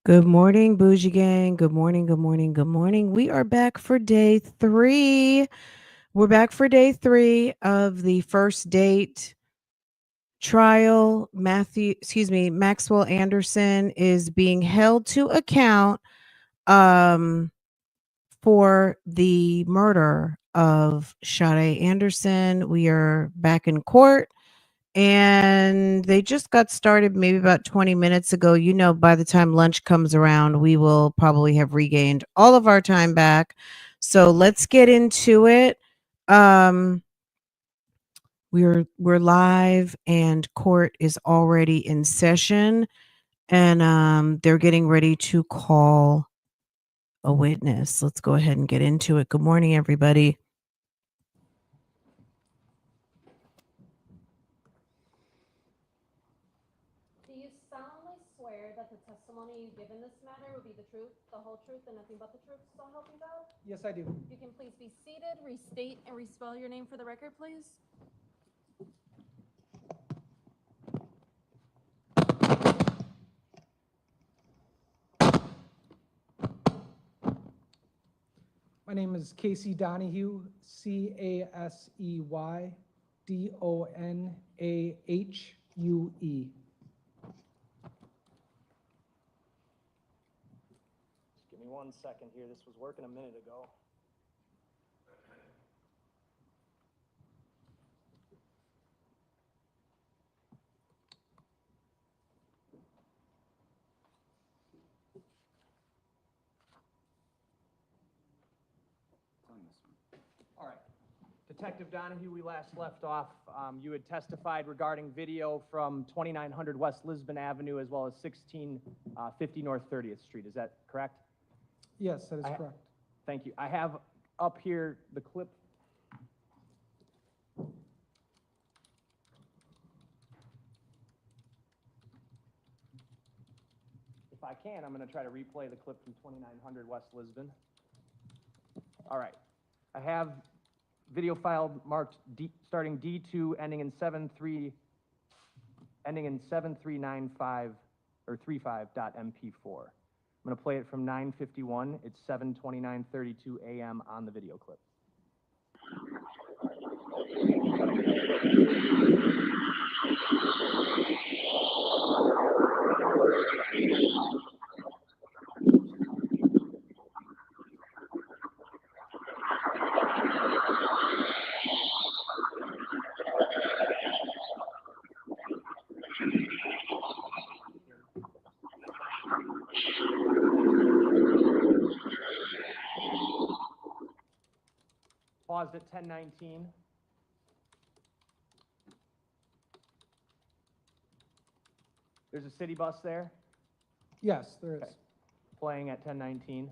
Good morning, Bougie Gang. Good morning, good morning, good morning. We are back for day 3. We're back for day 3 of the first date trial. Maxwell Anderson is being held to account um for the murder of Sade Anderson. We are back in court and they just got started maybe about 20 minutes ago. You know, by the time lunch comes around, we will probably have regained all of our time back. So let's get into it. Um, we're live and court is already in session, and they're getting ready to call a witness. Let's go ahead and get into it. Good morning, everybody. Do you solemnly swear that the testimony you give in this matter will be the truth, the whole truth, and nothing but the truth, so help you God? Yes, I do. You can please be seated, restate, and respell your name for the record, please. My name is Casey Donahue, Caseydonahue. Just give me 1 second here. This was working a minute ago. All right. Detective Donahue, we last left off. You had testified regarding video from 2900 West Lisbon Avenue as well as 1650 North 30th Street. Is that correct? Yes, that is correct. Thank you. I have up here the clip. If I can, I'm going to try to replay the clip from 2900 West Lisbon. All right. I have video file marked starting D2 ending in 7395 or 35.mp4. I'm going to play it from 9:51. It's 7:29:32 a.m. on the video clip. Paused at 10:19. There's a city bus there. Yes, there is. Okay. Playing at 10:19.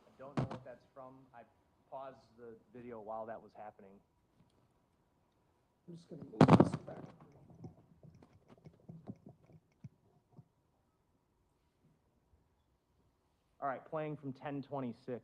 I don't know what that's from. I paused the video while that was happening. I'm just going to move this back. All right, playing from 10:26.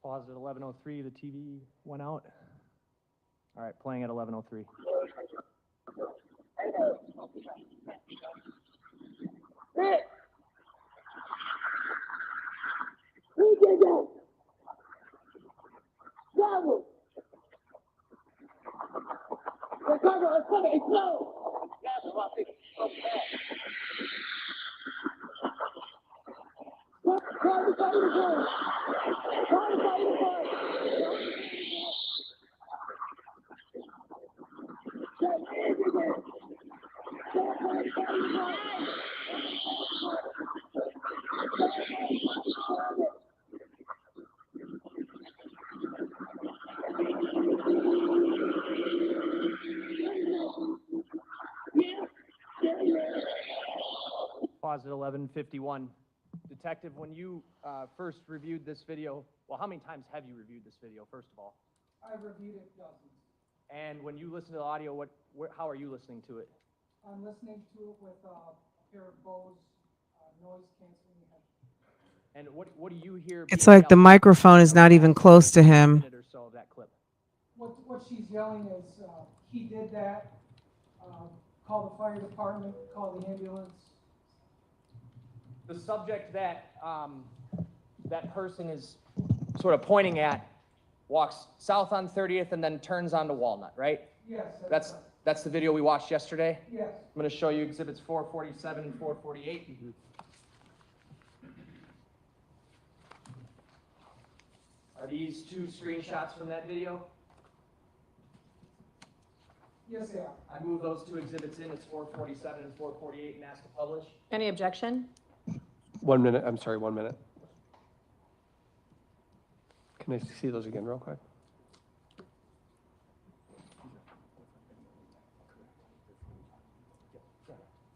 Paused at 11:03. The TV went out. All right, playing at 11:03. Who did that? Devil! The cover is coming, it's slow! That's what it is. Try to fight it for Try to fight it for Pause at 11:51. Detective, when you first reviewed this video, well, how many times have you reviewed this video, first of all? I've reviewed it dozens. And when you listen to the audio, how are you listening to it? I'm listening to it with a pair of Bose noise canceling headphones. And what do you hear? It's being like the yelled microphone is not even close to him. minute or so of that clip? What she's yelling is, he did that, call the fire department, call the ambulance. The subject that that person is sort of pointing at walks south on 30th and then turns onto Walnut, right? Yes. That's the video we watched yesterday. Yes. I'm going to show you exhibits 447 and 448. Are these two screenshots from that video? Yes, they are. I moved those two exhibits in. It's 447 and 448 and asked to publish. Any objection? 1 minute, I'm sorry, 1 minute. Can I see those again real quick?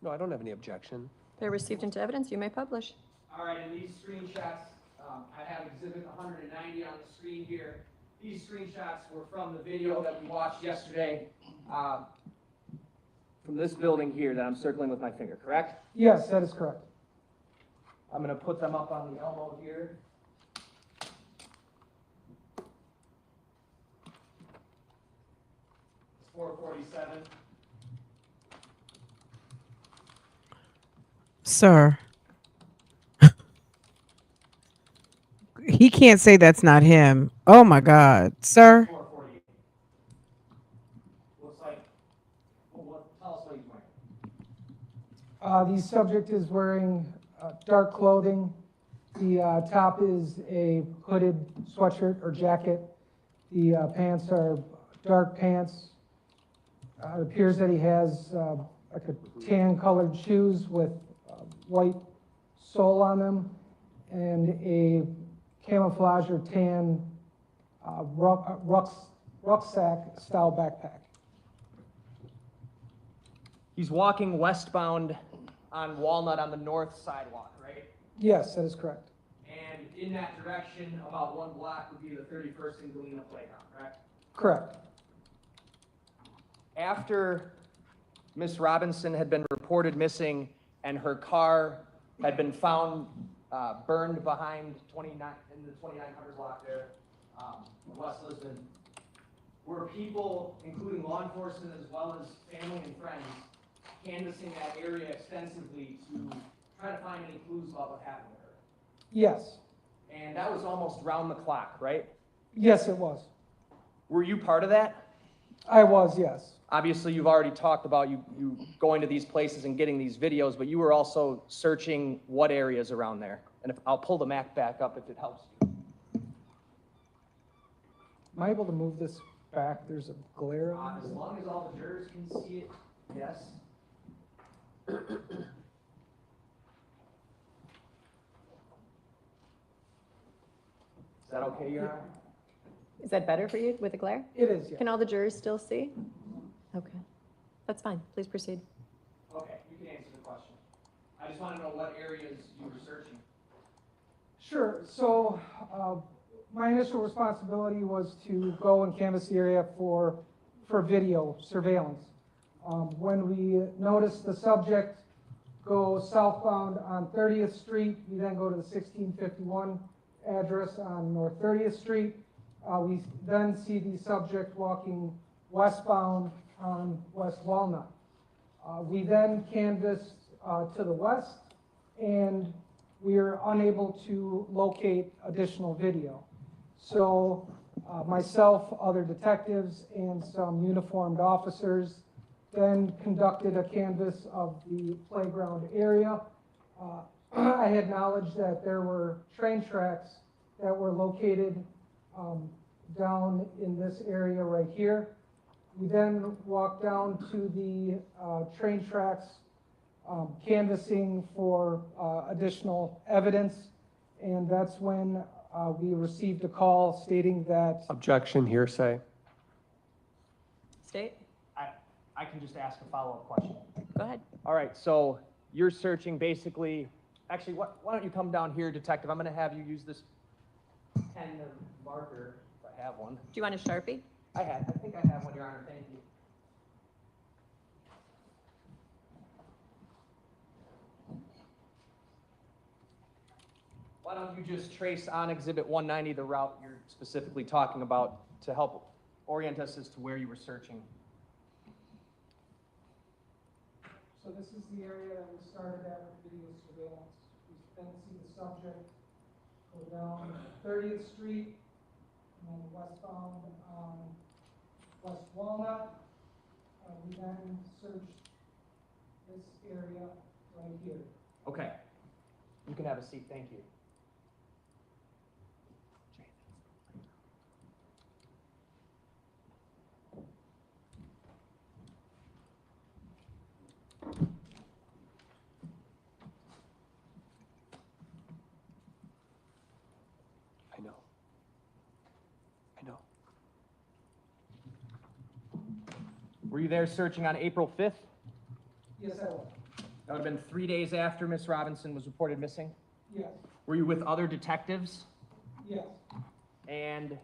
No, I don't have any objection. They're received into evidence. You may publish. All right, and these screenshots, I have exhibit 190 on the screen here. These screenshots were from the video that we watched yesterday, from this building here that I'm circling with my finger, correct? Yes, that is correct. I'm going to put them up on the elbow here. It's 447. Sir. He can't say that's not him. Oh my God, sir. 448. Looks like, tell us what he's wearing. The subject is wearing dark clothing. The top is a hooded sweatshirt or jacket. The pants are dark pants. It appears that he has like a tan colored shoes with white sole on them and a camouflage or tan rucksack style backpack. He's walking westbound on Walnut on the north sidewalk, right? Yes, that is correct. And in that direction, about 1 block would be the 31st and Galena playground, correct? Correct. After Miss Robinson had been reported missing and her car had been found burned behind in the 2900 block there, West Lisbon, were people, including law enforcement as well as family and friends, canvassing that area extensively to try to find any clues about what happened to her? Yes. And that was almost round the clock, right? Yes, it was. Were you part of that? I was, yes. Obviously, you've already talked about you going to these places and getting these videos, but you were also searching what areas around there? And I'll pull the map back up if it helps you. Am I able to move this back? There's a glare on As it. long as all the jurors can see it, yes. Is that okay, Your Honor? Is that better for you with the glare? It is, yes. Can all the jurors still see? Okay. That's fine. Please proceed. Okay, you can answer the question. I just want to know what areas you were searching. Sure. So my initial responsibility was to go and canvass the area for video surveillance. When we noticed the subject go southbound on 30th Street, we then go to the 1651 address on North 30th Street. We then see the subject walking westbound on West Walnut. We then canvassed to the west, and we are unable to locate additional video. So myself, other detectives, and some uniformed officers then conducted a canvass of the playground area. I had knowledge that there were train tracks that were located down in this area right here. We then walked down to the train tracks, canvassing for additional evidence, and that's when we received a call stating that Objection, hearsay. State? I can just ask a follow-up question. Go ahead. All right, so you're searching basically, actually, why don't you come down here, Detective? I'm going to have you use this pen or marker, if I have one. Do you want a Sharpie? I think I have one, Your Honor, thank you. Why don't you just trace on Exhibit 190 the route you're specifically talking about to help orient us as to where you were searching? So this is the area that we started at with video surveillance. We then see the subject go down 30th Street and then westbound on West Walnut. We then searched this area right here. Okay. You can have a seat, thank you. I know. I know. Were you there searching on April 5th? Yes, I was. That would have been 3 days after Miss Robinson was reported missing? Yes, Were you with other detectives? yes. And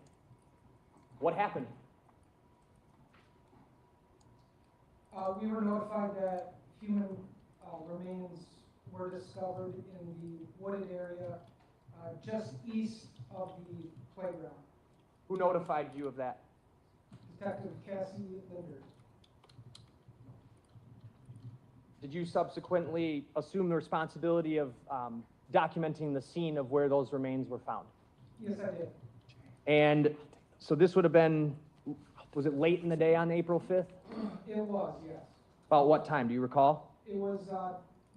what happened? We were notified that human remains were discovered in the wooded area just east of the playground. Who notified you of that? Detective Cassie Lindert. Did you subsequently assume the responsibility of documenting the scene of where those remains were found? Yes, I did. And so this would have been, was it late in the day on April 5th? It was, yes. About what time, do you recall? It was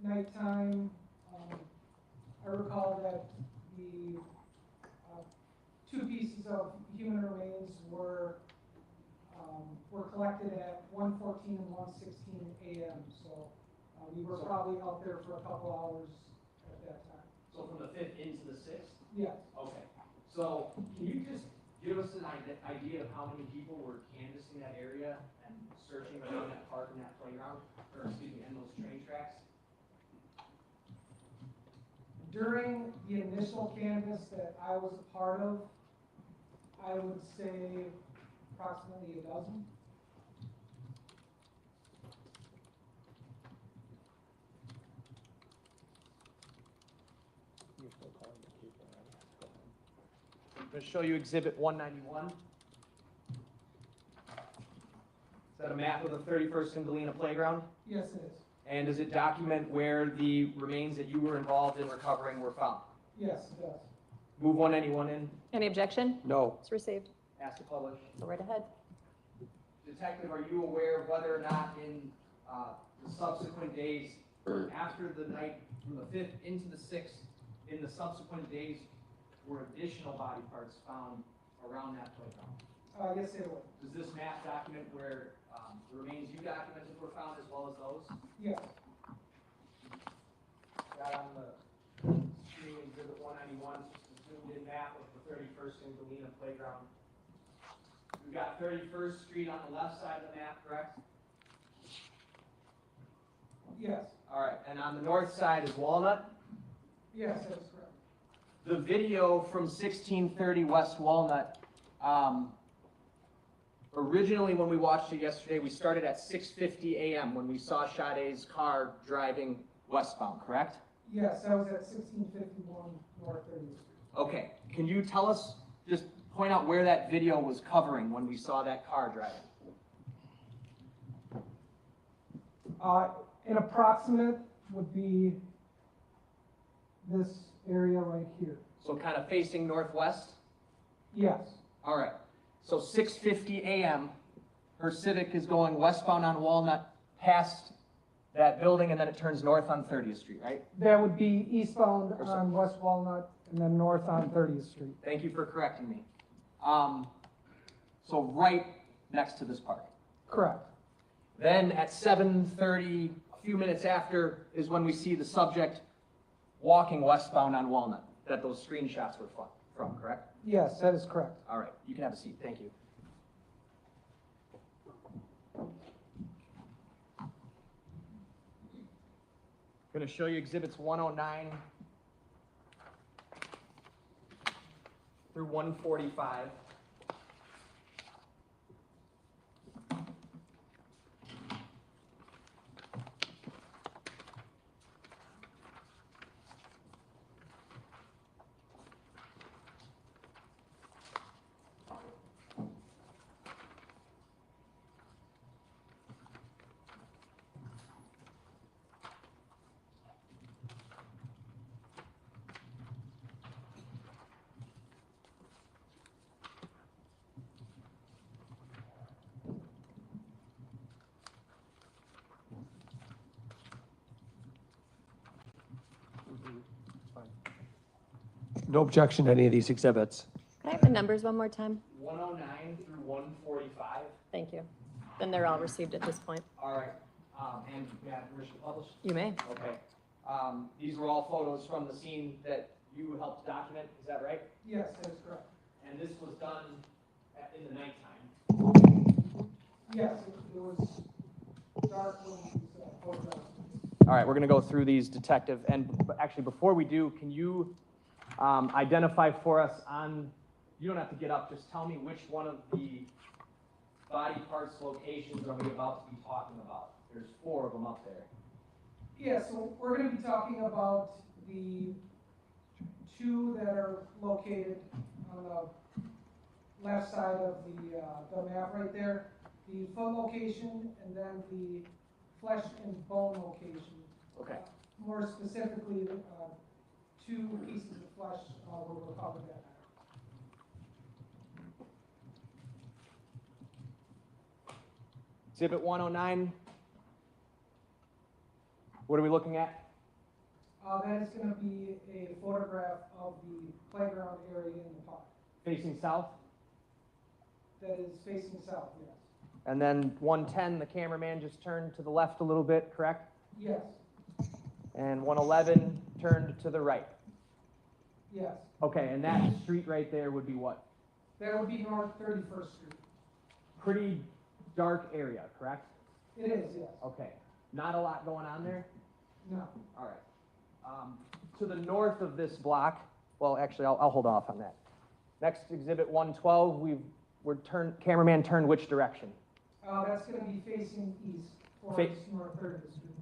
nighttime. I recall that the two pieces of human remains were collected at 1:14 and 1:16 a.m. So we were probably out there for a couple hours at that time. So from the 5th into the 6th? Yes. Okay. So can you just give us an idea of how many people were canvassing that area and searching around that park and that playground, or excuse me, and those train tracks? During the initial canvass that I was a part of, I would say approximately a dozen. I'm going to show you Exhibit 191. Is that a map of the 31st and Galena playground? Yes, it is. And does it document where the remains that you were involved in recovering were found? Yes, it does. Move 191 in. Any objection? No. It's received. Ask to publish. Go right ahead. Detective, are you aware of whether or not in the subsequent days, after the night from the 5th into the 6th, in the subsequent days, were additional body parts found around that playground? Yes, it was. Does this map document where the remains you documented were found as well as those? Yes. Got on the screen Exhibit 191, just a zoomed in map of the 31st and Galena playground. We've got 31st Street on the left side of the map, correct? Yes. All right, and on the north side is Walnut. Yes, that is correct. The video from 1630 West Walnut, originally when we watched it yesterday, we started at 6:50 a.m. when we saw Sade's car driving westbound, correct? Yes, that was at 1651 North 30th Street. Okay, can you tell us, just point out where that video was covering when we saw that car driving? An approximate would be this area right here. So kind of facing northwest? Yes. All right, so 6:50 a.m., her Civic is going westbound on Walnut past that building, and then it turns north on 30th Street, right? That would be eastbound Or so- on West Walnut and then north on 30th Street. Thank you for correcting me. So right next to this park. Correct. Then at 7:30, a few minutes after, is when we see the subject walking westbound on Walnut, that those screenshots were from, correct? Yes, that is correct. All right, you can have a seat, thank you. Going to show you exhibits 109 through 145. No objection to any of these exhibits. Can I have the numbers one more time? 109 through 145. Thank you. Then they're all received at this point. All right. And may I have permission to publish? You may. Okay. These were all photos from the scene that you helped document, is that right? Yes, that is correct. And this was done in the nighttime? Yes, it was dark when these photographs. All right, we're going to go through these, Detective. And actually, before we do, can you identify for us on, you don't have to get up, just tell me which one of the body parts locations are we about to be talking about? There's 4 of them up there. Yeah, so we're going to be talking about the 2 that are located on the left side of the map right there. The foot location and then the flesh and bone location. Okay. More specifically, 2 pieces of flesh were recovered that night. Exhibit 109. What are we looking at? That is going to be a photograph of the playground area in the park. Facing south? That is facing south, yes. And then 110, the cameraman just turned to the left a little bit, correct? Yes, And 111 turned to the right. yes. Okay, and that street right there would be what? That would be North 31st Street. Pretty dark area, correct? It is, yes. Okay, not a lot going on there? No. All right. To the north of this block, well, actually, I'll hold off on that. Next, exhibit 112, cameraman turned which direction? That's going to be facing east towards North 30th Street.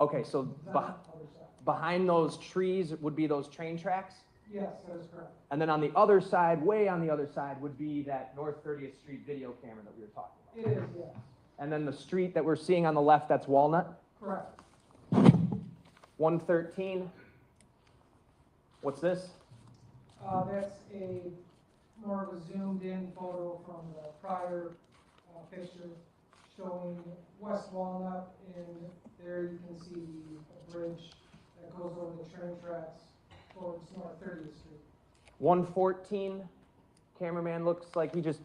Okay, so Is that on the other side? behind those trees would be those train tracks? Yes, that is correct. And then on the other side, way on the other side, would be that North 30th Street video camera that we were talking about. It is, yes. And then the street that we're seeing on the left, that's Walnut? Correct. 113. What's this? That's a more of a zoomed in photo from the prior picture showing West Walnut, and there you can see the bridge that goes over the train tracks towards North 30th Street. 114. Cameraman looks like he just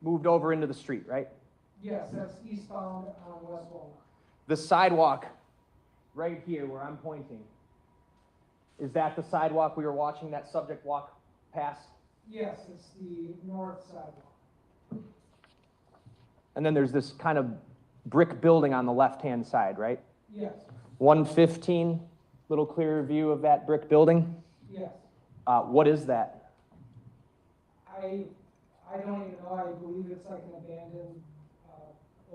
moved over into the street, right? Yes, that's eastbound on West Walnut. The sidewalk right here where I'm pointing, is that the sidewalk we were watching that subject walk past? Yes, it's the north sidewalk. And then there's this kind of brick building on the left-hand side, right? Yes, 115, little clearer view of that brick building. yes. What is that? I don't even know. I believe it's like an abandoned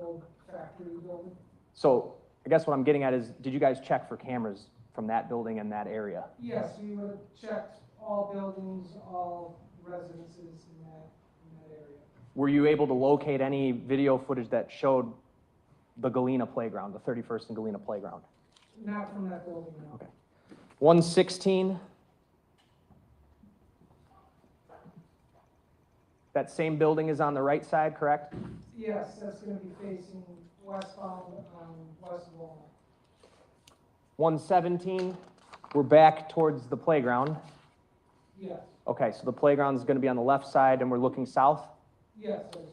old factory building. So I guess what I'm getting at is, did you guys check for cameras from that building and that area? Yes, we would have checked all buildings, all residences in that area. Were you able to locate any video footage that showed the Galena playground, the 31st and Galena playground? Not from that building, no. Okay. 116. That same building is on the right side, correct? Yes, that's going to be facing westbound on West Walnut. 117, we're back towards the playground. Yes, Okay, so the playground is going to be on the left side and we're looking south? yes, that is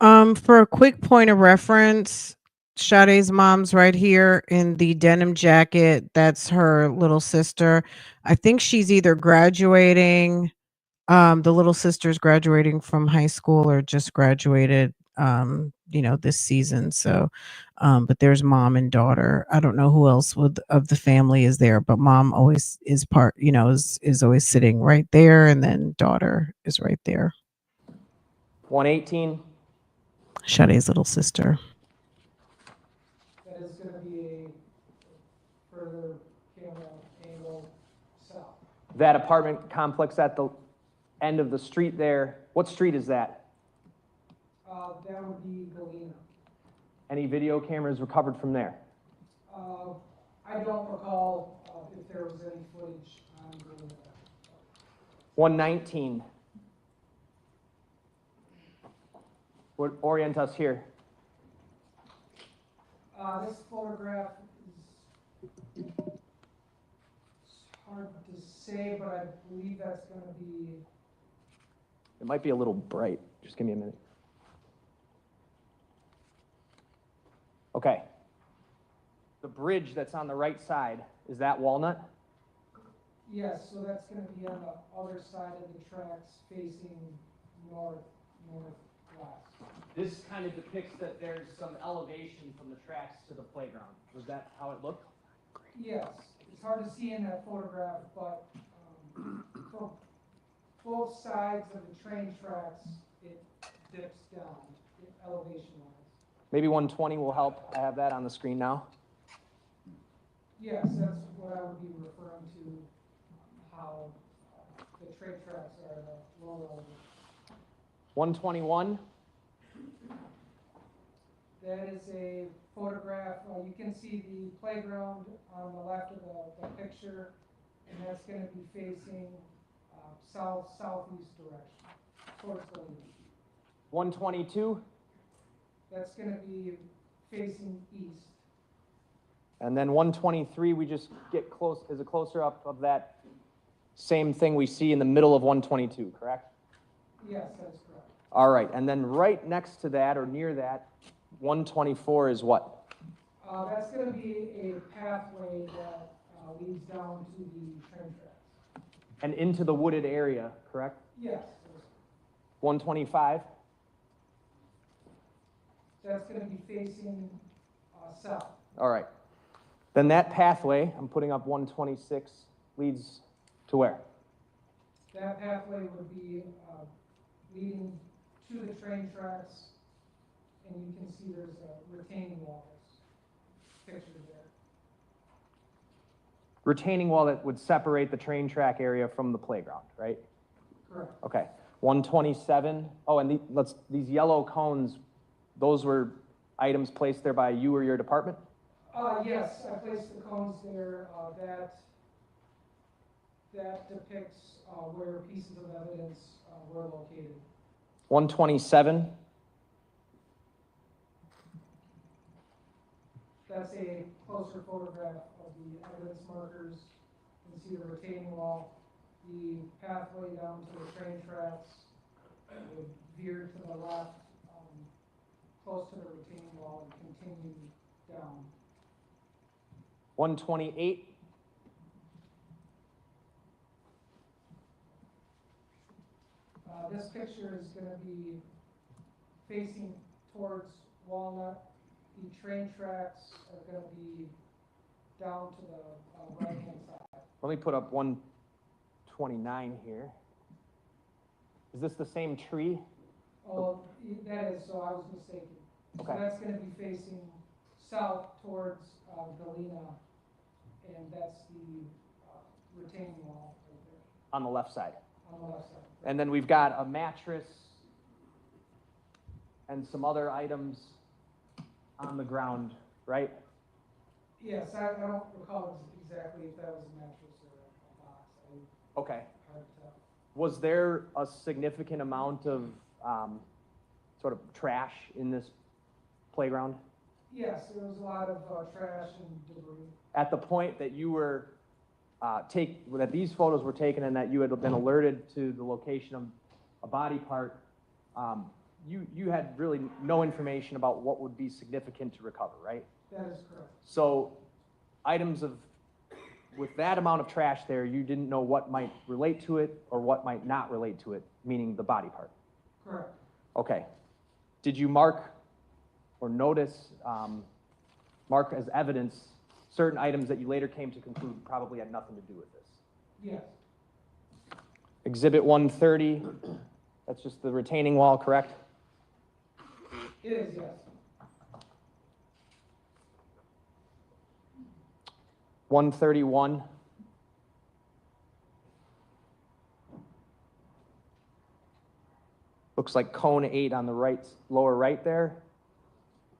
correct. For a quick point of reference, Sade's mom's right here in the denim jacket. That's her little sister. I think she's either graduating, the little sister's graduating from high school or just graduated. this season. So, but there's mom and daughter. I don't know who else of the family is there, but mom always is is always sitting right there, and then daughter is right there. 118. Sade's little sister. That is going to be a further camera angle south. That apartment complex at the end of the street there, what street is that? That would be Galena. Any video cameras recovered from there? I don't recall if there was any footage on Galena. 119. Would orient us here. This photograph is hard to say, but I believe that's going to be. It might be a little bright. Just give me a minute. Okay. The bridge that's on the right side, is that Walnut? Yes, so that's going to be on the other side of the tracks facing northwest. This kind of depicts that there's some elevation from the tracks to the playground. Was that how it looked? Yes, it's hard to see in that photograph, but from both sides of the train tracks, it dips down, elevation-wise. Maybe 120 will help. I have that on the screen now. Yes, that's what I would be referring to, how the train tracks are at a lower level. 121. That is a photograph. You can see the playground on the left of the picture, and that's going to be facing southeast direction, towards the east. 122. That's going to be facing east. And then 123, we just get close, is a closer up of that same thing we see in the middle of 122, correct? Yes, that is correct. All right, and then right next to that or near that, 124 is what? That's going to be a pathway that leads down to the train tracks. And into the wooded area, correct? Yes. 125? That's going to be facing south. All right. Then that pathway, I'm putting up 126, leads to where? That pathway would be leading to the train tracks, and you can see there's a retaining wall that's pictured there. Retaining wall that would separate the train track area from the playground, right? Correct. Okay. 127. Oh, and these yellow cones, those were items placed there by you or your department? Yes, I placed the cones there. That depicts where pieces of evidence were located. 127. That's a closer photograph of the evidence markers. You can see the retaining wall. The pathway down to the train tracks would veer to the left, close to the retaining wall, and continue down. 128. This picture is going to be facing towards Walnut. The train tracks are going to be down to the right-hand side. Let me put up 129 here. Is this the same tree? Oh, that is, so I was mistaken. Okay. So that's going to be facing south towards Galena, and that's the retaining wall right there. On the left side. On the left side. And then we've got a mattress and some other items on the ground, right? Yes, I don't recall exactly if that was a mattress or a box. Okay. Hard to tell. Was there a significant amount of sort of trash in this playground? Yes, there was a lot of trash and debris. At the point that you were that these photos were taken and that you had been alerted to the location of a body part, you had really no information about what would be significant to recover, right? That is correct. So items with that amount of trash there, you didn't know what might relate to it or what might not relate to it, meaning the body part. Correct. Okay. Did you mark or notice, mark as evidence certain items that you later came to conclude probably had nothing to do with this. Yes, Exhibit 130, that's just the retaining wall, correct? it is, yes. 131. Looks like cone 8 on the right, lower right there.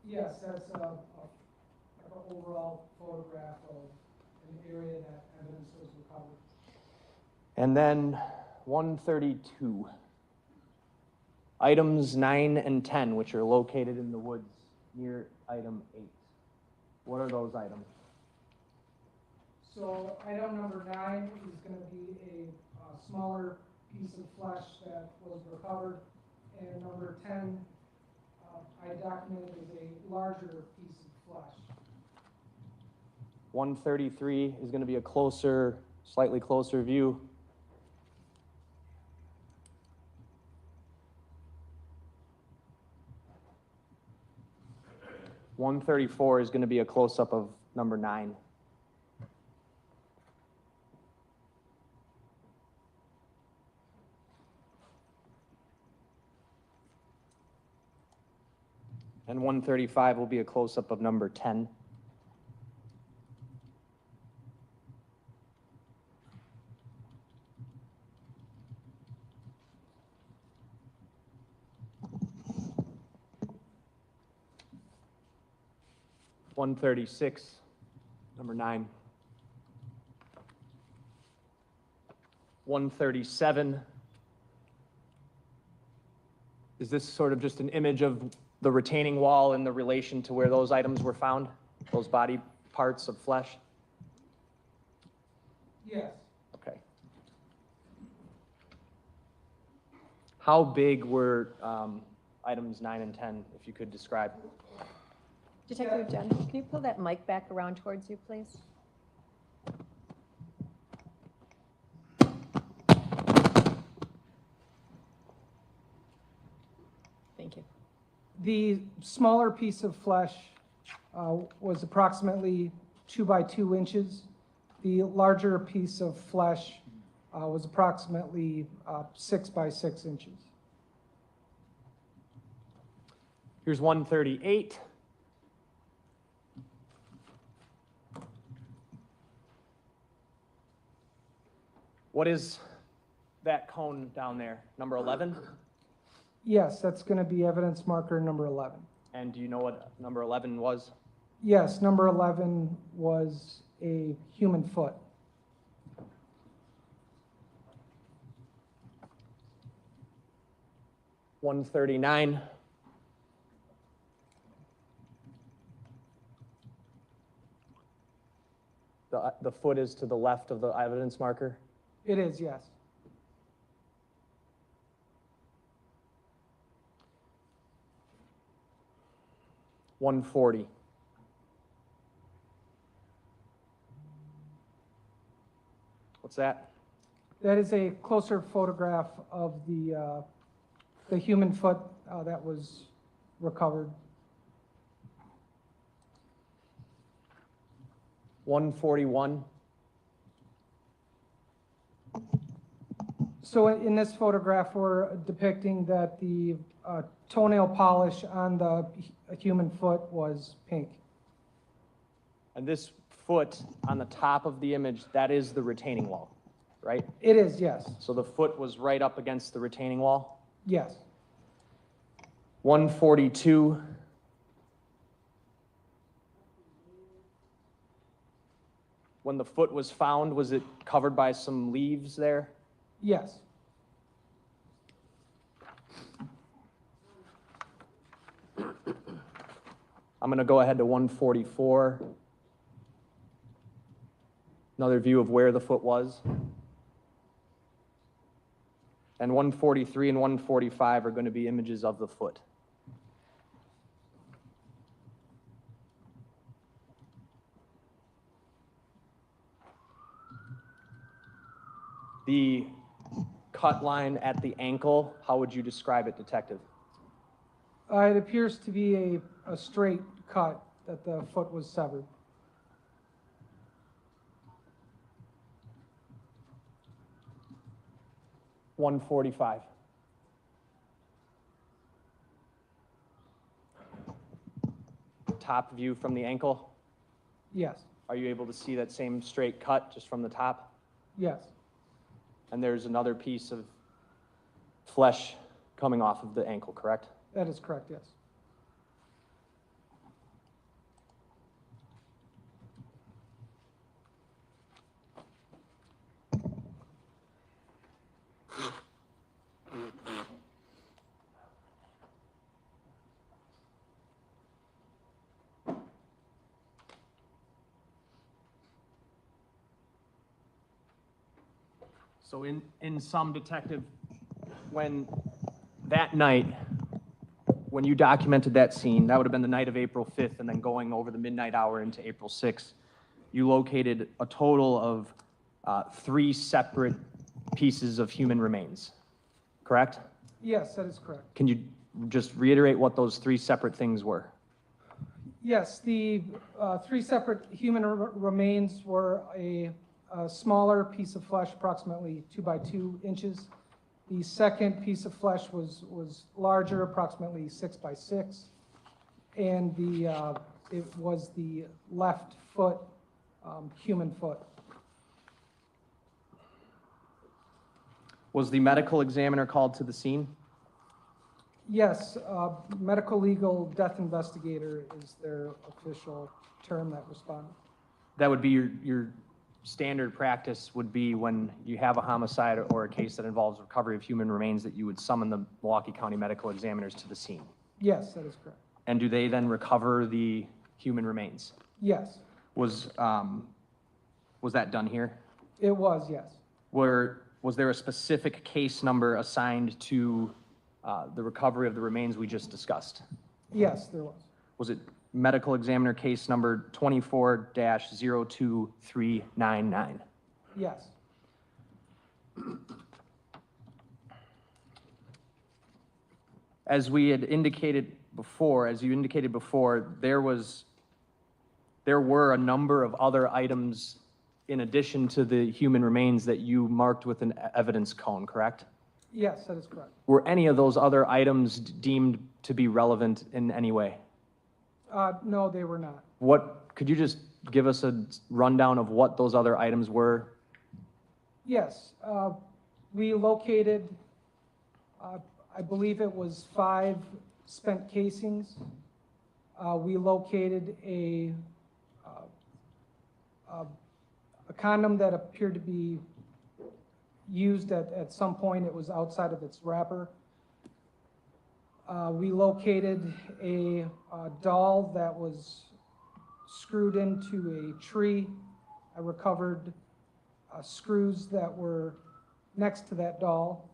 Yes, that's like an overall photograph of an area that evidence was recovered. And then 132. Items 9 and 10, which are located in the woods near item 8. What are those items? So item number 9 is going to be a smaller piece of flesh that was recovered, and number 10 I documented as a larger piece of flesh. 133 is going to be a closer, slightly closer view. .134 is going to be a close-up of number 9. And 135 will be a close-up of number 10. .136, number 9. 137. Is this sort of just an image of the retaining wall in the relation to where those items were found? Those body parts of flesh? Yes. Okay. How big were items 9 and 10, if you could describe? Detective Jen, can you pull that mic back around towards you, please? Thank you. The smaller piece of flesh was approximately 2 by 2 inches. The larger piece of flesh was approximately 6 by 6 inches. Here's 138. What is that cone down there? Number 11? Yes, that's going to be evidence marker number 11. And do you know what number 11 was? Yes, number 11 was a human foot. .139. The foot is to the left of the evidence marker. It is, yes. .140. What's that? That is a closer photograph of the human foot that was recovered. .141. So in this photograph, we're depicting that the toenail polish on the human foot was pink. And this foot on the top of the image, that is the retaining wall, right? It is, yes. So the foot was right up against the retaining wall. Yes. 142. When the foot was found, was it covered by some leaves there? Yes. I'm going to go ahead to 144. Another view of where the foot was. And 143 and 145 are going to be images of the foot. The cut line at the ankle, how would you describe it, Detective? It appears to be a a straight cut that the foot was severed. $145. Top view from the ankle. Yes, Are you able to see that same straight cut just from the top? yes, And there's another piece of flesh coming off of the ankle, correct? that is correct, yes. So in sum, Detective, when that night, when you documented that scene, that would have been the night of April 5th, and then going over the midnight hour into April 6th, you located a total of 3 separate pieces of human remains, correct? Yes, that is correct. Can you just reiterate what those 3 separate things were? Yes, the 3 separate human remains were a smaller piece of flesh, approximately 2 by 2 inches. The second piece of flesh was larger, approximately 6 by 6. And it was the left foot, human foot. Was the medical examiner called to the scene? Yes, medical legal death investigator is their official term that responded. That would be your standard practice would be when you have a homicide or a case that involves recovery of human remains that you would summon the Milwaukee County medical examiners to the scene. Yes, that is correct. And do they then recover the human remains? Yes, Was that done here? it was, yes. Was there a specific case number assigned to the recovery of the remains we just discussed? Yes, there was. Was it medical examiner case number 24-02399? Yes. As we had indicated before, as you indicated before, there were a number of other items in addition to the human remains that you marked with an evidence cone, correct? Yes, that is correct. Were any of those other items deemed to be relevant in any way? No, they were not. Could you just give us a rundown of what those other items were? Yes, we located, I believe it was 5 spent casings. We located a condom that appeared to be used at some point. It was outside of its wrapper. We located a doll that was screwed into a tree. I recovered screws that were next to that doll.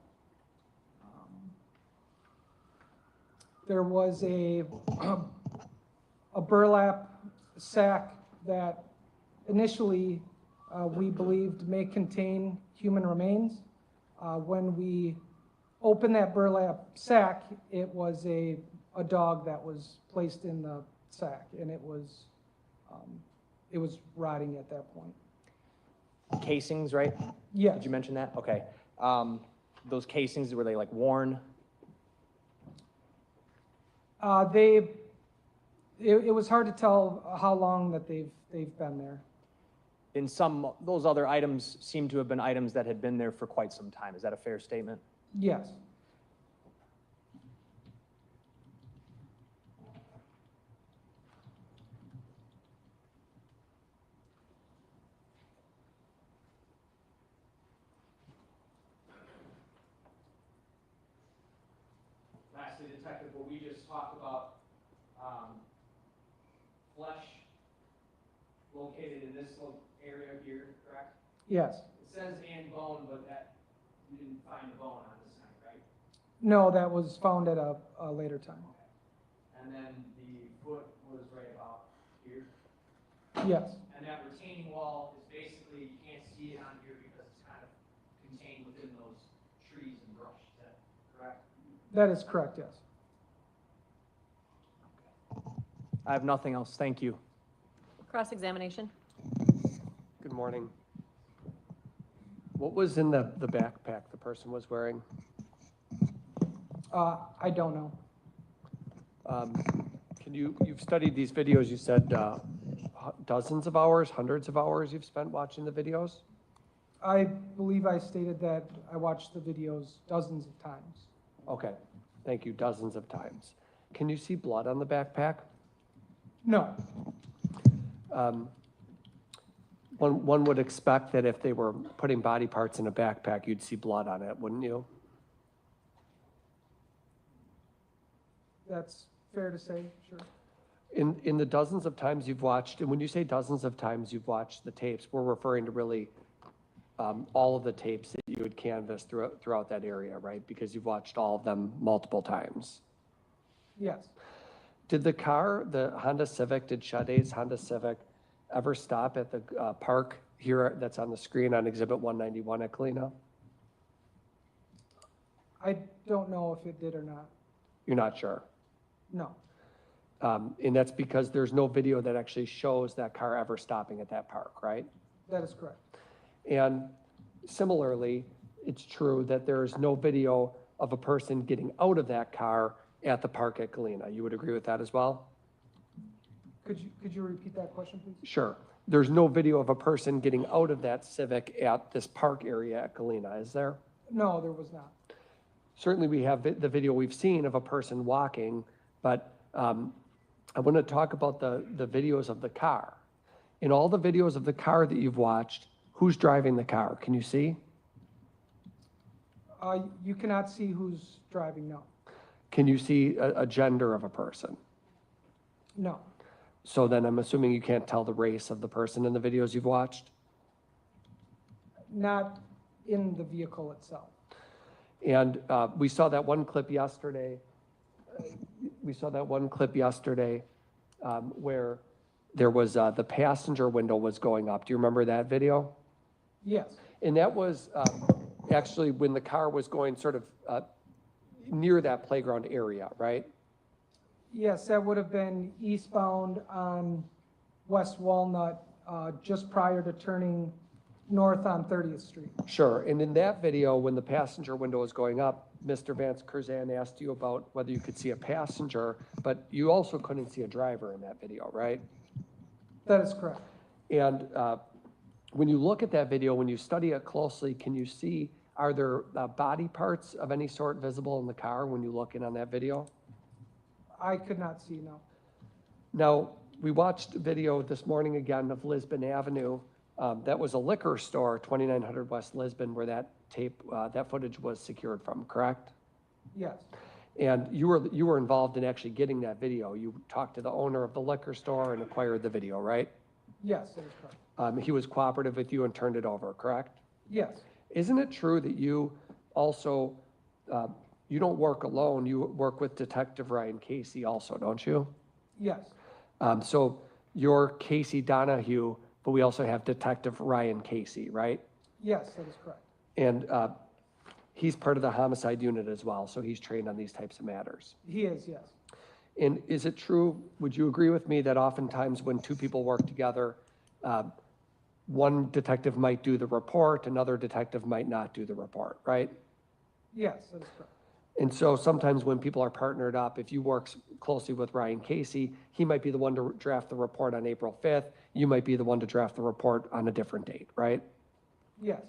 There was a burlap sack that initially we believed may contain human remains. When we opened that burlap sack, it was a dog that was placed in the sack, and it was rotting at that point. Casings, right? Yes. Did you mention that? Okay. Those casings, were they like worn? It was hard to tell how long that they've been there. In some, those other items seem to have been items that had been there for quite some time. Is that a fair statement? Yes. Lastly, Detective, what we just talked about, flesh located in this little area here, correct? Yes. It says and bone, but that, you didn't find the bone on this side, right? No, that was found at a later time. And then the foot was right about here. Yes. And that retaining wall is basically, you can't see it on here because it's kind of contained within those trees and brush. Is that correct? That is correct, yes. I have nothing else. Thank you. Cross-examination. Good morning. What was in the backpack the person was wearing? I don't know. You've studied these videos, you said dozens of hours, hundreds of hours you've spent watching the videos? I believe I stated that I watched the videos dozens of times. Okay, thank you, dozens of times. Can you see blood on the backpack? No, One would expect that if they were putting body parts in a backpack, you'd see blood on it, wouldn't you? that's fair to say, sure. In the dozens of times you've watched, and when you say dozens of times you've watched the tapes, we're referring to really all of the tapes that you would canvass throughout that area, right? Because you've watched all of them multiple times. Yes, Did the car, the Honda Civic, did Sade's Honda Civic ever stop at the park here that's on the screen on Exhibit 191 at Galena? I don't know if it did or not. You're not sure? No, And that's because there's no video that actually shows that car ever stopping at that park, right? that is correct. And similarly, it's true that there's no video of a person getting out of that car at the park at Galena. You would agree with that as well? Could you repeat that question, please? Sure. There's no video of a person getting out of that Civic at this park area at Galena, is there? No, there was not. Certainly we have the video we've seen of a person walking, but I want to talk about the videos of the car. In all the videos of the car that you've watched, who's driving the car? Can you see? You cannot see who's driving, no. Can you see a gender of a person? No, So then I'm assuming you can't tell the race of the person in the videos you've watched? not in the vehicle itself. And we saw that one clip yesterday. Where there was the passenger window was going up. Do you remember that video? Yes, And that was actually when the car was going sort of near that playground area, right? yes, that would have been eastbound on West Walnut, just prior to turning north on 30th Street. Sure. And in that video, when the passenger window was going up, Mr. Vance-Curzan asked you about whether you could see a passenger, but you also couldn't see a driver in that video, right? That is correct. And when you look at that video, when you study it closely, can you see, are there body parts of any sort visible in the car when you look in on that video? I could not see, no. Now, we watched video this morning again of Lisbon Avenue. That was a liquor store, 2900 West Lisbon, where that tape, that footage was secured from, correct? Yes, And you were involved in actually getting that video. You talked to the owner of the liquor store and acquired the video, right? yes, that is correct. He was cooperative with you and turned it over, correct? Yes, Isn't it true that you also, you don't work alone, you work with Detective Ryan Casey also, don't you? yes, So you're Casey Donahghue, but we also have Detective Ryan Casey, right? yes, that is correct. And he's part of the homicide unit as well, so he's trained on these types of matters. He is, yes. And is it true, would you agree with me that oftentimes when two people work together, one detective might do the report, another detective might not do the report, right? Yes, that is correct. And so sometimes when people are partnered up, if you work closely with Ryan Casey, he might be the one to draft the report on April 5th. You might be the one to draft the report on a different date, right? Yes,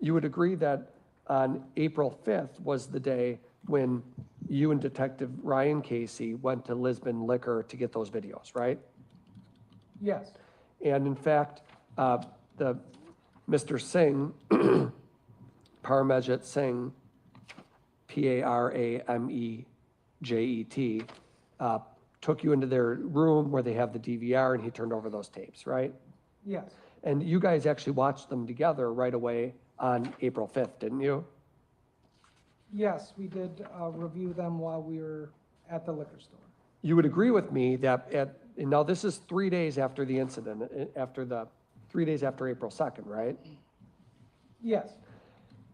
You would agree that on April 5th was the day when you and Detective Ryan Casey went to Lisbon Liquor to get those videos, right? yes, And in fact, the Mr. Singh, Parmejit Singh, Paramejet, took you into their room where they have the DVR and he turned over those tapes, right? yes, And you guys actually watched them together right away on April 5th, didn't you? yes, we did review them while we were at the liquor store. You would agree with me that and now this is 3 days after the incident, 3 days after April 2nd, right? Yes,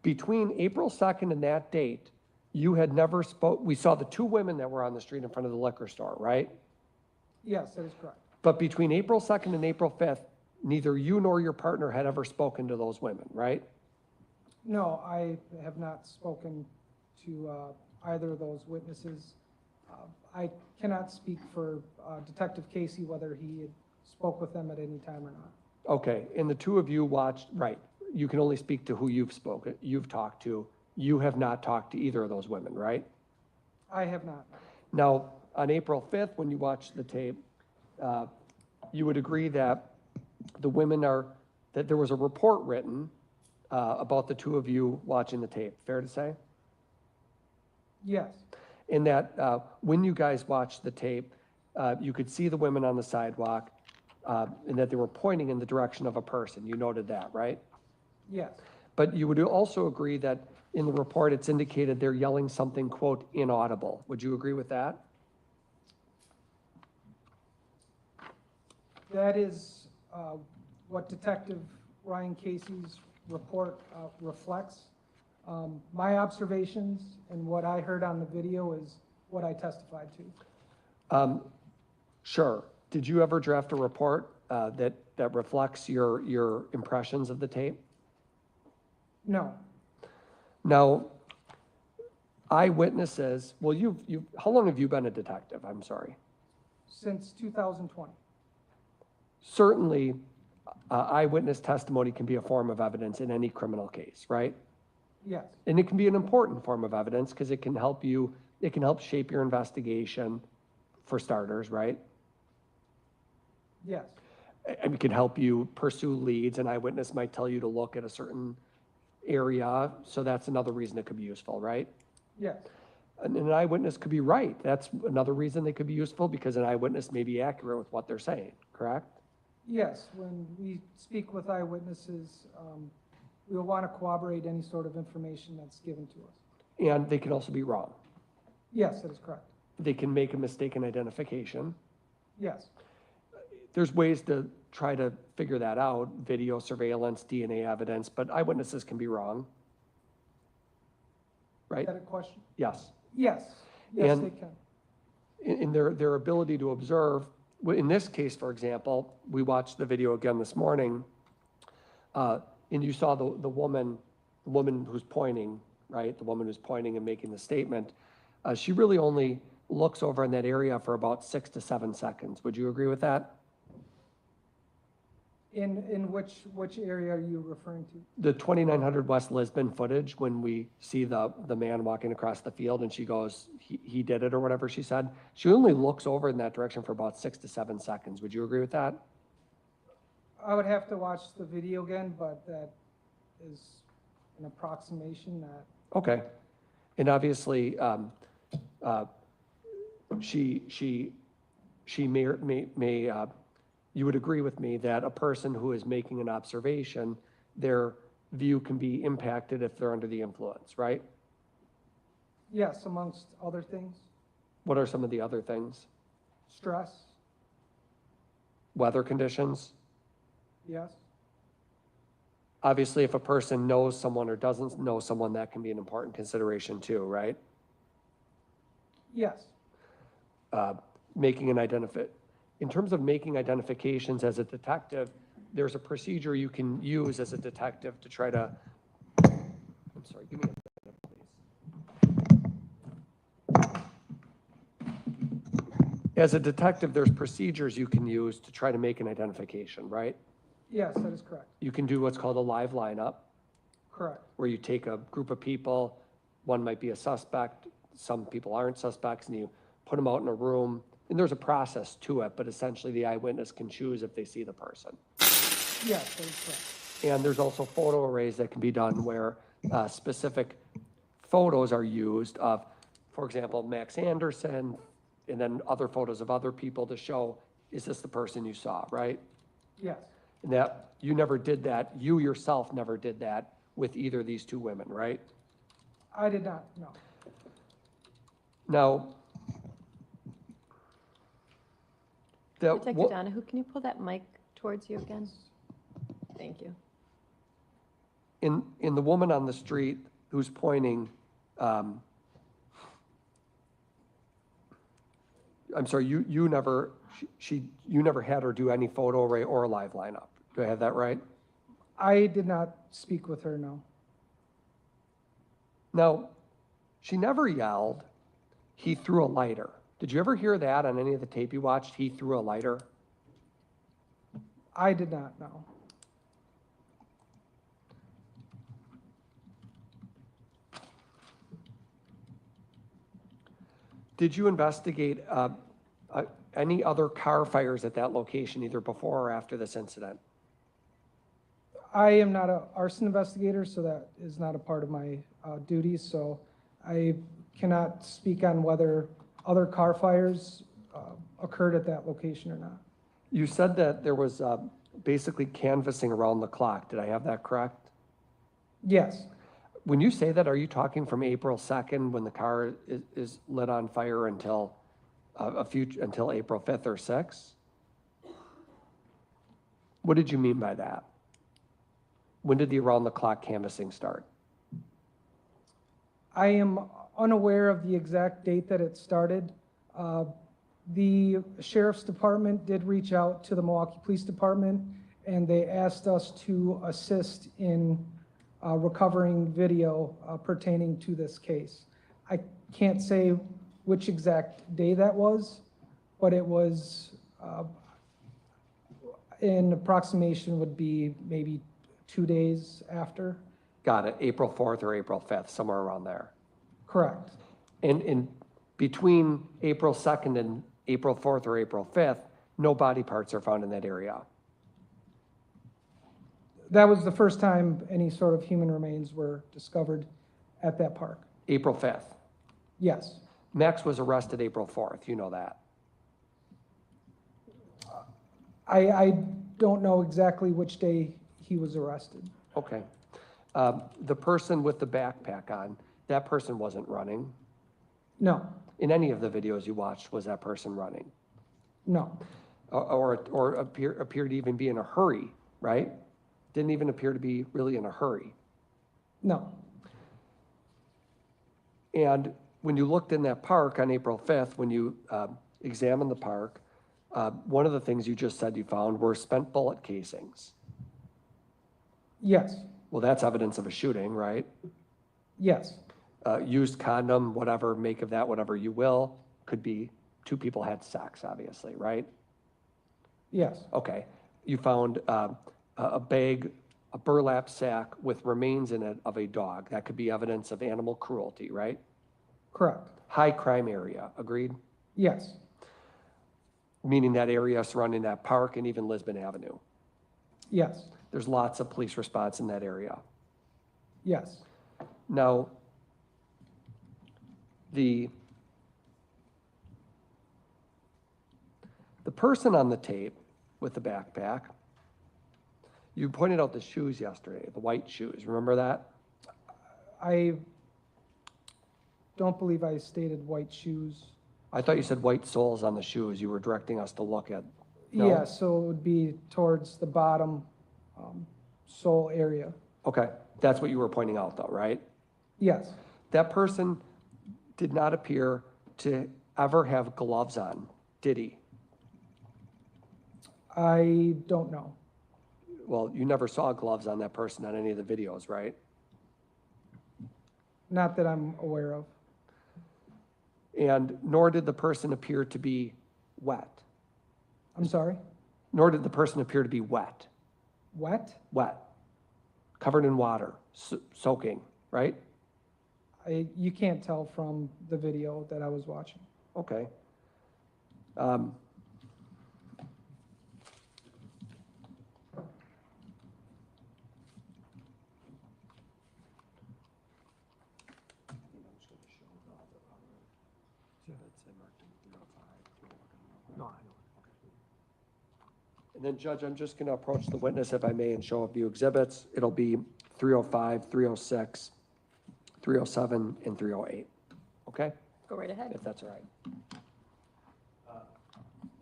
Between April 2nd and that date, you had never we saw the two women that were on the street in front of the liquor store, right? Yes, that is correct. But between April 2nd and April 5th, neither you nor your partner had ever spoken to those women, right? No, I have not spoken to either of those witnesses. I cannot speak for Detective Casey, whether he had spoke with them at any time or not. Okay, and the two of you watched, right, you can only speak to who you've talked to. You have not talked to either of those women, right? I have not. Now, on April 5th, when you watched the tape, you would agree that that there was a report written about the two of you watching the tape, fair to say? Yes, In that when you guys watched the tape, you could see the women on the sidewalk and that they were pointing in the direction of a person. You noted that, right? yes, But you would also agree that in the report, it's indicated they're yelling something, quote, inaudible. Would you agree with that? that is what Detective Ryan Casey's report reflects. My observations and what I heard on the video is what I testified to. Sure. Did you ever draft a report that reflects your impressions of the tape? No, Now, eyewitnesses, well, how long have you been a detective? I'm sorry. since 2020. Certainly, eyewitness testimony can be a form of evidence in any criminal case, right? Yes, And it can be an important form of evidence because it can help shape your investigation, for starters, right? yes, And it can help you pursue leads. An eyewitness might tell you to look at a certain area, so that's another reason it could be useful, right? yes, And an eyewitness could be right. That's another reason they could be useful because an eyewitness may be accurate with what they're saying, correct? yes. When we speak with eyewitnesses, we'll want to corroborate any sort of information that's given to us. And they can also be wrong. Yes, that is correct. They can make a mistaken identification. Yes, There's ways to try to figure that out, video surveillance, DNA evidence, but eyewitnesses can be wrong. is Right? that a question? Yes. Yes, yes, And- they can. In their ability to observe, in this case, for example, we watched the video again this morning, and you saw the woman who's pointing, right? The woman who's pointing and making the statement. She really only looks over in that area for about 6 to 7 seconds. Would you agree with that? In which area are you referring to? The 2900 West Lisbon footage, when we see the man walking across the field and she goes, he did it or whatever she said, she only looks over in that direction for about 6 to 7 seconds. Would you agree with that? I would have to watch the video again, but that is an approximation that, Okay. And obviously, she may you would agree with me that a person who is making an observation, their view can be impacted if they're under the influence, right? yes, amongst other things, What are some of the other things? stress, Weather conditions? yes, Obviously, if a person knows someone or doesn't know someone, that can be an important consideration too, right? yes, In terms of making identifications as a detective, there's a procedure you can use as a detective to try to, I'm sorry, give me a minute, please. As a detective, there's procedures you can use to try to make an identification, right? yes, that is correct, You can do what's called a live lineup, correct, where you take a group of people, one might be a suspect, some people aren't suspects, and you put them out in a room, and there's a process to it, but essentially the eyewitness can choose if they see the person. yes, that is correct, And there's also photo arrays that can be done where specific photos are used of, for example, Max Anderson, and then other photos of other people to show, is this the person you saw, right? yes, And that, you never did that, you yourself never did that with either of these two women, right? I did not, no, Now, Detective Donahue, can you pull that mic towards you again? Thank you. in the woman on the street who's pointing, I'm sorry, you never You never had her do any photo array or a live lineup. Do I have that right? I did not speak with her, no. Now, she never yelled, "He threw a lighter." Did you ever hear that on any of the tape you watched? "He threw a lighter"? I did not know. Did you investigate any other car fires at that location, either before or after this incident? I am not an arson investigator, so that is not a part of my duties, so I cannot speak on whether other car fires occurred at that location or not. You said that there was basically canvassing around the clock. Did I have that correct? Yes, When you say that, are you talking from April 2nd, when the car is lit on fire, until until April 5th or 6th? What did you mean by that? When did the around-the-clock canvassing start? I am unaware of the exact date that it started. The sheriff's department did reach out to the Milwaukee Police Department, and they asked us to assist in recovering video pertaining to this case. I can't say which exact day that was, but it was, in approximation would be maybe 2 days after. Got it, April 4th or April 5th, somewhere around there. Correct. And in between April 2nd and April 4th or April 5th, no body parts are found in that area. That was the first time any sort of human remains were discovered at that park. April 5th. Yes. Max was arrested April 4th, you know that. I don't know exactly which day he was arrested. Okay. The person with the backpack on, that person wasn't running. No, In any of the videos you watched, was that person running? no, Or appeared to even be in a hurry, right? Didn't even appear to be really in a hurry. no. And when you looked in that park on April 5th, when you examined the park, one of the things you just said you found were spent bullet casings. Yes, Well, that's evidence of a shooting, right? yes, Used condom, whatever, make of that whatever you will, could be two people had sex, obviously, right? yes, Okay. You found a bag, a burlap sack with remains in it of a dog. That could be evidence of animal cruelty, right? correct. High crime area, agreed? Yes, Meaning that area surrounding that park and even Lisbon Avenue. yes, There's lots of police response in that area. yes, Now, the person on the tape with the backpack, you pointed out the shoes yesterday, the white shoes. Remember that? I don't believe I stated white shoes. I thought you said white soles on the shoes. You were directing us to look at. No? Yeah, so it would be towards the bottom sole area. Okay, that's what you were pointing out though, right? Yes, That person did not appear to ever have gloves on, did he? I don't know. Well, you never saw gloves on that person on any of the videos, right? Not that I'm aware of. And nor did the person appear to be wet. I'm sorry? Nor did the person appear to be wet. Wet? Wet. Covered in water, soaking, right? You can't tell from the video that I was watching. Okay. And then, Judge, I'm just going to approach the witness, if I may, and show a few exhibits. It'll be 305, 306, 307, and 308. Okay? Go right ahead. If that's all right.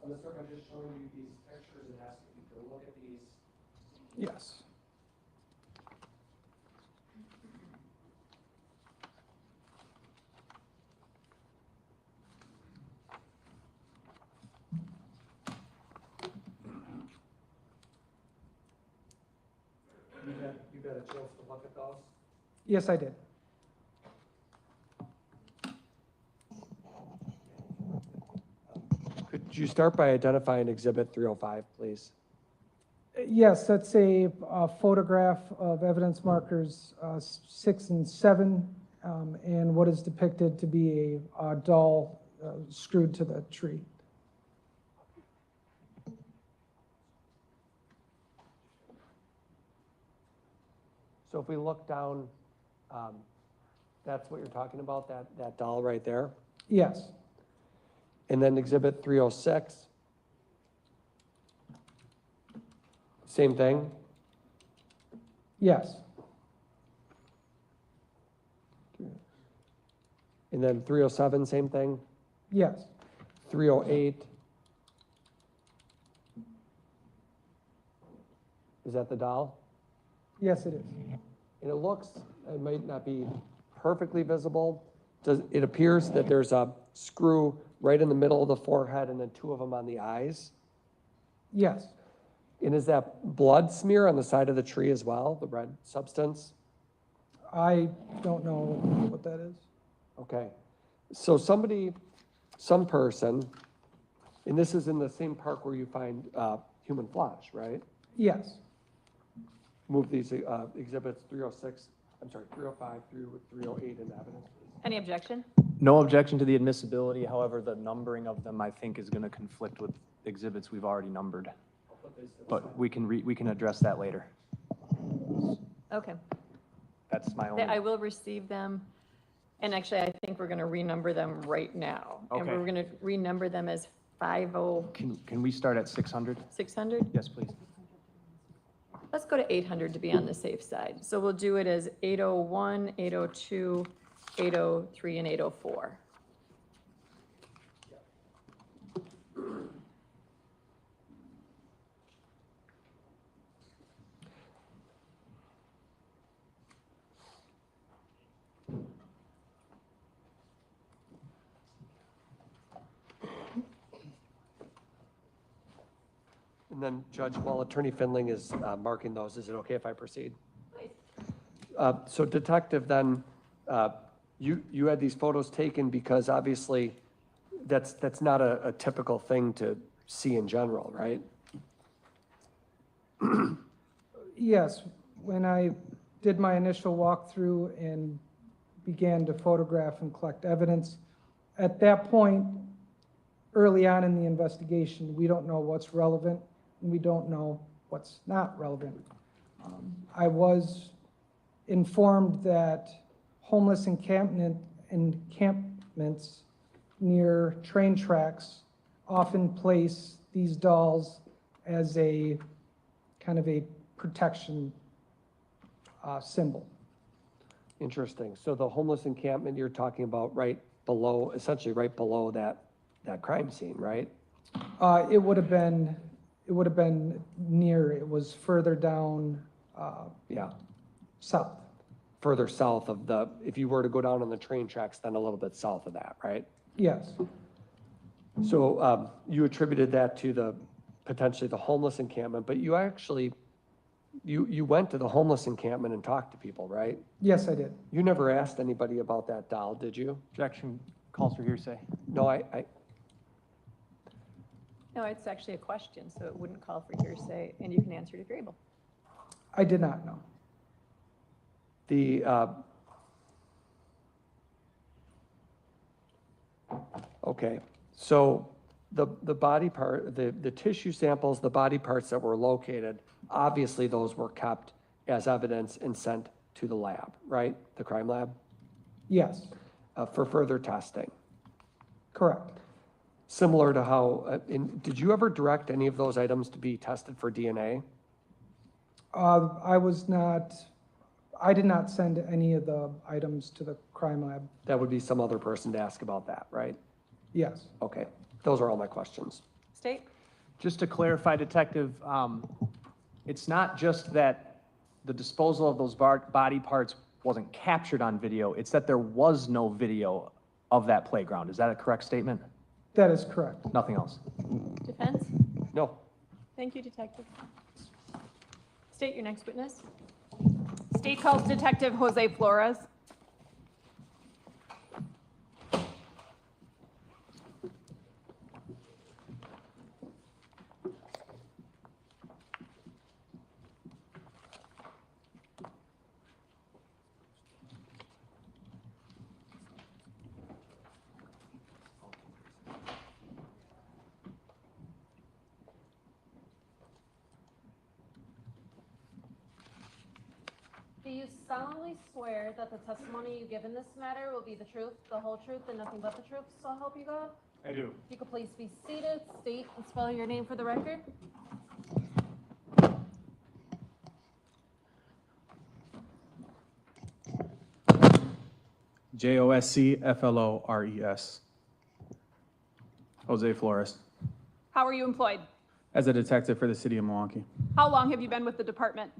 I'm just showing you these pictures and asking you to look at these. Yes. You've had a chance to look at those? Yes, I did. Could you start by identifying Exhibit 305, please? Yes, that's a photograph of evidence markers 6 and 7, and what is depicted to be a doll screwed to the tree. So if we look down, that's what you're talking about, that doll right there? Yes, And then Exhibit 306? Same thing? yes, And then 307, same thing? yes, 308? Is that the doll? yes, it is. And it looks, it might not be perfectly visible. It appears that there's a screw right in the middle of the forehead and then 2 of them on the eyes. Yes, And is that blood smear on the side of the tree as well, the red substance? I don't know what that is. Okay. So some person, and this is in the same park where you find human flesh, right? Yes, Move these exhibits 306, I'm sorry, 305 through 308 in evidence. Any objection? No objection to the admissibility, however, the numbering of them, I think, is going to conflict with exhibits we've already numbered. But we can address that later. Okay. That's my only. I will receive them, and actually, I think we're going to renumber them right now. And Okay. we're going to renumber them as 50, Can we start at 600? 600? Yes, please. Let's go to 800 to be on the safe side. So we'll do it as 801, 802, 803, and 804. And then, Judge, while Attorney Findling is marking those, is it okay if I proceed? So Detective, then, you had these photos taken because obviously that's not a typical thing to see in general, right? yes. When I did my initial walkthrough and began to photograph and collect evidence, at that point, early on in the investigation, we don't know what's relevant and we don't know what's not relevant. I was informed that homeless encampments near train tracks often place these dolls as a kind of a protection symbol. Interesting. So the homeless encampment you're talking about right below, essentially right below that crime scene, right? It would have been near, it was further down Yeah, south. further south of if you were to go down on the train tracks, then a little bit south of that, right? Yes, So you attributed that to potentially the homeless encampment, but you actually, you went to the homeless encampment and talked to people, right? yes, I did. You never asked anybody about that doll, did you? Objection calls for hearsay. No, No, it's actually a question, so it wouldn't call for hearsay, and you can answer it if you're able. I did not know. Okay, so the body part, the tissue samples, the body parts that were located, obviously those were kept as evidence and sent to the lab, right? The crime lab, Yes, for further testing. correct. Similar to how, did you ever direct any of those items to be tested for DNA? I did not send any of the items to the crime lab. That would be some other person to ask about that, right? Yes, Okay, those are all my questions. State? Just to clarify, Detective, it's not just that the disposal of those body parts wasn't captured on video, it's that there was no video of that playground. Is that a correct statement? that is correct. Nothing else? Defense? No, Thank you, Detective. State your next witness. State calls Detective Jose Flores. Do you solemnly swear that the testimony you give in this matter will be the truth, the whole truth, and nothing but the truth, so help you God? I do. If you could please be seated, state and spell your name for the record. Joscflores. Jose Flores, How are you employed? as a detective for the city of Milwaukee, How long have you been with the department?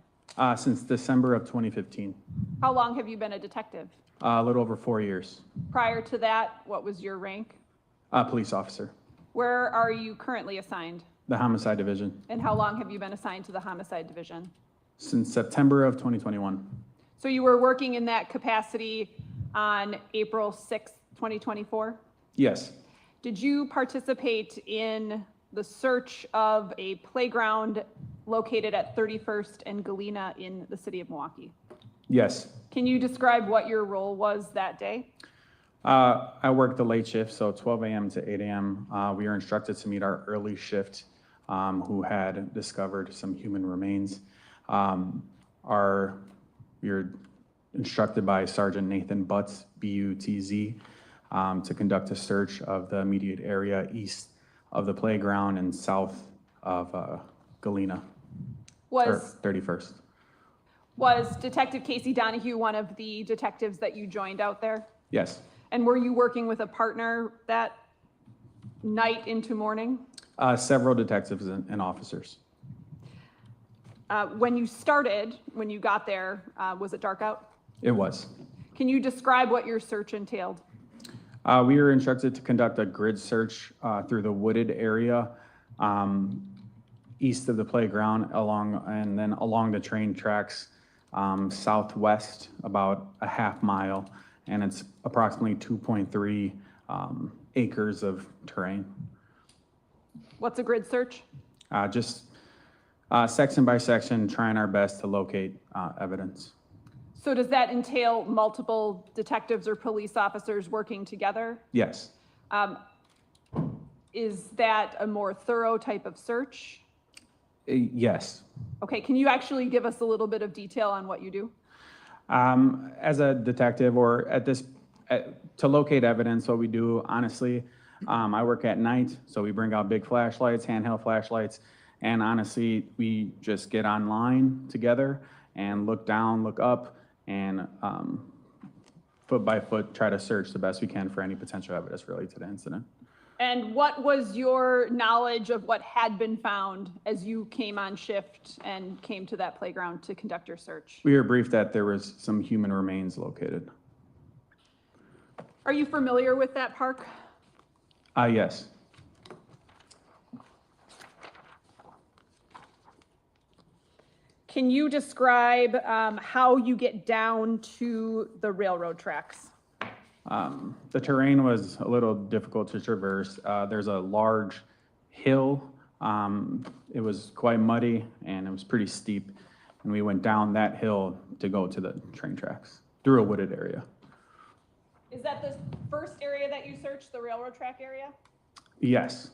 since December of 2015, How long have you been a detective? a little over 4 years. Prior to that, what was your rank? Police officer, Where are you currently assigned? the homicide division, And how long have you been assigned to the homicide division? since September of 2021. So you were working in that capacity on April 6th, 2024? Yes, Did you participate in the search of a playground located at 31st and Galena in the city of Milwaukee? yes. Can you describe what your role was that day? I worked the late shift, so 12 a.m. to 8 a.m. We were instructed to meet our early shift, who had discovered some human remains. We were instructed by Sergeant Nathan Butts, BUTZ, to conduct a search of the immediate area east of the playground and south of Galena, or Was 31st. Was Detective Casey Donahghue one of the detectives that you joined out there? Yes, And were you working with a partner that night into morning? several detectives and officers. When you got there, was it dark out? It was. Can you describe what your search entailed? We were instructed to conduct a grid search through the wooded area east of the playground and then along the train tracks southwest about a half mile, and it's approximately 2.3 acres of terrain. What's a grid search? Just section by section, trying our best to locate evidence. So does that entail multiple detectives or police officers working together? Yes. Is that a more thorough type of search? Yes. Okay, can you actually give us a little bit of detail on what you do? As a detective or to locate evidence, what we do, honestly, I work at night, so we bring out big flashlights, handheld flashlights, and honestly, we just get online together and look down, look up, and foot by foot try to search the best we can for any potential evidence related to the incident. And what was your knowledge of what had been found as you came on shift and came to that playground to conduct your search? We were briefed that there was some human remains located. Are you familiar with that park? Yes. Can you describe how you get down to the railroad tracks? The terrain was a little difficult to traverse. There's a large hill. It was quite muddy and it was pretty steep. And we went down that hill to go to the train tracks through a wooded area. Is that the first area that you searched, the railroad track area? Yes.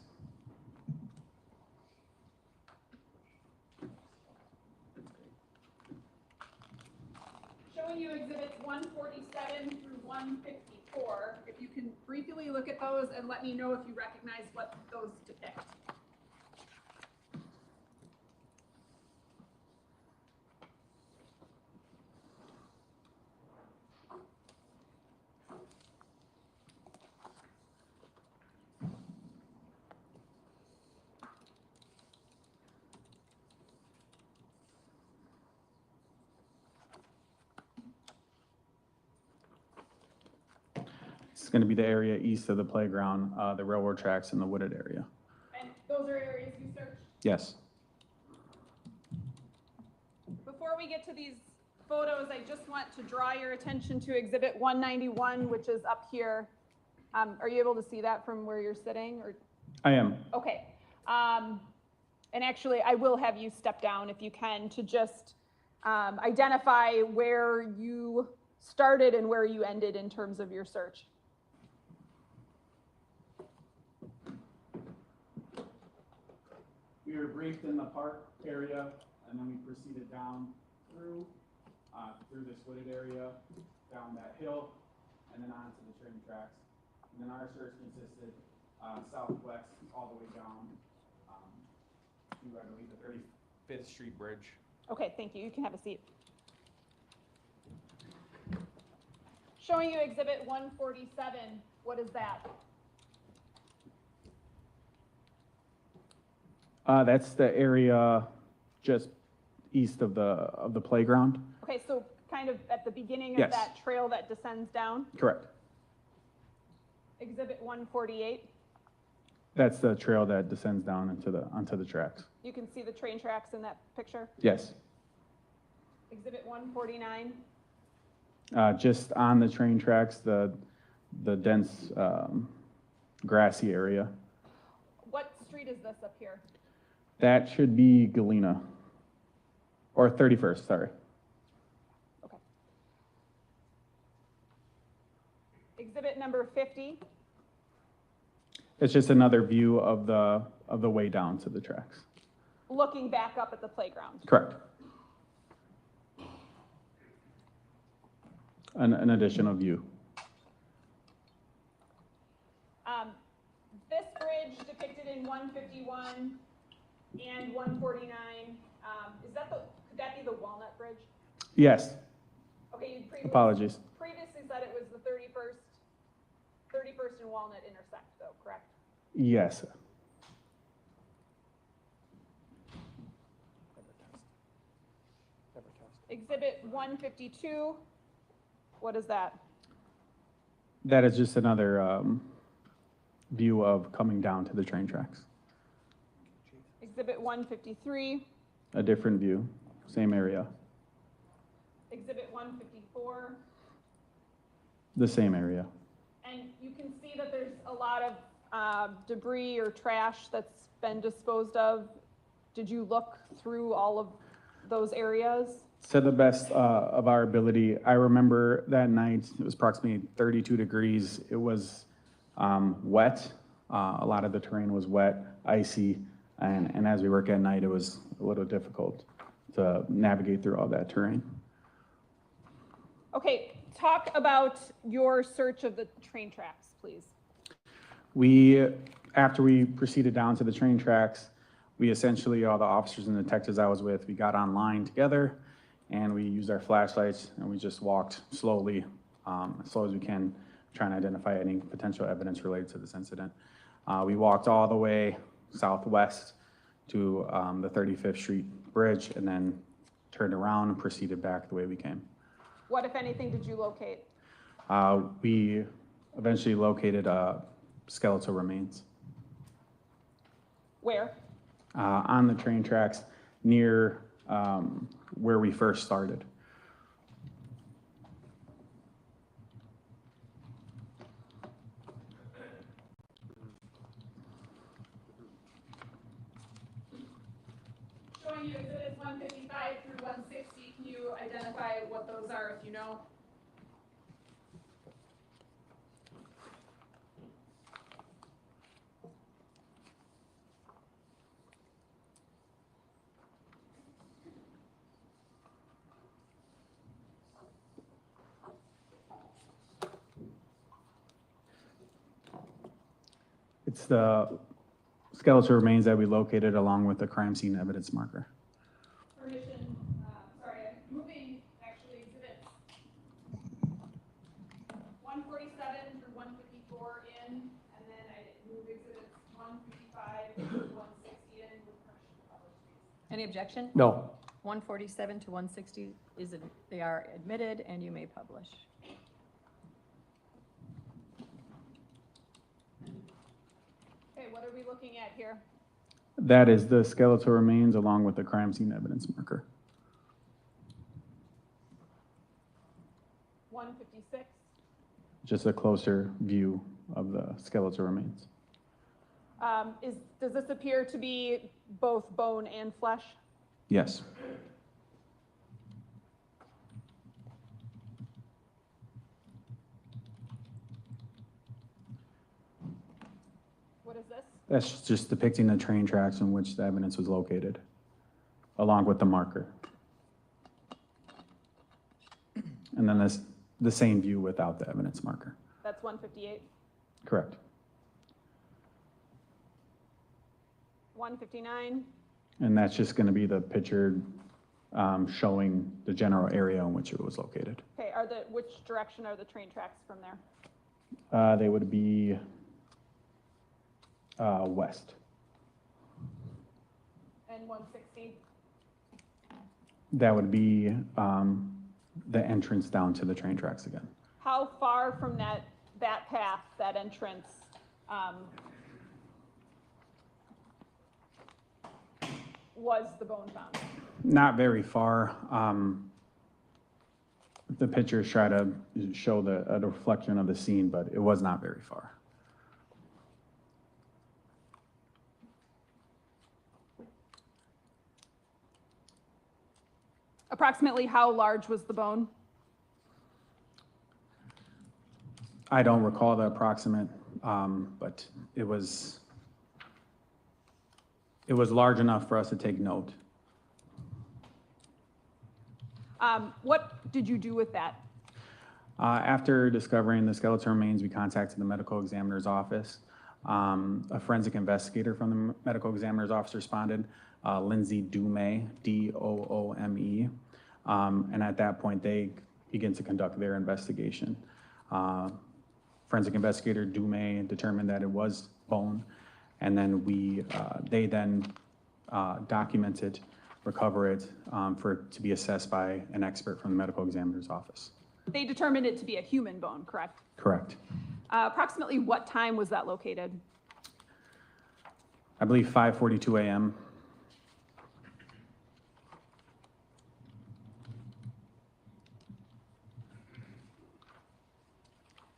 Showing you exhibits 147 through 154. If you can briefly look at those and let me know if you recognize what those depict. It's going to be the area east of the playground, the railroad tracks, and the wooded area. And those are areas you searched? Yes. Before we get to these photos, I just want to draw your attention to Exhibit 191, which is up here. Are you able to see that from where you're sitting? Or I am. okay. And actually, I will have you step down if you can to just identify where you started and where you ended in terms of your search. We were briefed in the park area, and then we proceeded down through this wooded area, down that hill, and then onto the train tracks. And then our search consisted southwest all the way down to, I believe, the 35th Street Bridge. Okay, thank you. You can have a seat. Showing you Exhibit 147. What is that? That's the area just east of the playground. Okay, so kind of at the beginning of Yes. that trail that descends down. Correct. Exhibit 148. That's the trail that descends down onto the tracks. You can see the train tracks in that picture. Yes. Exhibit 149. Just on the train tracks, the dense grassy area. What street is this up here? That should be Galena. Or 31st, sorry. Okay. Exhibit number 50. It's just another view of the way down to the tracks. Looking back up at the playground. Correct. An additional view. This bridge depicted in 151 and 149, could that be the Walnut Bridge? Yes. Okay, you Apologies. previously said it was the 31st and Walnut intersect though, correct? Yes. Exhibit 152, what is that? That is just another view of coming down to the train tracks. Exhibit 153, A different view, same area, Exhibit 154, the same area. and you can see that there's a lot of debris or trash that's been disposed of. Did you look through all of those areas? To the best of our ability. I remember that night, it was approximately 32 degrees. It was wet. A lot of the terrain was wet, icy, and as we work at night, it was a little difficult to navigate through all that terrain. Okay, talk about your search of the train tracks, please. After we proceeded down to the train tracks, we essentially, all the officers and detectives I was with, we got online together and we used our flashlights and we just walked slowly, as slow as we can, trying to identify any potential evidence related to this incident. We walked all the way southwest to the 35th Street Bridge and then turned around and proceeded back the way we came. What, if anything, did you locate? We eventually located skeletal remains. Where? On the train tracks near where we first started. Showing you exhibits 155 through 160, can you identify what those are if you know? It's the skeletal remains that we located along with the crime scene evidence marker. Permission, sorry, I'm moving actually exhibits 147 through 154 in, and then I move exhibits 155 through 160 in with permission to publish these. Any objection? No. 147 to 160 they are admitted and you may publish. Okay, what are we looking at here? That is the skeletal remains along with the crime scene evidence marker. 156. Just a closer view of the skeletal remains. Does this appear to be both bone and flesh? Yes. What is this? That's just depicting the train tracks in which the evidence was located, along with the marker. And then this, the same view without the evidence marker. That's 158. Correct. 159. And that's just going to be the picture showing the general area in which it was located. Okay, which direction are the train tracks from there? They would be west. And 160. That would be the entrance down to the train tracks again. How far from that path, that entrance, was the bone found? Not very far. The pictures try to show a reflection of the scene, but it was not very far. Approximately how large was the bone? I don't recall the approximate, but it was large enough for us to take note. What did you do with that? After discovering the skeletal remains, we contacted the medical examiner's office. A forensic investigator from the medical examiner's office responded, Lindsay Doome, D-O-O-M-E. And at that point, they began to conduct their investigation. Forensic investigator Doome determined that it was bone, and then they then document it, recover it for it to be assessed by an expert from the medical examiner's office. They determined it to be a human bone, correct? Correct. Approximately what time was that located? I believe 5:42 a.m.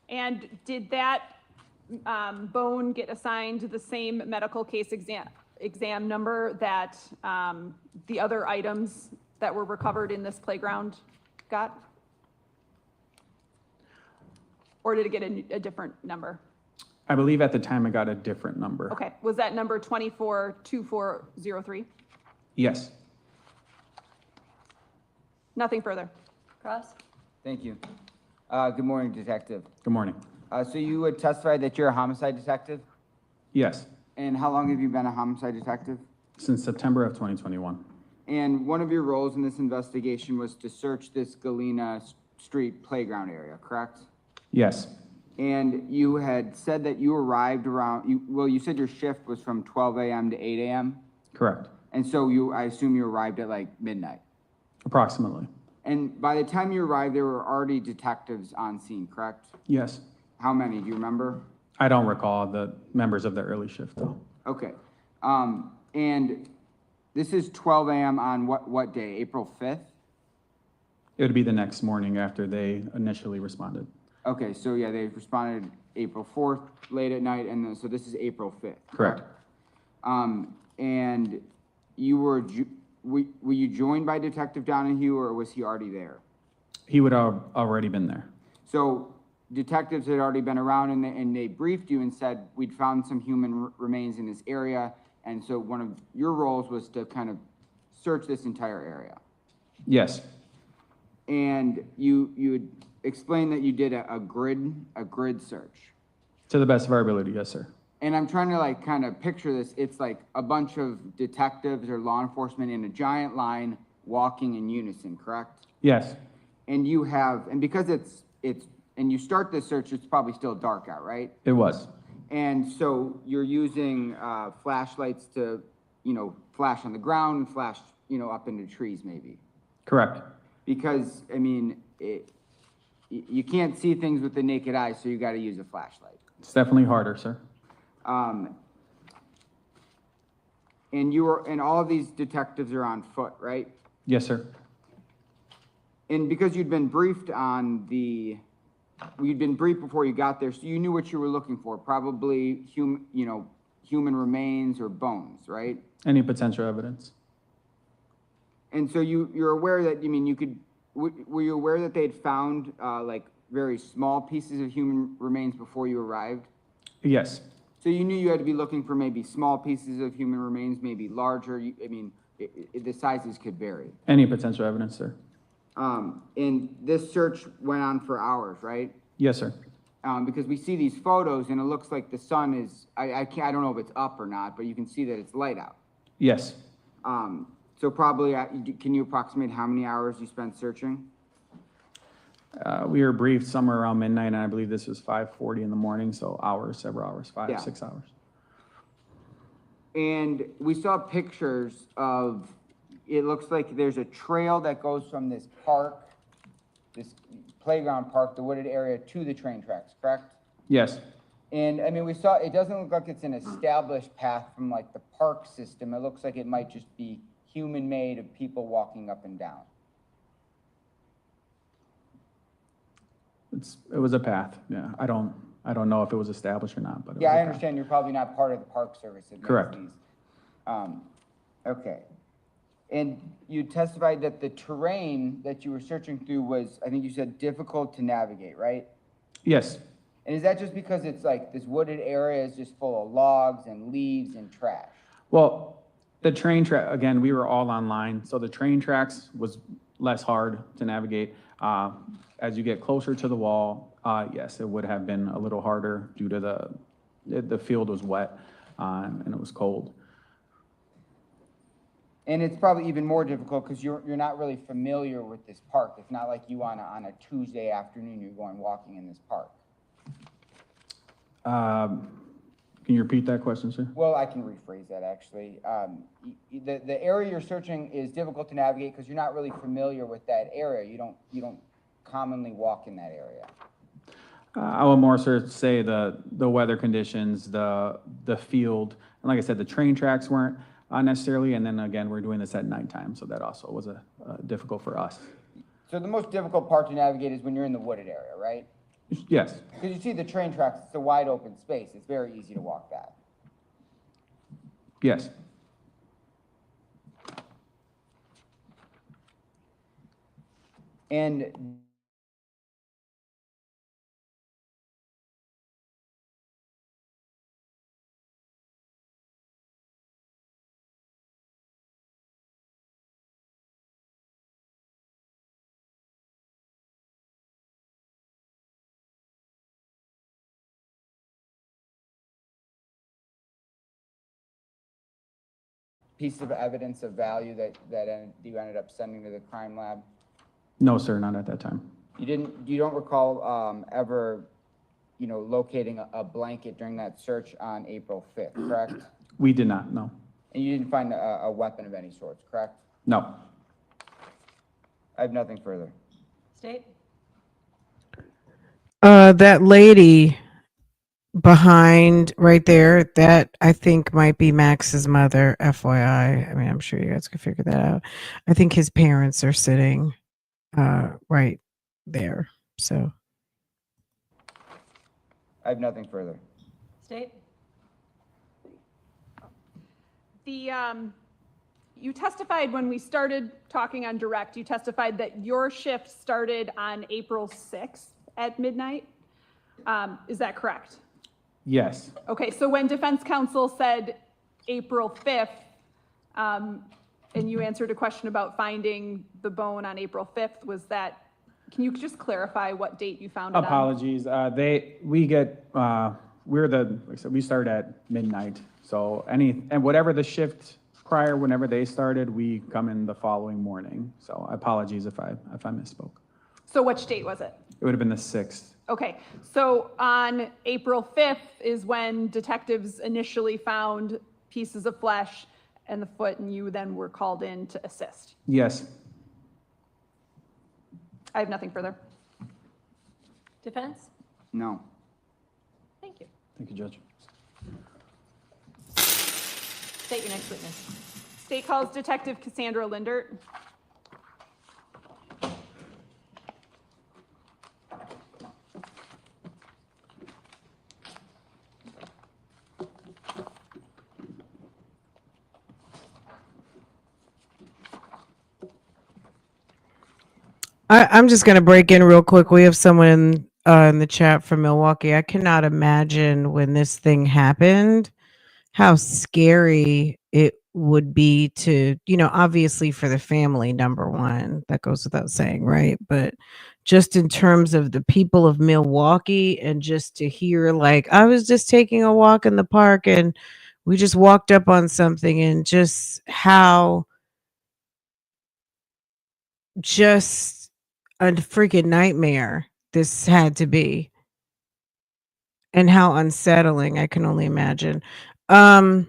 And did that bone get assigned the same medical case exam number that the other items that were recovered in this playground got? Or did it get a different number? I believe at the time it got a different number. Okay, was that number 242403? Yes. Nothing further. Cross? Thank you. Good morning, Detective. Good morning. So you would testify that you're a homicide detective? Yes, And how long have you been a homicide detective? since September of 2021. And one of your roles in this investigation was to search this Galena Street playground area, correct? Yes, And you had said that you arrived around, you said your shift was from 12 a.m. to 8 a.m.? correct. And so I assume you arrived at like midnight. Approximately. And by the time you arrived, there were already detectives on scene, correct? Yes. How many, do you remember? I don't recall the members of the early shift, though. Okay. And this is 12 a.m. on what day? April 5th? It would be the next morning after they initially responded. Okay, so yeah, they responded April 4th, late at night, and then, so this is April 5th. Correct. And you were you joined by Detective Donahghue, or was he already there? He would have already been there. So detectives had already been around, and they briefed you and said, we'd found some human remains in this area, and so one of your roles was to kind of search this entire area. Yes, And you had explained that you did a grid search. to the best of our ability, yes, sir. And I'm trying to like kind of picture this. It's like a bunch of detectives or law enforcement in a giant line walking in unison, correct? Yes, And you have, and because and you start this search, it's probably still dark out, right? it was. And so you're using flashlights to, flash on the ground and flash, up into trees maybe. Correct. Because, I mean, you can't see things with the naked eye, so you got to use a flashlight. It's definitely harder, sir. And all of these detectives are on foot, right? Yes, sir. And because you'd been briefed you'd been briefed before you got there, so you knew what you were looking for, probably human remains or bones, right? Any potential evidence? And so you're aware that, were you aware that they had found, like, very small pieces of human remains before you arrived? Yes. So you knew you had to be looking for maybe small pieces of human remains, maybe larger, the sizes could vary. Any potential evidence, sir? And this search went on for hours, right? Yes, sir. Because we see these photos and it looks like the sun is, I don't know if it's up or not, but you can see that it's light out. Yes. So probably, can you approximate how many hours you spent searching? We were briefed somewhere around midnight, and I believe this was 5:40 in the morning, so several hours, Yeah. 6 hours. And we saw pictures of, it looks like there's a trail that goes from this park, this playground park, the wooded area, to the train tracks, correct? Yes. And we saw, it doesn't look like it's an established path from like the park system. It looks like it might just be human-made of people walking up and down. It was a path, yeah. I don't know if it was established or not, but it was Yeah, a I path. understand you're probably not part of the Park Service. that makes Correct. these. Okay. And you testified that the terrain that you were searching through was, I think you said, difficult to navigate, right? Yes. And is that just because it's like this wooded area is just full of logs and leaves and trash? Well, the train track, again, we were all online, so the train tracks was less hard to navigate. As you get closer to the wall, yes, it would have been a little harder due to the field was wet, and it was cold. And it's probably even more difficult because you're not really familiar with this park. It's not like you on a Tuesday afternoon, you're going walking in this park. Can you repeat that question, sir? Well, I can rephrase that, actually. The area you're searching is difficult to navigate because you're not really familiar with that area. You don't commonly walk in that area. I would more so say the weather conditions, the field, and like I said, the train tracks weren't necessarily, and then again, we're doing this at nighttime, so that also was difficult for us. So the most difficult part to navigate is when you're in the wooded area, right? Yes. Because you see the train tracks, it's a wide open space. It's very easy to walk that. Yes. And piece of evidence of value that you ended up sending to the crime lab? No, sir, not at that time. You don't recall ever, locating a blanket during that search on April 5th, correct? We did not, no. And you didn't find a weapon of any sorts, correct? No. I have nothing further. State? That lady behind right there, that I think might be Max's mother, FYI. I mean, I'm sure you guys could figure that out. I think his parents are sitting right there. So I have nothing further. State? You testified when we started talking on direct, you testified that your shift started on April 6th at midnight. Is that correct? Yes. Okay, so when defense counsel said April 5th, and you answered a question about finding the bone on April 5th, can you just clarify what date you found it on? Apologies. We start at midnight. So whatever the shift prior, whenever they started, we come in the following morning. So apologies if I misspoke. So which date was it? It would have been the 6th. Okay, so on April 5th is when detectives initially found pieces of flesh and the foot, and you then were called in to assist. Yes. I have nothing further. Defense? No. Thank you. Thank you, Judge. State your next witness. State calls Detective Cassandra Lindert. I'm just going to break in real quick. We have someone in the chat from Milwaukee. I cannot imagine when this thing happened, how scary it would be to, obviously for the family, number one, that goes without saying, right? But just in terms of the people of Milwaukee and just to hear, like, I was just taking a walk in the park and we just walked up on something and just how just a freaking nightmare this had to be and how unsettling, I can only imagine. Um,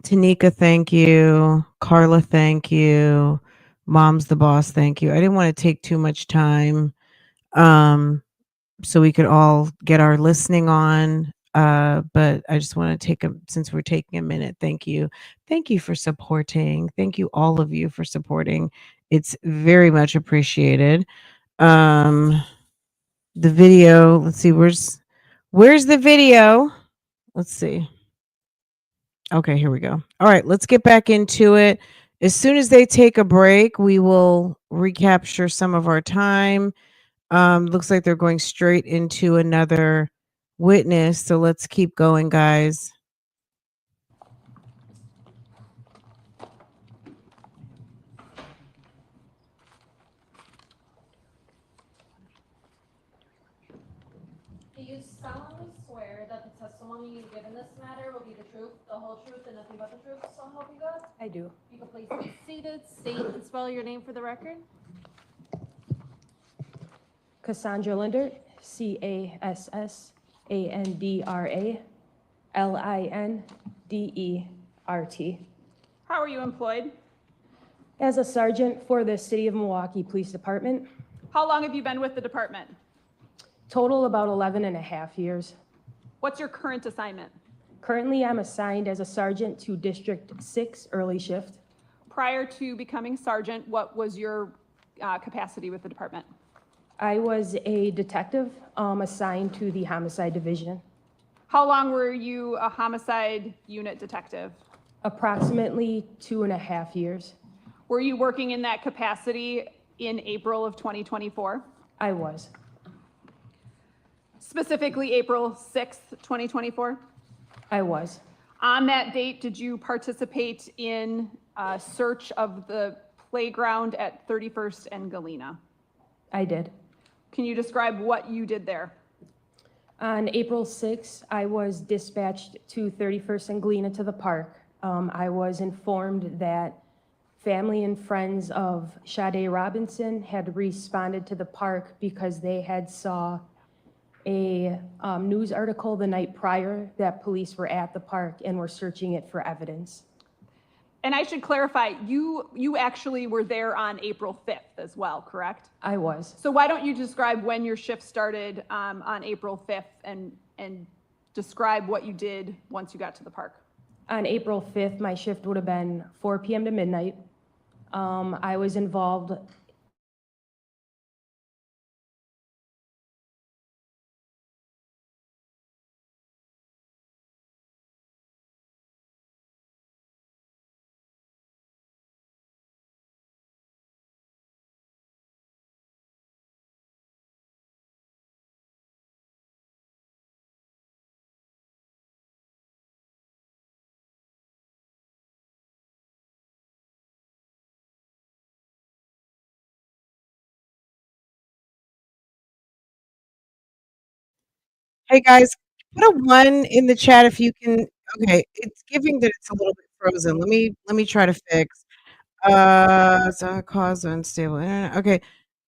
Tanika, thank you. Carla, thank you. Mom's the boss, thank you. I didn't want to take too much time so we could all get our listening on. But I just want to since we're taking a minute, thank you. Thank you for supporting. Thank you, all of you, for supporting. It's very much appreciated. Um, the video, let's see, where's the video? Let's see. Okay, here we go. All right, let's get back into it. As soon as they take a break, we will recapture some of our time. Looks like they're going straight into another witness, so let's keep going, guys. Do you solemnly swear that the testimony you give in this matter will be the truth, the whole truth, and nothing but the truth, so help you God? I do. You can please be seated, state and spell your name for the record. Cassandra Lindert, Cassandra Lindert. How are you employed? As a sergeant for the City of Milwaukee Police Department, How long have you been with the department? total about 11 and a half years. What's your current assignment? Currently, I'm assigned as a sergeant to District 6 early shift. Prior to becoming sergeant, what was your capacity with the department? I was a detective assigned to the homicide division. How long were you a homicide unit detective? Approximately 2.5 years. Were you working in that capacity in April of 2024? I was. Specifically April 6th, 2024? I was. On that date, did you participate in a search of the playground at 31st and Galena? I did. Can you describe what you did there? On April 6th, I was dispatched to 31st and Galena to the park. I was informed that family and friends of Sade Robinson had responded to the park because they had saw a news article the night prior that police were at the park and were searching it for evidence. And I should clarify, you actually were there on April 5th as well, correct? I was. So why don't you describe when your shift started on April 5th and describe what you did once you got to the park? On April 5th, my shift would have been 4 p.m. to midnight. I was involved Hey, guys, put a 1 in the chat if you can. Okay, it's giving that it's a little bit frozen. Let me try to fix. So cause unstable internet. Okay,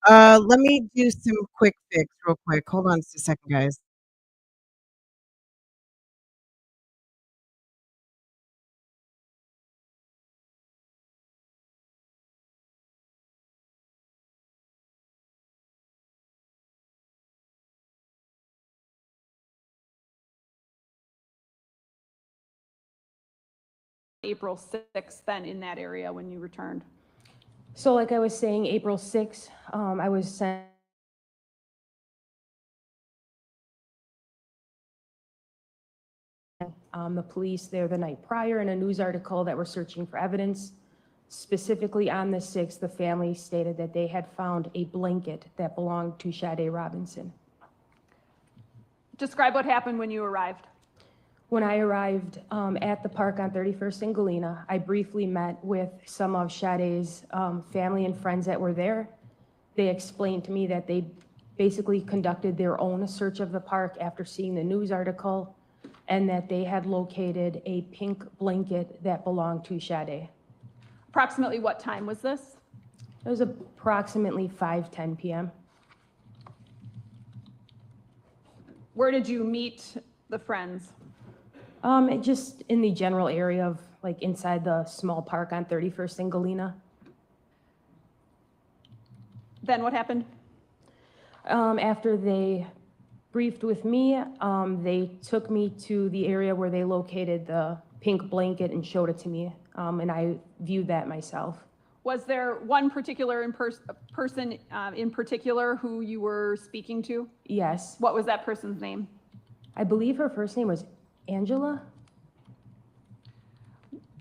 let me do some quick fix real quick. Hold on just a second, guys. April 6th then in that area when you returned? So like I was saying, April 6th, I was sent the police there the night prior in a news article that were searching for evidence. specifically on the 6th, the family stated that they had found a blanket that belonged to Sade Robinson. Describe what happened when you arrived. When I arrived at the park on 31st and Galena, I briefly met with some of Sade's family and friends that were there. They explained to me that they basically conducted their own search of the park after seeing the news article, and that they had located a pink blanket that belonged to Sade. Approximately what time was this? It was approximately 5:10 p.m. Where did you meet the friends? Just in the general area of like inside the small park on 31st and Galena. Then what happened? After they briefed with me, they took me to the area where they located the pink blanket and showed it to me, and I viewed that myself. Was there one particular person in particular who you were speaking to? Yes. What was that person's name? I believe her first name was Angela.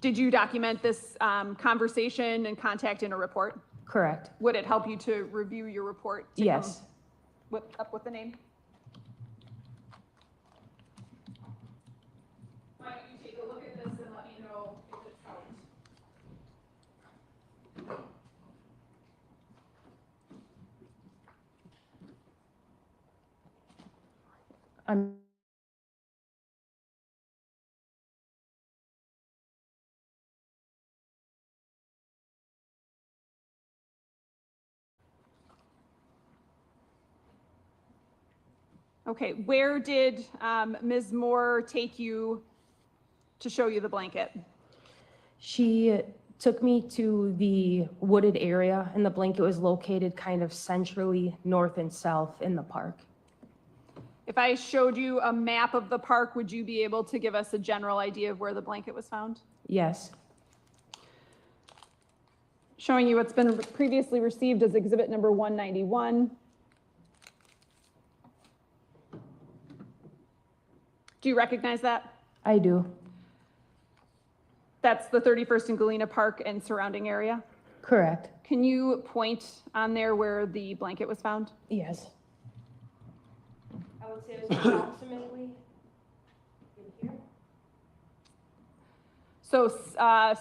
Did you document this conversation and contact in a report? Correct. Would it help you to review your report? To Yes. come up with the name? Why don't you take a look at this and let me know if it's helped? I'm Okay, where did Ms. Moore take you to show you the blanket? She took me to the wooded area, and the blanket was located kind of centrally north and south in the park. If I showed you a map of the park, would you be able to give us a general idea of where the blanket was found? Yes. Showing you what's been previously received as exhibit number 191. Do you recognize that? I do. That's the 31st and Galena Park and surrounding area? Correct. Can you point on there where the blanket was found? Yes. I would say it was approximately in here. So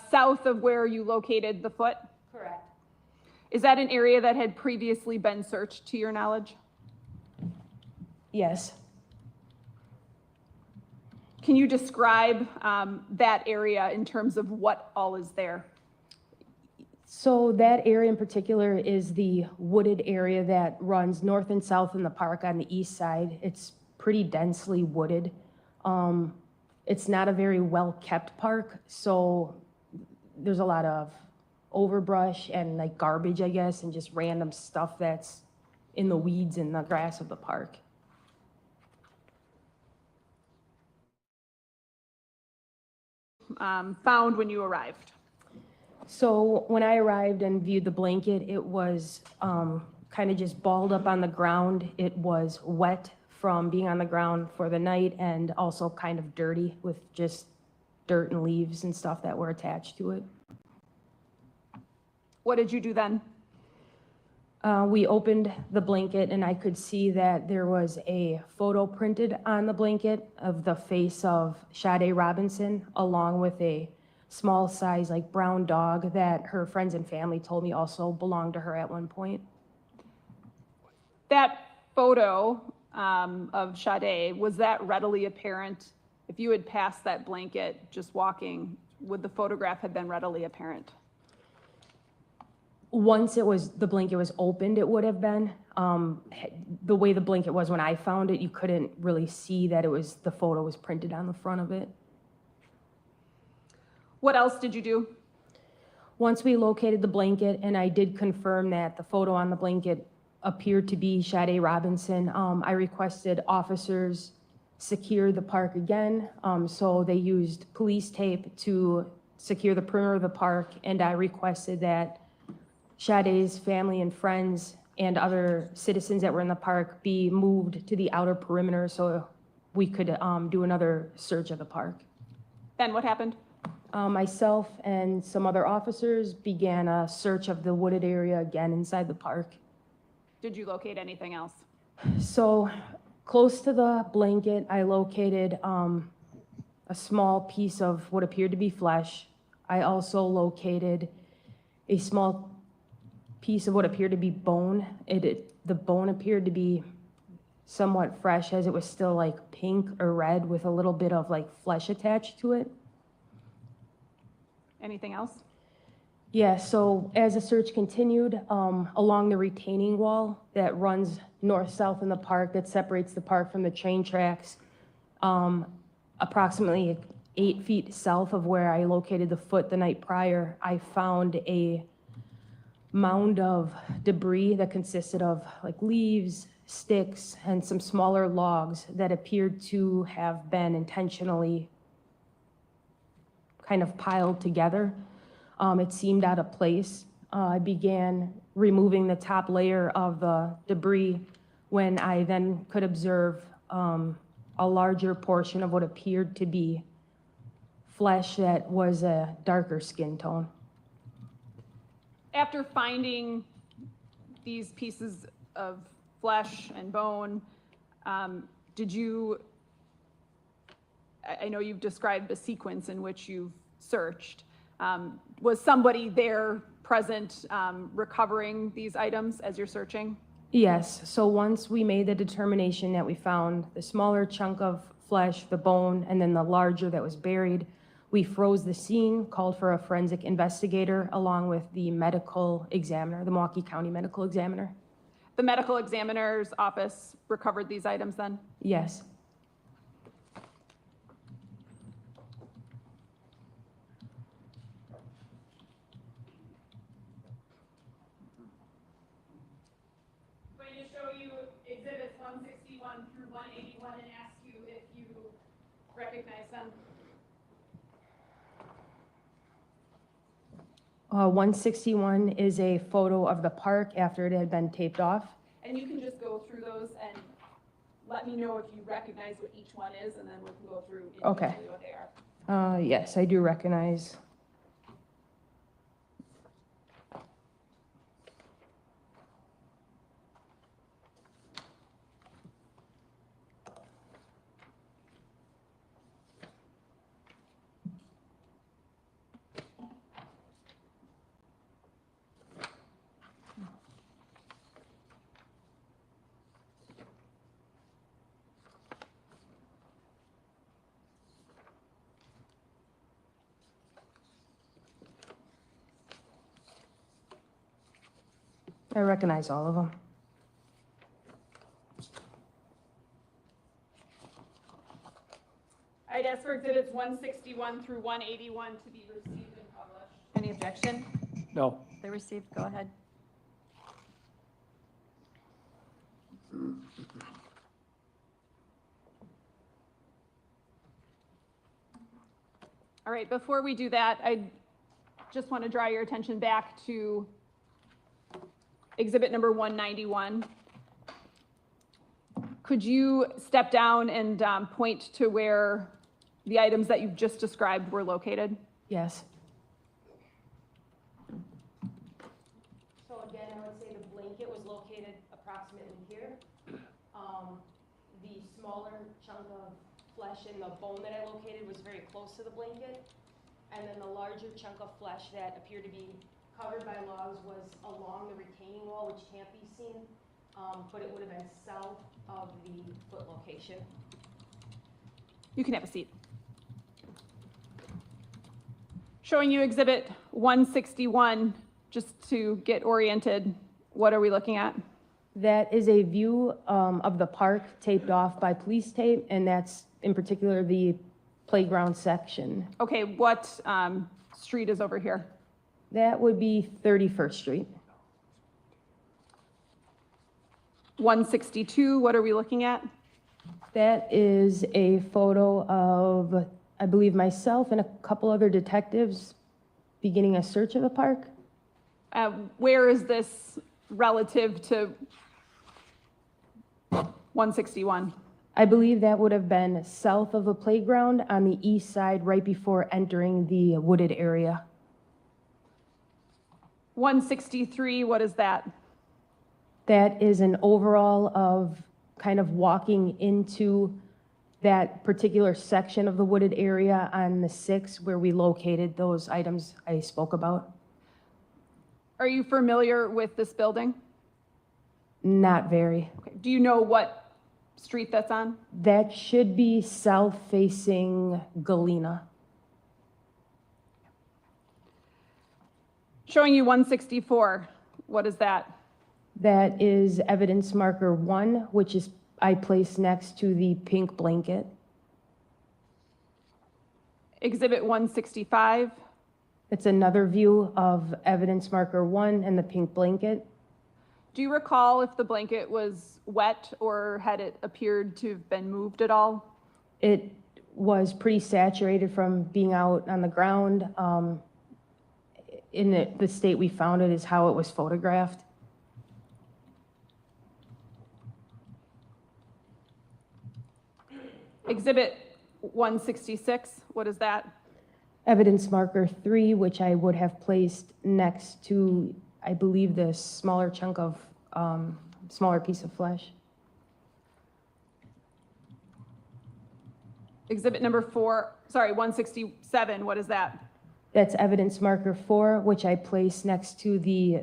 south of where you located the foot? Correct. Is that an area that had previously been searched to your knowledge? Yes. Can you describe that area in terms of what all is there? So that area in particular is the wooded area that runs north and south in the park on the east side. It's pretty densely wooded. It's not a very well-kept park, so there's a lot of overbrush and like garbage, I guess, and just random stuff that's in the weeds and the grass of the park. Found when you arrived? So when I arrived and viewed the blanket, it was kind of just balled up on the ground. It was wet from being on the ground for the night and also kind of dirty with just dirt and leaves and stuff that were attached to it. What did you do then? We opened the blanket and I could see that there was a photo printed on the blanket of the face of Sade Robinson, along with a small size like brown dog that her friends and family told me also belonged to her at one point. That photo of Sade, was that readily apparent? If you had passed that blanket just walking, would the photograph have been readily apparent? Once the blanket was opened, it would have been. The way the blanket was when I found it, you couldn't really see that the photo was printed on the front of it. What else did you do? Once we located the blanket, and I did confirm that the photo on the blanket appeared to be Sade Robinson, I requested officers secure the park again. So they used police tape to secure the perimeter of the park, and I requested that Sade's family and friends and other citizens that were in the park be moved to the outer perimeter so we could do another search of the park. Then what happened? Myself and some other officers began a search of the wooded area again inside the park. Did you locate anything else? So close to the blanket, I located a small piece of what appeared to be flesh. I also located a small piece of what appeared to be bone. The bone appeared to be somewhat fresh, as it was still like pink or red with a little bit of like flesh attached to it. Anything else? Yeah, so as the search continued, along the retaining wall that runs north-south in the park, that separates the park from the train tracks, approximately 8 feet south of where I located the foot the night prior, I found a mound of debris that consisted of like leaves, sticks, and some smaller logs that appeared to have been intentionally kind of piled together. It seemed out of place. I began removing the top layer of the debris when I then could observe a larger portion of what appeared to be flesh that was a darker skin tone. After finding these pieces of flesh and bone, did you, I know you've described the sequence in which you've searched. Was somebody there present recovering these items as you're searching? Yes, so once we made the determination that we found the smaller chunk of flesh, the bone, and then the larger that was buried, we froze the scene, called for a forensic investigator along with the medical examiner, the Milwaukee County medical examiner. The medical examiner's office recovered these items then? Yes. I'm going to show you exhibits 161 through 181 and ask you if you recognize them. 161 is a photo of the park after it had been taped off. And you can just go through those and let me know if you recognize what each one is, and then we can go through individually what they are. Yes, I do recognize. I recognize all of them. I'd ask for exhibits 161 through 181 to be received and published. Any objection? No. They're received, go ahead. All right, before we do that, I just want to draw your attention back to exhibit number 191. Could you step down and point to where the items that you've just described were located? Yes. So again, I would say the blanket was located approximately here. The smaller chunk of flesh and the bone that I located was very close to the blanket. And then the larger chunk of flesh that appeared to be covered by logs was along the retaining wall, which can't be seen, but it would have been south of the foot location. You can have a seat. Showing you exhibit 161, just to get oriented, what are we looking at? That is a view of the park taped off by police tape, and that's in particular the playground section. Okay, what street is over here? That would be 31st Street. 162, what are we looking at? That is a photo of, I believe, myself and a couple other detectives beginning a search of the park. Where is this relative to 161? I believe that would have been south of the playground on the east side, right before entering the wooded area. 163, what is that? That is an overall of kind of walking into that particular section of the wooded area on the 6th where we located those items I spoke about. Are you familiar with this building? Not very. Okay. Do you know what street that's on? That should be south facing Galena. Showing you 164, what is that? That is evidence marker 1, which is I placed next to the pink blanket. Exhibit 165, It's another view of evidence marker 1 and the pink blanket. do you recall if the blanket was wet or had it appeared to have been moved at all? It was pretty saturated from being out on the ground. In the state we found it is how it was photographed. Exhibit 166, what is that? Evidence marker 3, which I would have placed next to, I believe, the smaller chunk of, smaller piece of flesh. Exhibit number 167, what is that? That's evidence marker 4, which I placed next to the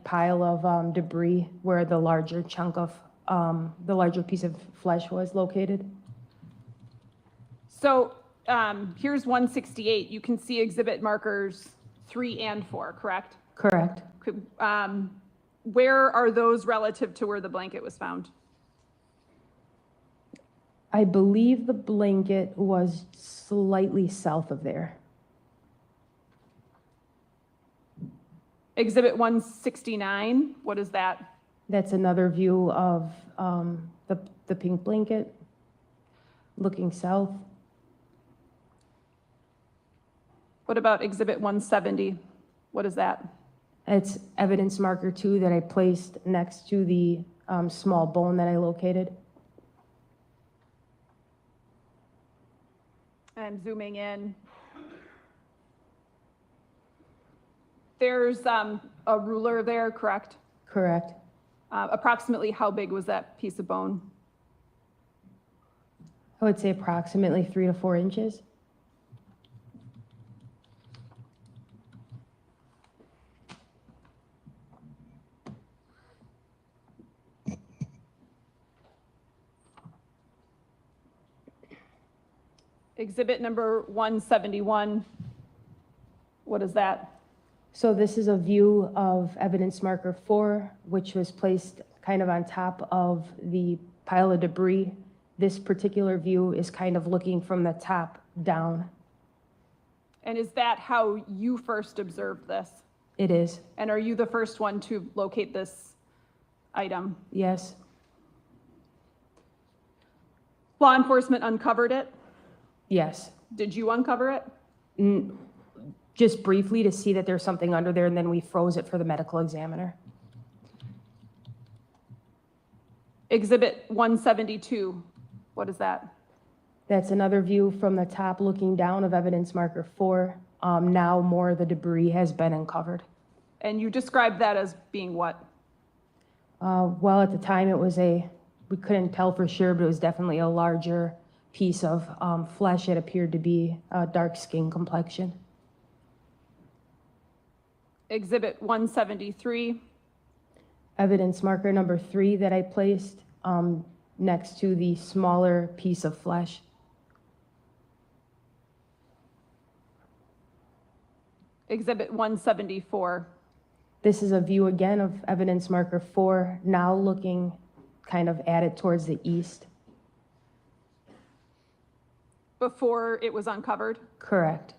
pile of debris where the larger chunk of, the larger piece of flesh was located. So here's 168. You can see exhibit markers 3 and 4, correct? Correct. Where are those relative to where the blanket was found? I believe the blanket was slightly south of there. Exhibit 169, what is that? That's another view of the pink blanket looking south. What about exhibit 170? What is that? It's evidence marker 2 that I placed next to the small bone that I located. I'm zooming in. There's a ruler there, correct? Correct. Approximately how big was that piece of bone? I would say approximately 3 to 4 inches. Exhibit number 171, what is that? So this is a view of evidence marker 4, which was placed kind of on top of the pile of debris. This particular view is kind of looking from the top down. And is that how you first observed this? It is. And are you the first one to locate this item? Yes. Law enforcement uncovered it? Yes. Did you uncover it? Just briefly to see that there's something under there, and then we froze it for the medical examiner. Exhibit 172, what is that? That's another view from the top looking down of evidence marker 4. Now more of the debris has been uncovered. And you described that as being what? Well, at the time it was we couldn't tell for sure, but it was definitely a larger piece of flesh. It appeared to be a dark skin complexion. Exhibit 173. Evidence marker number 3 that I placed next to the smaller piece of flesh. Exhibit 174. This is a view again of evidence marker 4, now looking kind of at it towards the east. Before it was uncovered? Correct.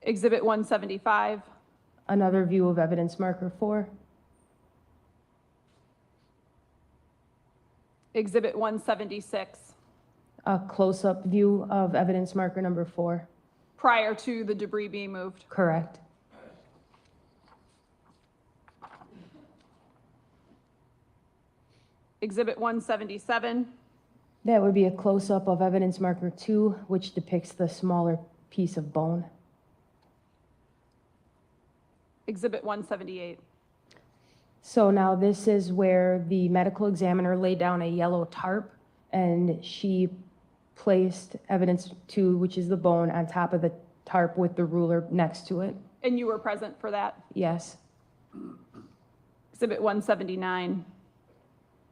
Exhibit 175. Another view of evidence marker 4. Exhibit 176. A close-up view of evidence marker number 4. Prior to the debris being moved? Correct. Exhibit 177. That would be a close-up of evidence marker 2, which depicts the smaller piece of bone. Exhibit 178. So now this is where the medical examiner laid down a yellow tarp, and she placed evidence 2, which is the bone, on top of the tarp with the ruler next to it. And you were present for that? Yes. Exhibit 179.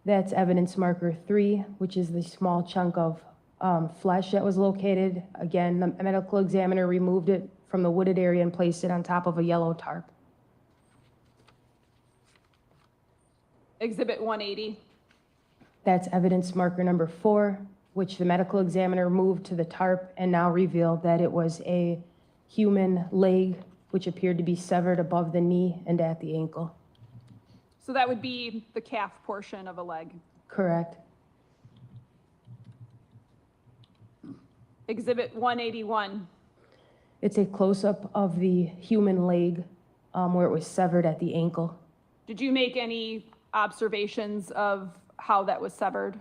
That's evidence marker 3, which is the small chunk of flesh that was located. Again, the medical examiner removed it from the wooded area and placed it on top of a yellow tarp. Exhibit 180. That's evidence marker number 4, which the medical examiner moved to the tarp and now revealed that it was a human leg, which appeared to be severed above the knee and at the ankle. So that would be the calf portion of a leg. Correct. Exhibit 181. It's a close-up of the human leg where it was severed at the ankle. Did you make any observations of how that was severed?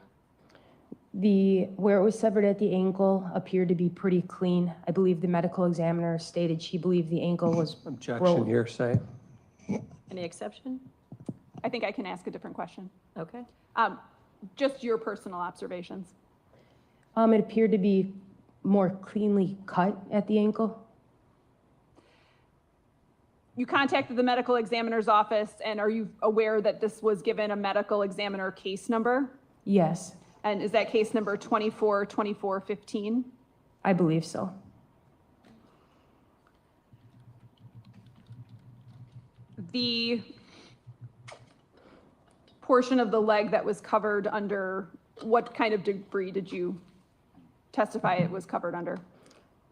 Where it was severed at the ankle appeared to be pretty clean. I believe the medical examiner stated she believed the ankle was Objection, hearsay. Any exception? I think I can ask a different question. Okay. Just your personal observations. It appeared to be more cleanly cut at the ankle. You contacted the medical examiner's office, and are you aware that this was given a medical examiner case number? Yes, And is that case number 242415? I believe so. The portion of the leg that was covered under, what kind of debris did you testify it was covered under?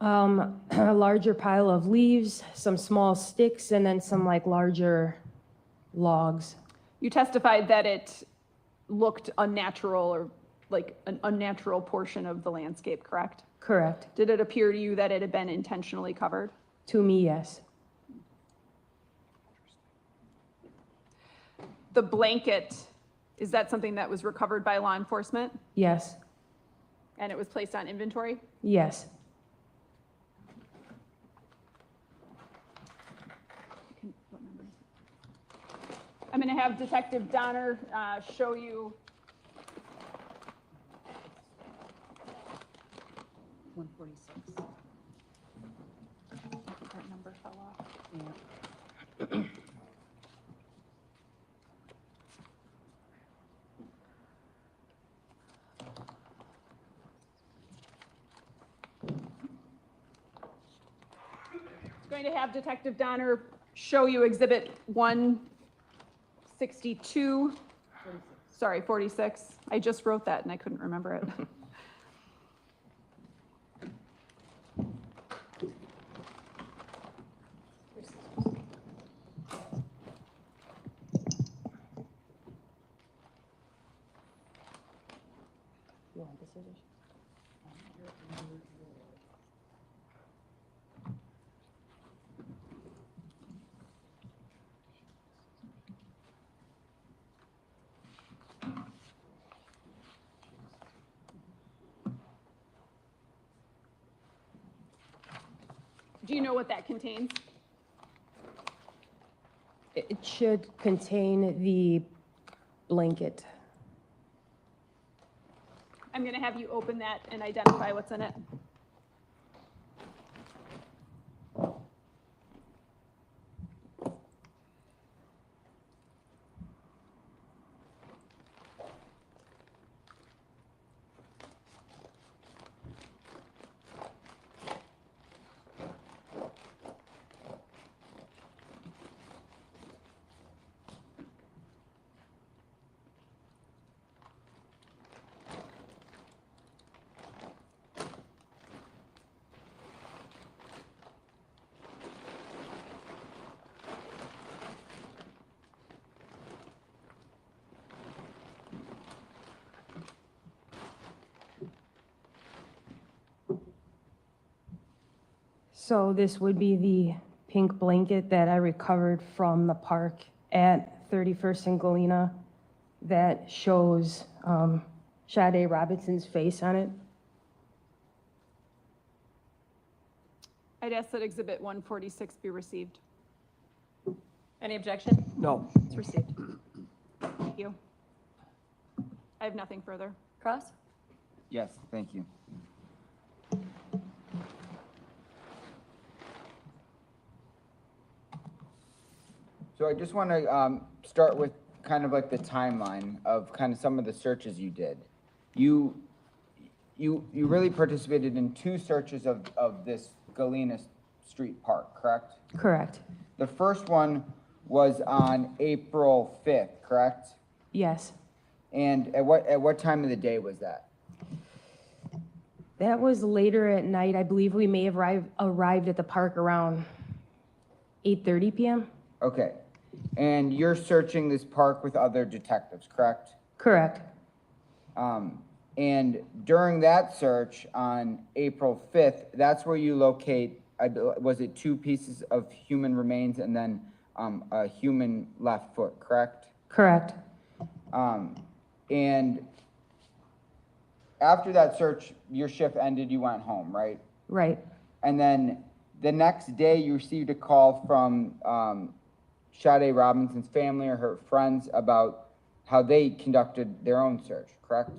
A larger pile of leaves, some small sticks, and then some like larger logs. You testified that it looked unnatural, or like an unnatural portion of the landscape, correct? Correct. Did it appear to you that it had been intentionally covered? To me, yes. The blanket, is that something that was recovered by law enforcement Yes. and it was placed on inventory? Yes. I'm going to have Detective Donner show you. 146. That number fell off. Yeah. Going to have Detective Donner show you Exhibit 162. Sorry, 46. I just wrote that and I couldn't remember it. You want the scissors? Do you know what that contains? It should contain the blanket. I'm going to have you open that and identify what's in it. So this would be the pink blanket that I recovered from the park at 31st and Galena that shows Sade Robinson's face on it. I'd ask that Exhibit 146 be received. Any objection? No. It's received. Thank you. I have nothing further. Cross? Yes, thank you. So I just want to start with kind of like the timeline of kind of some of the searches you did. You really participated in 2 searches of this Galena Street Park, correct? Correct. The first one was on April 5th, correct? Yes. And at what time of the day was that? That was later at night. I believe we may have arrived at the park around 8:30 p.m. Okay. And you're searching this park with other detectives, correct? Correct. And during that search on April 5th, that's where you locate, was it 2 pieces of human remains and then a human left foot, correct? Correct. And after that search, your shift ended, you went home, right? Right. And then the next day, you received a call from Sade Robinson's family or her friends about how they conducted their own search, correct?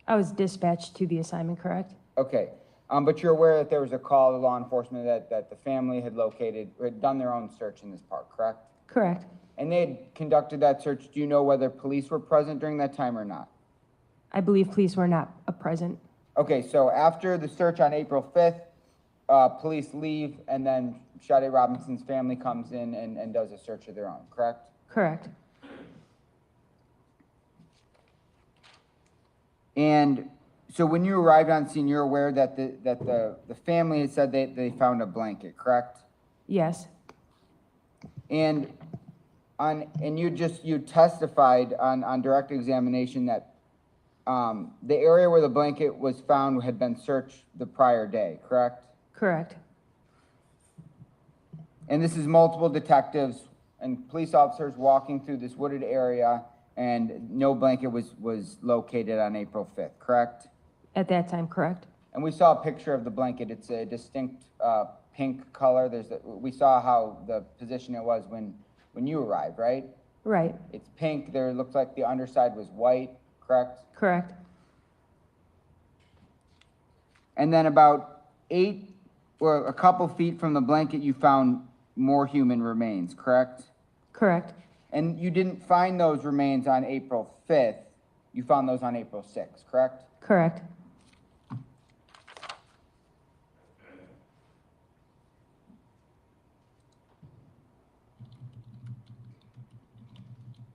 I was dispatched to the assignment, correct? Okay, but you're aware that there was a call to law enforcement that the family had located, or had done their own search in this park, correct? Correct. And they had conducted that search. Do you know whether police were present during that time or not? I believe police were not present. Okay, so after the search on April 5th, police leave, and then Sade Robinson's family comes in and does a search of their own, correct? Correct. And so when you arrived on scene, you're aware that the family had said they found a blanket, correct? Yes. And you testified on direct examination that the area where the blanket was found had been searched the prior day, correct? Correct. And this is multiple detectives and police officers walking through this wooded area, and no blanket was located on April 5th, correct? At that time, correct. And we saw a picture of the blanket. It's a distinct pink color. We saw how the position it was when you arrived, right? Right. It's pink. There looked like the underside was white, correct? Correct. And then about a couple feet from the blanket, you found more human remains, correct? Correct. And you didn't find those remains on April 5th. You found those on April 6th, correct? Correct.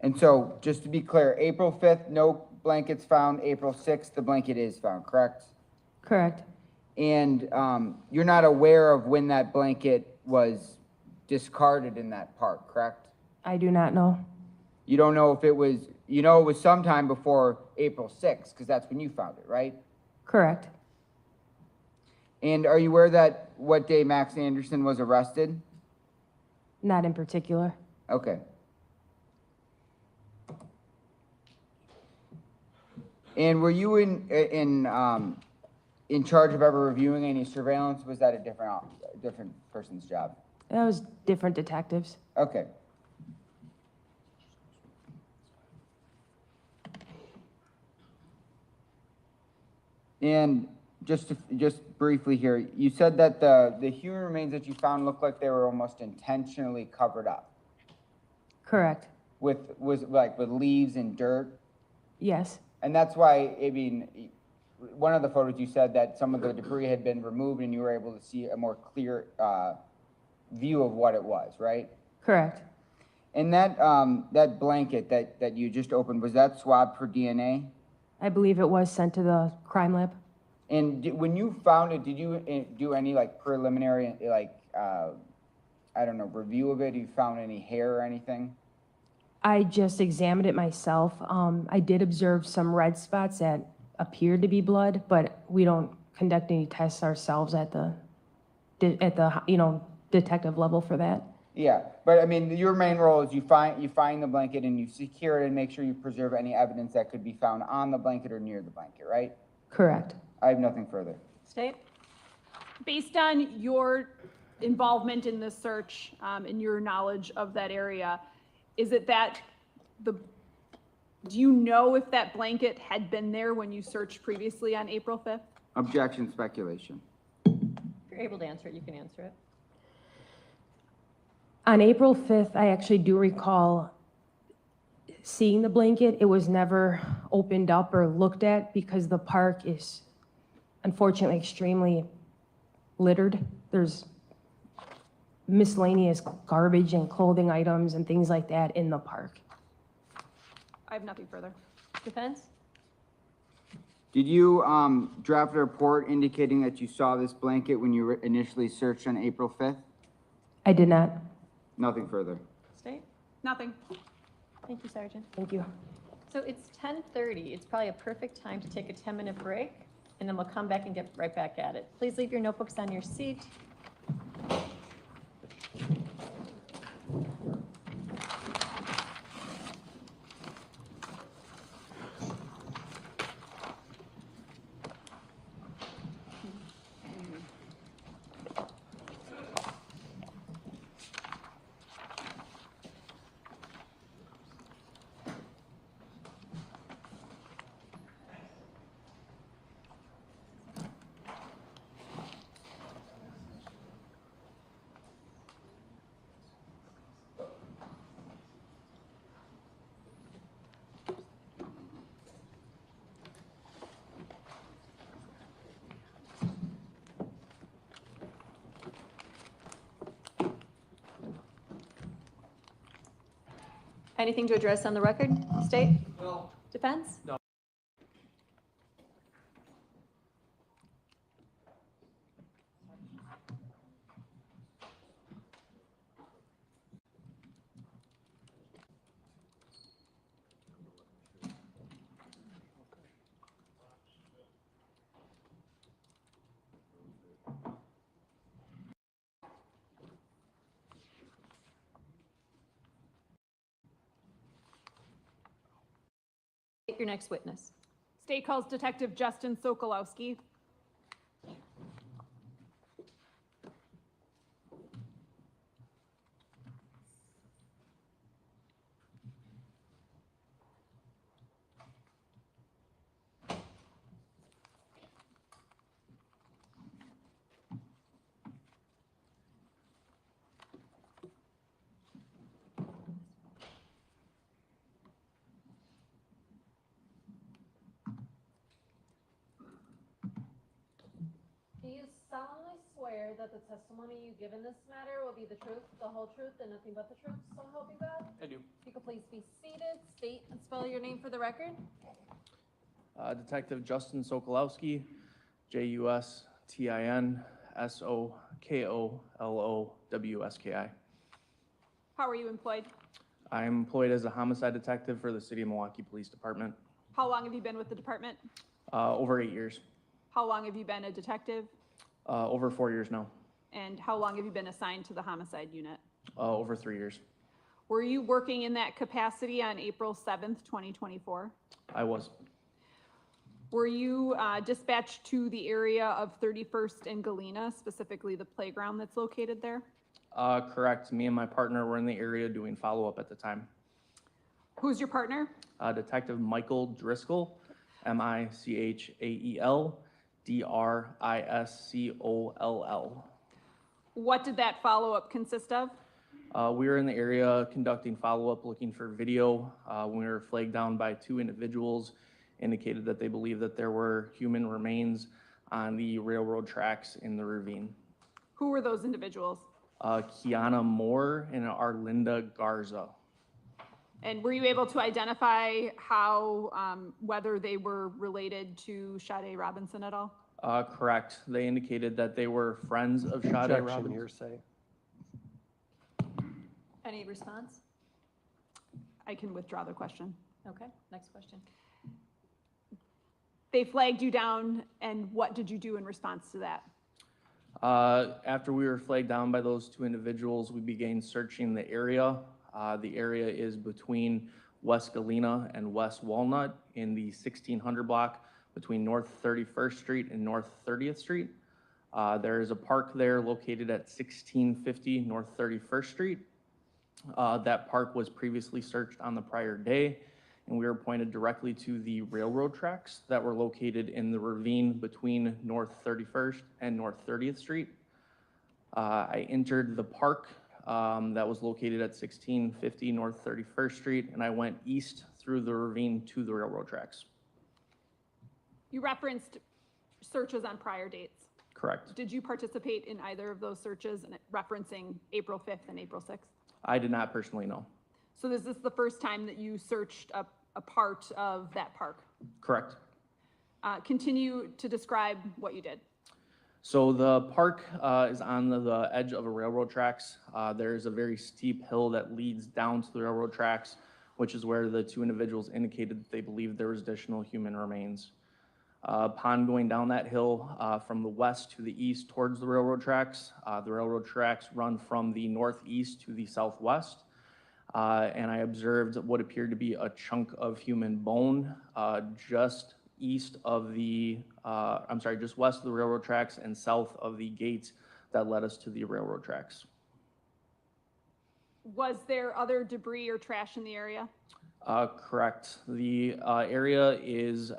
And so, just to be clear, April 5th, no blankets found. April 6th, the blanket is found, correct? Correct. And you're not aware of when that blanket was discarded in that park, correct? I do not know. You don't know if it was, it was sometime before April 6th, because that's when you found it, right? Correct. And are you aware that what day Max Anderson was arrested? Not in particular. Okay. And were you in charge of ever reviewing any surveillance? Was that a different person's job? That was different detectives. Okay. And just briefly here, you said that the human remains that you found looked like they were almost intentionally covered up. Correct. With leaves and dirt? Yes. And that's why, one of the photos you said that some of the debris had been removed and you were able to see a more clear view of what it was, right? Correct. And that blanket that you just opened, was that swabbed for DNA? I believe it was sent to the crime lab. And when you found it, did you do any preliminary review of it? You found any hair or anything? I just examined it myself. I did observe some red spots that appeared to be blood, but we don't conduct any tests ourselves at the detective level for that. Yeah, but I mean, your main role is you find the blanket and you secure it and make sure you preserve any evidence that could be found on the blanket or near the blanket, right? Correct. I have nothing further. State? Based on your involvement in this search and your knowledge of that area, is it that do you know if that blanket had been there when you searched previously on April 5th? Objection, speculation. If you're able to answer it, you can answer it. On April 5th, I actually do recall seeing the blanket. It was never opened up or looked at because the park is unfortunately extremely littered. There's miscellaneous garbage and clothing items and things like that in the park. I have nothing further. Defense? Did you draft a report indicating that you saw this blanket when you initially searched on April 5th? I did not. Nothing further. State? Nothing. Thank you, Sergeant. Thank you. So it's 10:30. It's probably a perfect time to take a 10-minute break, and then we'll come back and get right back at it. Please leave your notebooks on your seat. Anything to address on the record? State? No. Defense? No. Your next witness. State calls Detective Justin Soalowski. Do you solemnly swear that the testimony you give in this matter will be the truth, the whole truth, and nothing but the truth, so help you God? I do. If you could please be seated, state and spell your name for the record. Detective Justin Soalowski, JUSTIN How are you employed? I am employed as a homicide detective for the City of Milwaukee Police Department. How long have you been with the department? Over 8 years. How long have you been a detective? Over 4 years now. And how long have you been assigned to the homicide unit? Over 3 years. Were you working in that capacity on April 7th, 2024? I was. Were you dispatched to the area of 31st and Galena, specifically the playground that's located there? Correct. Me and my partner were in the area doing follow-up at the time. Who's your partner? Detective Michael Driscoll, MichaelDriscoll. What did that follow-up consist of? We were in the area conducting follow-up, looking for video. When we were flagged down by 2 individuals, indicated that they believed that there were human remains on the railroad tracks in the ravine. Who were those individuals? Kiana Moore and Arlinda Garza. And were you able to identify how, whether they were related to Sade Robinson at all? Correct. They indicated that they were friends of Sade Objection, Robinson. hearsay. Any response? I can withdraw the question. Okay, next question. They flagged you down, and what did you do in response to that? After we were flagged down by those two individuals, we began searching the area. The area is between West Galena and West Walnut in the 1600 block between North 31st Street and North 30th Street. There is a park there located at 1650 North 31st Street. That park was previously searched on the prior day, and we were pointed directly to the railroad tracks that were located in the ravine between North 31st and North 30th Street. I entered the park that was located at 1650 North 31st Street, and I went east through the ravine to the railroad tracks. You referenced searches on prior dates. Correct. Did you participate in either of those searches and referencing April 5th and April 6th? I did not personally know. So is this the first time that you searched a part of that park? Correct. Continue to describe what you did. So the park is on the edge of a railroad tracks. There's a very steep hill that leads down to the railroad tracks, which is where the two individuals indicated that they believed there was additional human remains. Upon going down that hill from the west to the east towards the railroad tracks run from the northeast to the southwest. And I observed what appeared to be a chunk of human bone just west of the railroad tracks and south of the gates that led us to the railroad tracks. Was there other debris or trash in the area? Correct. The area is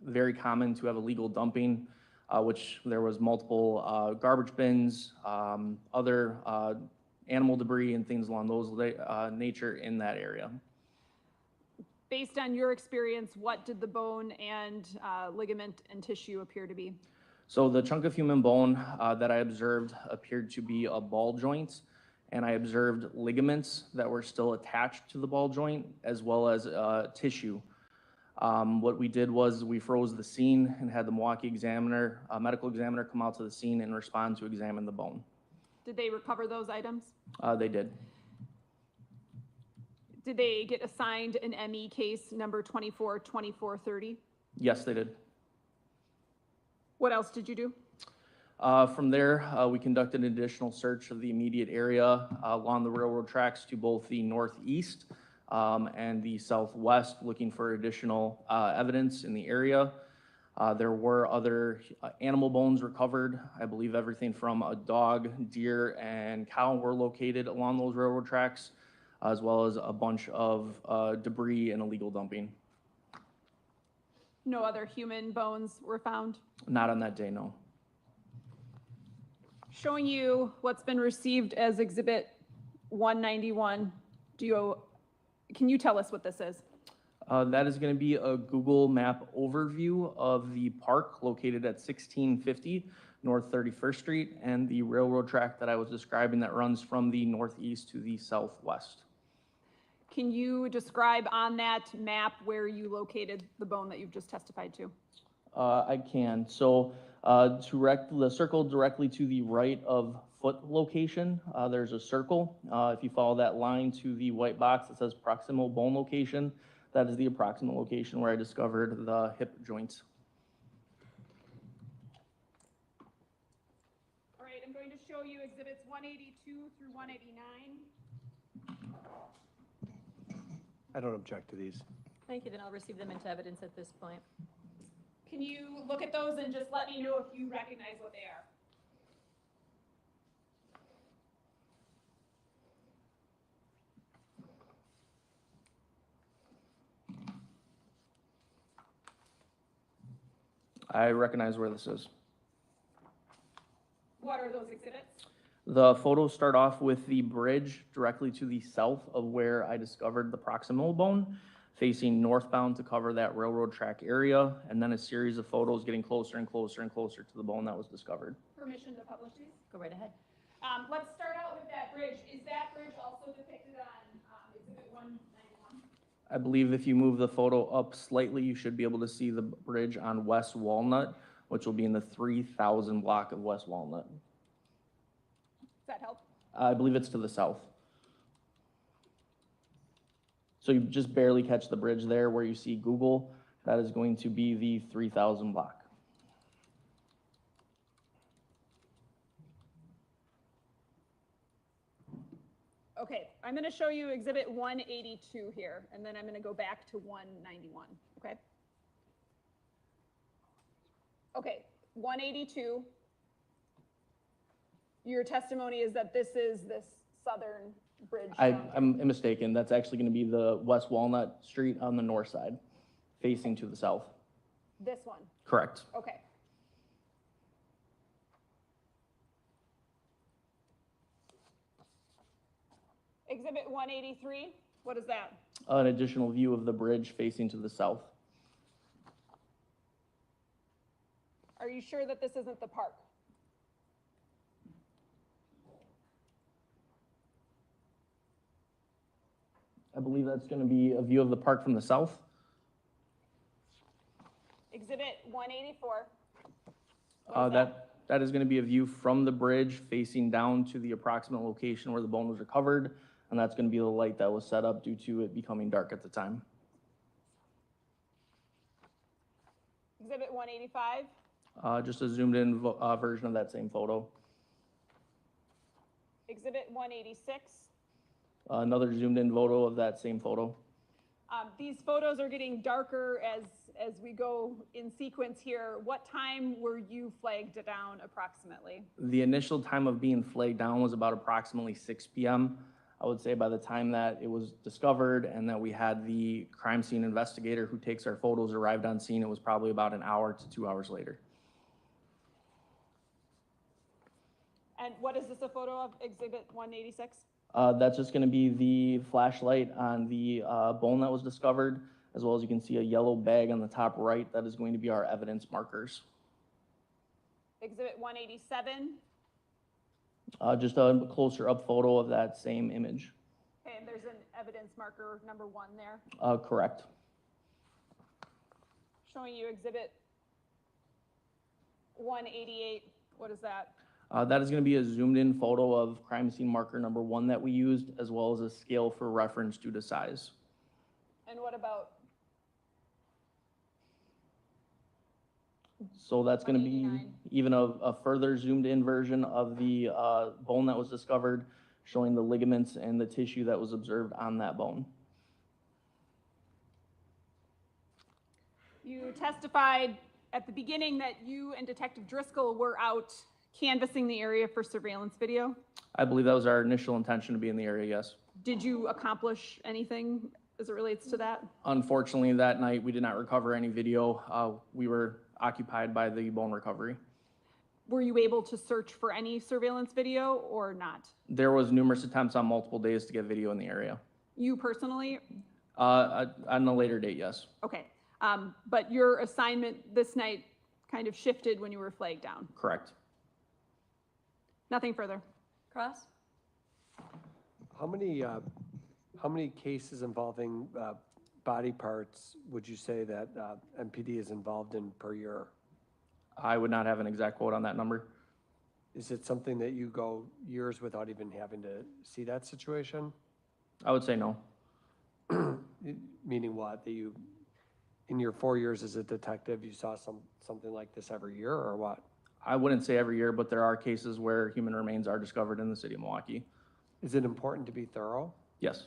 very common to have illegal dumping, which there was multiple garbage bins, other animal debris and things along those nature in that area. Based on your experience, what did the bone and ligament and tissue appear to be? So the chunk of human bone that I observed appeared to be a ball joint, and I observed ligaments that were still attached to the ball joint, as well as tissue. What we did was we froze the scene and had the Milwaukee medical examiner come out to the scene and respond to examine the bone. Did they recover those items? They did. Did they get assigned an ME case number 242430? Yes, they did. What else did you do? From there, we conducted an additional search of the immediate area along the railroad tracks to both the northeast and the southwest, looking for additional evidence in the area. There were other animal bones recovered. I believe everything from a dog, deer, and cow were located along those railroad tracks, as well as a bunch of debris and illegal dumping. No other human bones were found? Not on that day, no. Showing you what's been received as Exhibit 191. Can you tell us what this is? That is going to be a Google map overview of the park located at 1650 North 31st Street and the railroad track that I was describing that runs from the northeast to the southwest. Can you describe on that map where you located the bone that you've just testified to? I can. So the circle directly to the right of foot location, there's a circle. If you follow that line to the white box that says proximal bone location, that is the approximate location where I discovered the hip joints. All right, I'm going to show you Exhibits 182 through 189. I don't object to these. Thank you, then I'll receive them into evidence at this point. Can you look at those and just let me know if you recognize what they are? I recognize where this is. What are those exhibits? The photos start off with the bridge directly to the south of where I discovered the proximal bone, facing northbound to cover that railroad track area, and then a series of photos getting closer and closer and closer to the bone that was discovered. Permission to publish these? Go right ahead. Let's start out with that bridge. Is that bridge also depicted on Exhibit 191? I believe if you move the photo up slightly, you should be able to see the bridge on West Walnut, which will be in the 3000 block of West Walnut. Does that help? I believe it's to the south. So you just barely catch the bridge there where you see Google. That is going to be the 3000 block. Okay, I'm gonna show you exhibit 182 here, and then I'm gonna go back to 191, okay? Okay, 182. Your testimony is that this is this southern bridge. down here. I'm mistaken. That's actually going to be the West Walnut Street on the north side, facing to the south. This one, Correct. okay. Exhibit 183, what is that? An additional view of the bridge facing to the south. Are you sure that this isn't the park? I believe that's going to be a view of the park from the south. Exhibit 184. What is That is going to be a view from the bridge facing down to the approximate location where the bone was recovered, and that's going to be the light that was set up due to it becoming dark at the time. Exhibit 185. Just a zoomed in version of that same photo. Exhibit 186. Another zoomed in photo of that same photo. These photos are getting darker as we go in sequence here. What time were you flagged down approximately? The initial time of being flagged down was about approximately 6 p.m. I would say by the time that it was discovered and that we had the crime scene investigator who takes our photos arrived on scene, it was probably about an hour to 2 hours later. And what is this a photo of, exhibit 186? That's just going to be the flashlight on the bone that was discovered, as well as you can see a yellow bag on the top right. That is going to be our evidence markers. Exhibit 187. Just a closer up photo of that same image. Okay, and there's an evidence marker number 1 there. Correct. Showing you exhibit 188. What is that? That is going to be a zoomed in photo of crime scene marker number 1 that we used, as well as a scale for reference due to size. And what about? So that's going to be 189. even a further zoomed in version of the bone that was discovered, showing the ligaments and the tissue that was observed on that bone. You testified at the beginning that you and Detective Driscoll were out canvassing the area for surveillance video. I believe that was our initial intention to be in the area, yes. Did you accomplish anything as it relates to that? Unfortunately, that night we did not recover any video. We were occupied by the bone recovery. Were you able to search for any surveillance video or not? There was numerous attempts on multiple days to get video in the area. You personally? On a later date, yes. Okay. But your assignment this night kind of shifted when you were flagged down. Correct. Nothing further. Cross? How many cases involving body parts would you say that MPD is involved in per year? I would not have an exact quote on that number. Is it something that you go years without even having to see that situation? I would say no. Meaning what? That you, in your 4 years as a detective, you saw something like this every year, or what? I wouldn't say every year, but there are cases where human remains are discovered in the city of Milwaukee. Is it important to be thorough? Yes.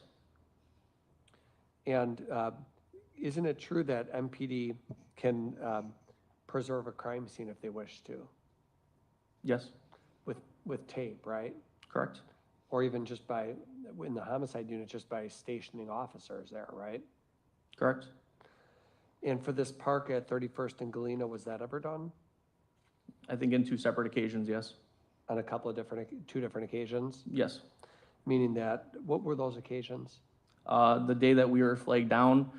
And isn't it true that MPD can preserve a crime scene if they wish to? Yes. With tape, right? Correct. Or even just by, in the homicide unit, just by stationing officers there, right? Correct. And for this park at 31st and Galena, was that ever done? I think in 2 separate occasions, yes. On a couple of two different occasions? Yes. Meaning that, what were those occasions? The day that we were flagged down,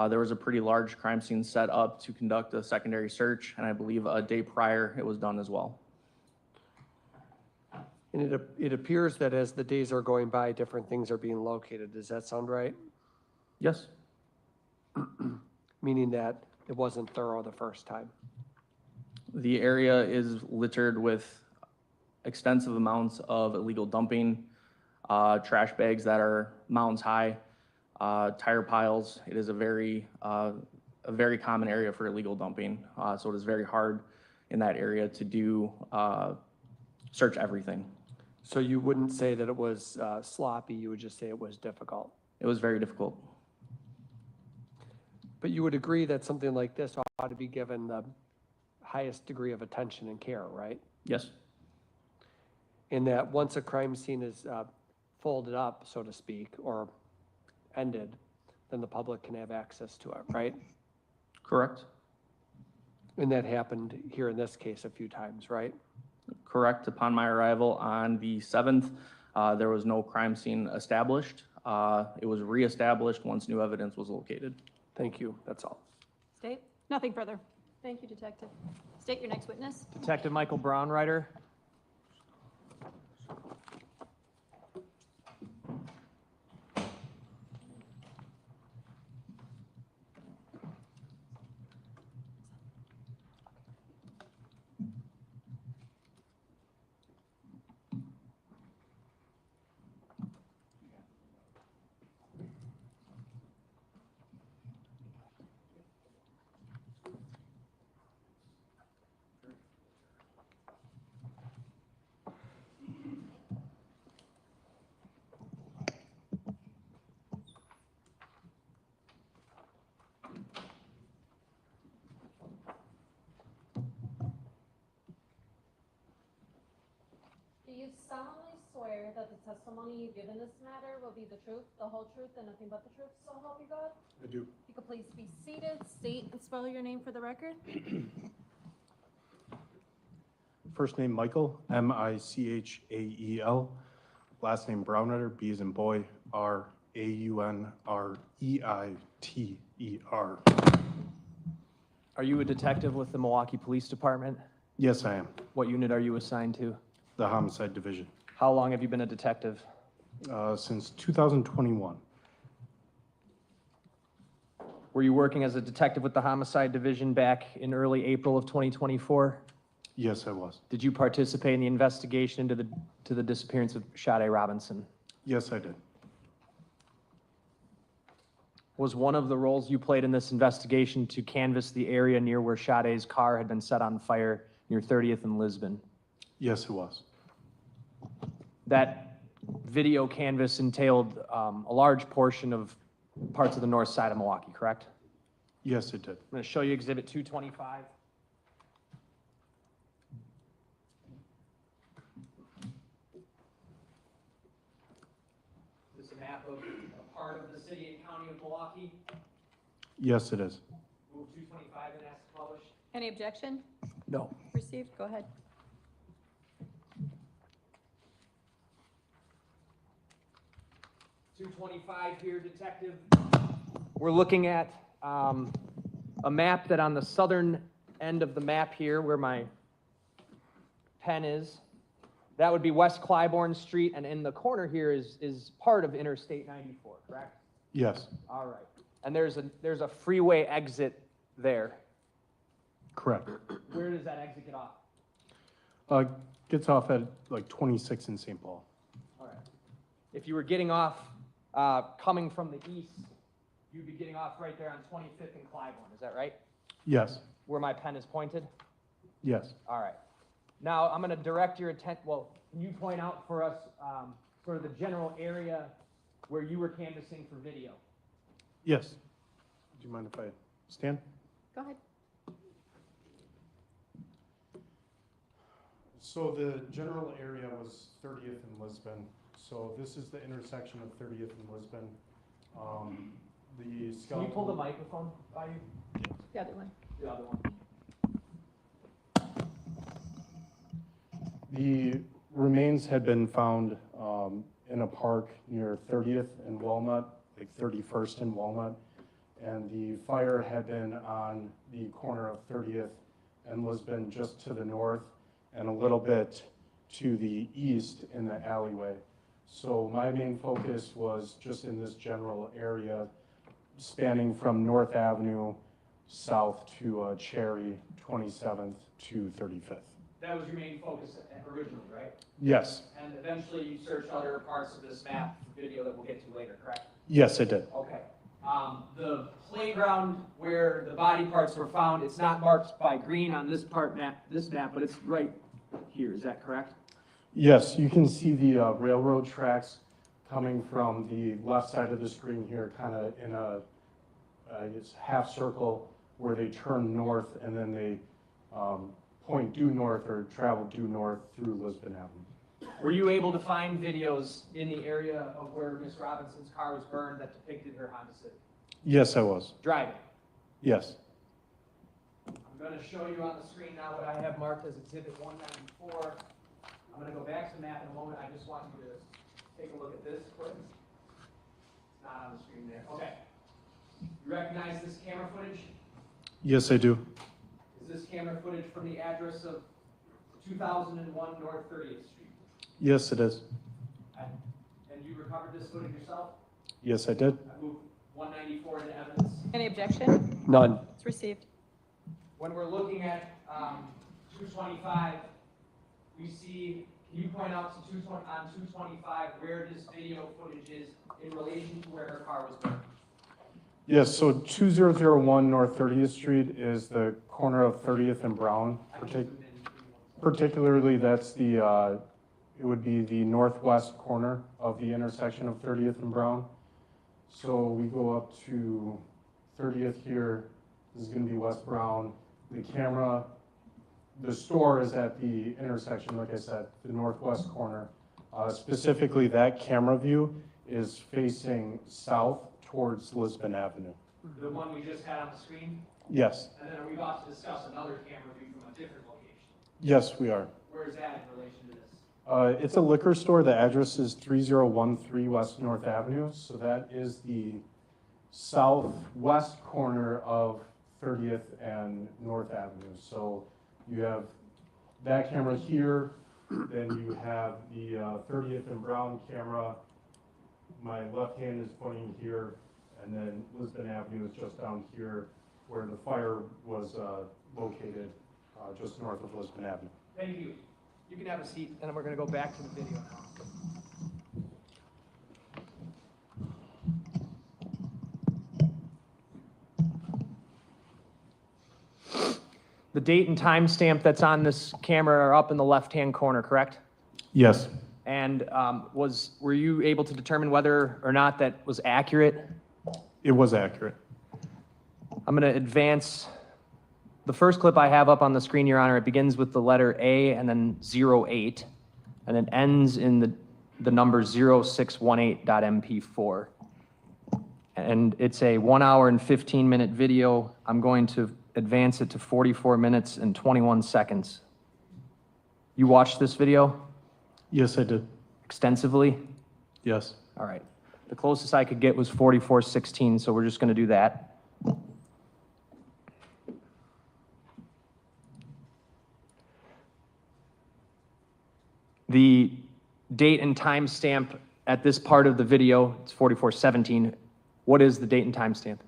there was a pretty large crime scene set up to conduct a secondary search, and I believe a day prior it was done as well. And it appears that as the days are going by, different things are being located. Does that sound right? Yes. Meaning that it wasn't thorough the first time? The area is littered with extensive amounts of illegal dumping, trash bags that are mountains high, tire piles. It is a very common area for illegal dumping. So it is very hard in that area to do search everything. So you wouldn't say that it was sloppy, you would just say it was difficult. It was very difficult. But you would agree that something like this ought to be given the highest degree of attention and care, right? Yes, In that once a crime scene is folded up, so to speak, or ended, then the public can have access to it, right? correct. And that happened here in this case a few times, right? Correct. Upon my arrival on the 7th, there was no crime scene established. It was reestablished once new evidence was located. Thank you, that's all. State? Nothing further. Thank you, Detective. State your next witness. Detective Michael Brownrider. Do you solemnly swear that the testimony you give in this matter will be the truth, the whole truth, and nothing but the truth, so help you God? I do. You could please be seated, state and spell your name for the record. First name Michael, Michael. Last name Brownrider, B as in boy, Raunreiter. Are you a detective with the Milwaukee Police Department? Yes, I am. What unit are you assigned to? The homicide division. How long have you been a detective? Since 2021. Were you working as a detective with the homicide division back in early April of 2024? Yes, I was. Did you participate in the investigation into the disappearance of Sade Robinson? Yes, I did. Was one of the roles you played in this investigation to canvass the area near where Sade's car had been set on fire near 30th and Lisbon? Yes, it was. That video canvas entailed a large portion of parts of the north side of Milwaukee, correct? Yes, it did. I'm going to show you Exhibit 225. This is a map of a part of the city and county of Milwaukee. Yes, it is. Move 225 and ask to publish. Any objection? No. Received, go ahead. .225 here, Detective. We're looking at a map that on the southern end of the map here, where my pen is, that would be West Clybourne Street, and in the corner here is part of Interstate 94, correct? Yes, All right. And there's a freeway exit there. correct. Where does that exit get off? Gets off at like 26 in St. Paul. All right. If you were getting off, coming from the east, you'd be getting off right there on 25th and Clybourne, is that right? Yes, Where my pen is pointed? yes. All right. Now, I'm going to direct your attention, well, can you point out for us sort of the general area where you were canvassing for video? Yes. Do you mind if I stand? Go ahead. So the general area was 30th and Lisbon. So this is the intersection of 30th and Lisbon. The Can you skeletal. pull the microphone by you? The other one. The other one. The remains had been found in a park near 30th and Walnut, like 31st and Walnut. And the fire had been on the corner of 30th and Lisbon just to the north and a little bit to the east in the alleyway. So my main focus was just in this general area spanning from North Avenue south to Cherry, 27th to 35th. That was your main focus originally, right? Yes, And eventually you searched other parts of this map video that we'll get to later, correct? yes, I did. Okay. The playground where the body parts were found, it's not marked by green on this map, but it's right here, is that correct? Yes, you can see the railroad tracks coming from the left side of the screen here, kind of in a I guess half circle where they turn north and then they point due north or travel due north through Lisbon Avenue. Were you able to find videos in the area of where Miss Robinson's car was burned that depicted her Honda Civic? Yes, I was. Driving. Yes. I'm going to show you on the screen now what I have marked as Exhibit 194. I'm going to go back to the map in a moment. I just want you to take a look at this quick. It's not on the screen there. Okay. You recognize this camera footage? Yes, I do. Is this camera footage from the address of 2001 North 30th Street? Yes, it is. And you recovered this footage yourself? Yes, I did. I moved 194 into evidence. Any objection? None. It's received. When we're looking at 225, we see, can you point out to 225 where this video footage is in relation to where her car was burned? Yes, so 2001 North 30th Street is the corner of 30th and Brown. Particularly, that's the, it would be the northwest corner of the intersection of 30th and Brown. So we go up to 30th here. This is going to be West Brown. The camera, the store is at the intersection, like I said, the northwest corner. Specifically, that camera view is facing south towards Lisbon Avenue. The one we just had on the screen? Yes. And then are we about to discuss another camera view from a different location? Yes, we are. Where is that in relation to this? It's a liquor store. The address is 3013 West North Avenue. So that is the southwest corner of 30th and North Avenue. So you have that camera here, then you have the 30th and Brown camera. My left hand is pointing here, and then Lisbon Avenue is just down here where the fire was located, just north of Lisbon Avenue. Thank you. You can have a seat, and we're going to go back to the video now. The date and time stamp that's on this camera are up in the left-hand corner, correct? Yes. And were you able to determine whether or not that was accurate? It was accurate. I'm going to advance. The first clip I have up on the screen, Your Honor, it begins with the letter A and then 08, and then ends in the number 0618.mp4. And it's a 1 hour and 15-minute video. I'm going to advance it to 44 minutes and 21 seconds. You watched this video? Yes, I did. Extensively? Yes. All right. The closest I could get was 44:16, so we're just going to do that. The date and time stamp at this part of the video, it's 44:17. What is the date and time stamp?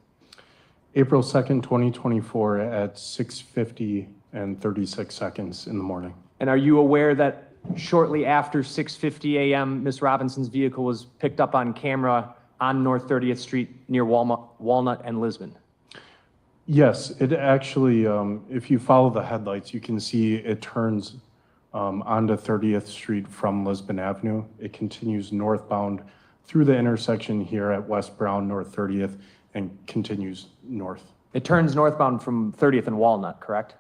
April 2nd, 2024 at 6:50 and 36 seconds in the morning. And are you aware that shortly after 6:50 a.m., Ms. Robinson's vehicle was picked up on camera on North 30th Street near Walnut and Lisbon? Yes, it actually, if you follow the headlights, you can see it turns onto 30th Street from Lisbon Avenue. It continues northbound through the intersection here at West Brown, North 30th, and continues north. It turns northbound from 30th and Walnut, correct?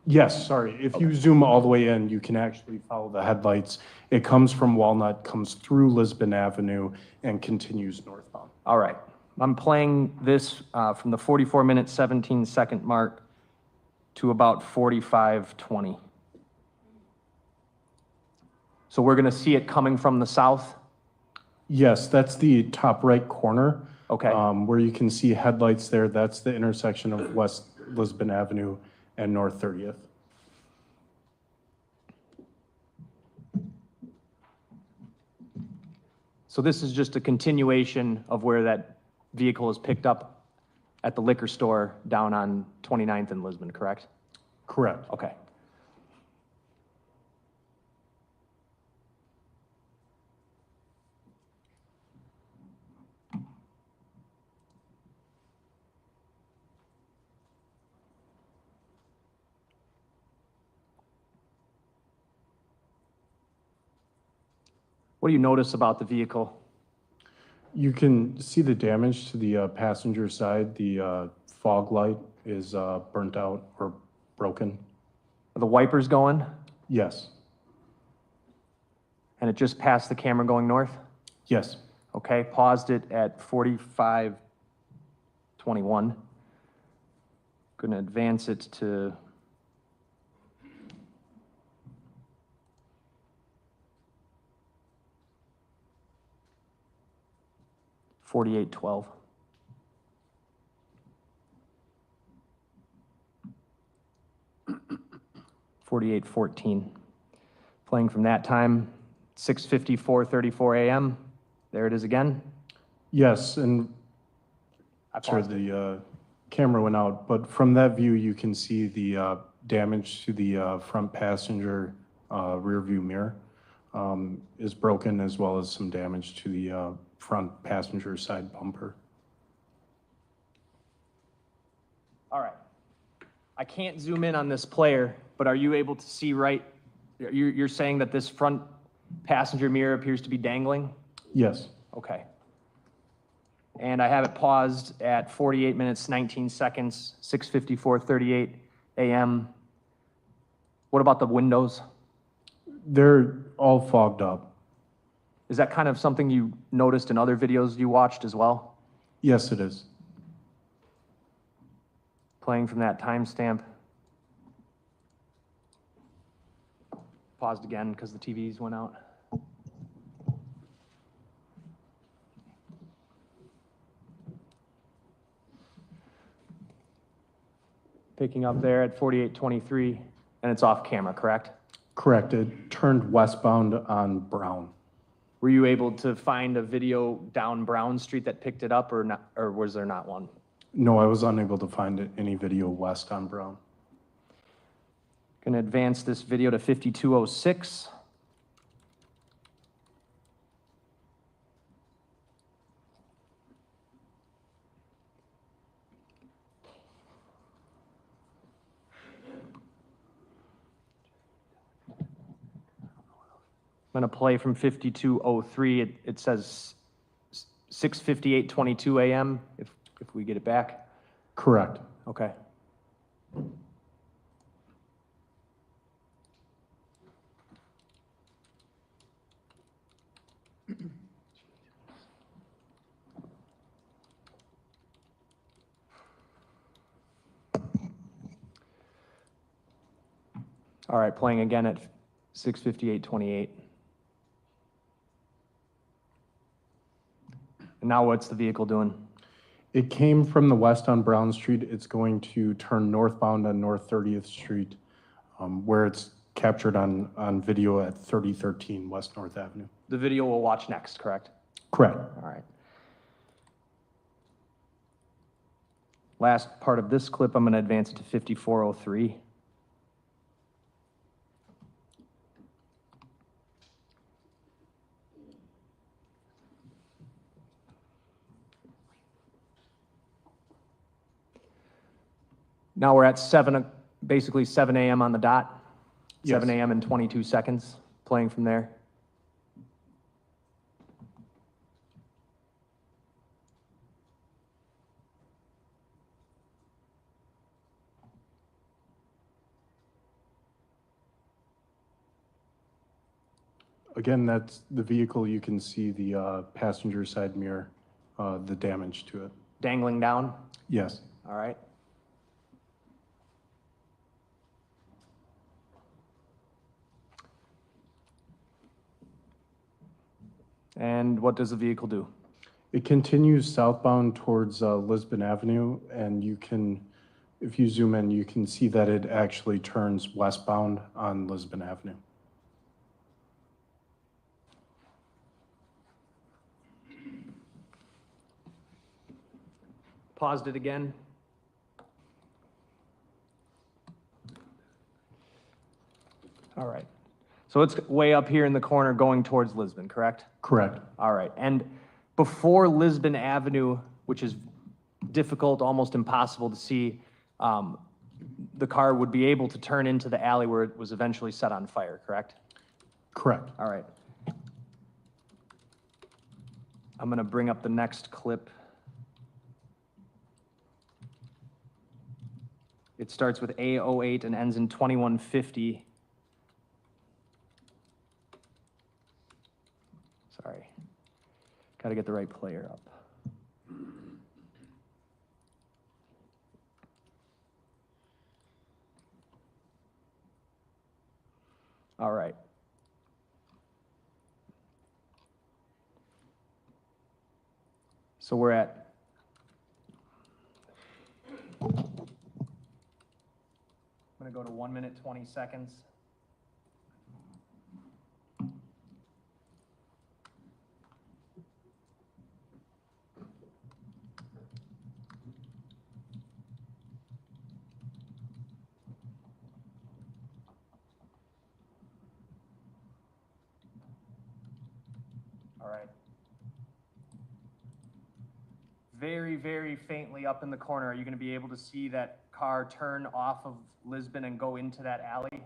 Yes, sorry. If you zoom all the way in, you can actually follow the headlights. It comes from Walnut, comes through Lisbon Avenue, and continues northbound. All right. I'm playing this from the 44-minute, 17-second mark to about 45:20. So we're going to see it coming from the south? Yes, that's the top right corner. Okay. Where you can see headlights there. That's the intersection of West Lisbon Avenue and North 30th. So this is just a continuation of where that vehicle is picked up at the liquor store down on 29th and Lisbon, correct? Correct. Okay. What do you notice about the vehicle? You can see the damage to the passenger side. The fog light is burnt out or broken. Are the wipers going? Yes. And it just passed the camera going north? Yes. Okay, paused it at 45:21. Going to advance it to 48:12. (48:14). Playing from that time, 6:54:34 a.m. There it is again. Yes, and sorry, the camera went out, but from that view, you can see the damage to the front passenger rear view mirror is broken, as well as some damage to the front passenger side bumper. All right. I can't zoom in on this player, but are you able to see right? You're saying that this front passenger mirror appears to be dangling? Yes. Okay. And I have it paused at 48 minutes, 19 seconds, 6:54:38 a.m. What about the windows? They're all fogged up. Is that kind of something you noticed in other videos you watched as well? Yes, it is. Playing from that timestamp. Paused again because the TVs went out. Picking up there at 48:23, and it's off camera, correct? Correct. It turned westbound on Brown. Were you able to find a video down Brown Street that picked it up, or not, or was there not one? No, I was unable to find any video west on Brown. Going to advance this video to 52:06. I'm going to play from 52:03. It says 6:58:22 a.m. if we get it back. Correct. Okay. All right, playing again at 6:58:28. And now what's the vehicle doing? It came from the west on Brown Street. It's going to turn northbound on North 30th Street, where it's captured on video at 3013 West North Avenue. The video we'll watch next, correct? Correct. All right. Last part of this clip, I'm going to advance it to 54:03. Now we're at basically 7 a.m. on the dot. Yes. 7 a.m. and 22 seconds, playing from there. Again, that's the vehicle. You can see the passenger side mirror, the damage to it. Dangling down? Yes. All right. And what does the vehicle do? It continues southbound towards Lisbon Avenue, and you can, if you zoom in, you can see that it actually turns westbound on Lisbon Avenue. Paused it again. All right. So it's way up here in the corner going towards Lisbon, correct? Correct. All right. And before Lisbon Avenue, which is difficult, almost impossible to see, the car would be able to turn into the alley where it was eventually set on fire, correct? Correct. All right. I'm going to bring up the next clip. It starts with A08 and ends in 2150. Sorry. Got to get the right player up. All right. So we're at I'm going to go to 1 minute, 20 seconds. All right. Very, very faintly up in the corner, are you going to be able to see that car turn off of Lisbon and go into that alley?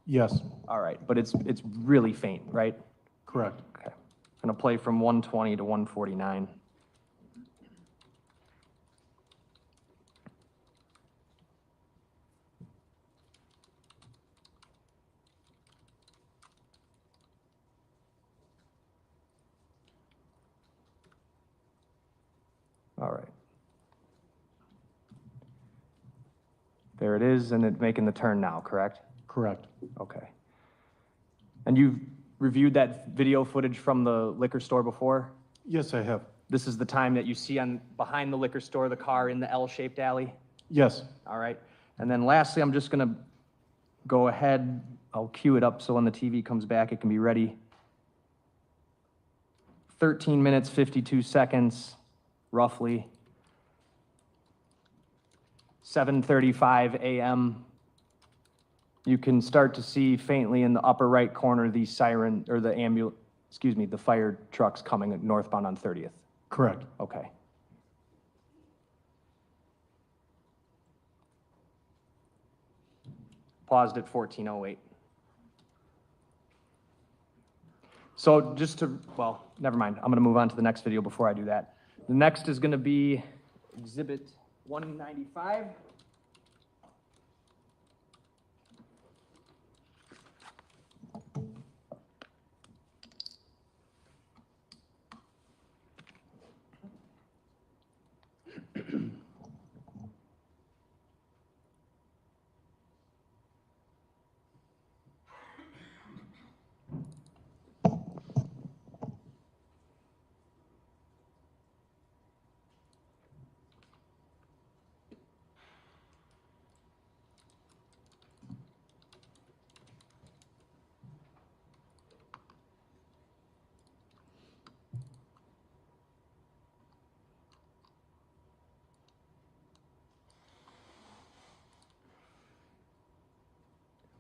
Yes, All right, but it's really faint, right? correct. Okay. I'm going to play from 120 to 149. All right. There it is, and it's making the turn now, correct? Correct. Okay. And you've reviewed that video footage from the liquor store before? Yes, I have. This is the time that you see on behind the liquor store, the car in the L-shaped alley? Yes, All right. And then lastly, I'm just going to go ahead. I'll cue it up so when the TV comes back, it can be ready. 13 minutes, 52 seconds, roughly. 7:35 a.m. You can start to see faintly in the upper right corner the siren, or the fire trucks coming northbound on 30th. correct. Okay. Paused at 14:08. So just to, well, never mind. I'm going to move on to the next video before I do that. The next is going to be Exhibit 195.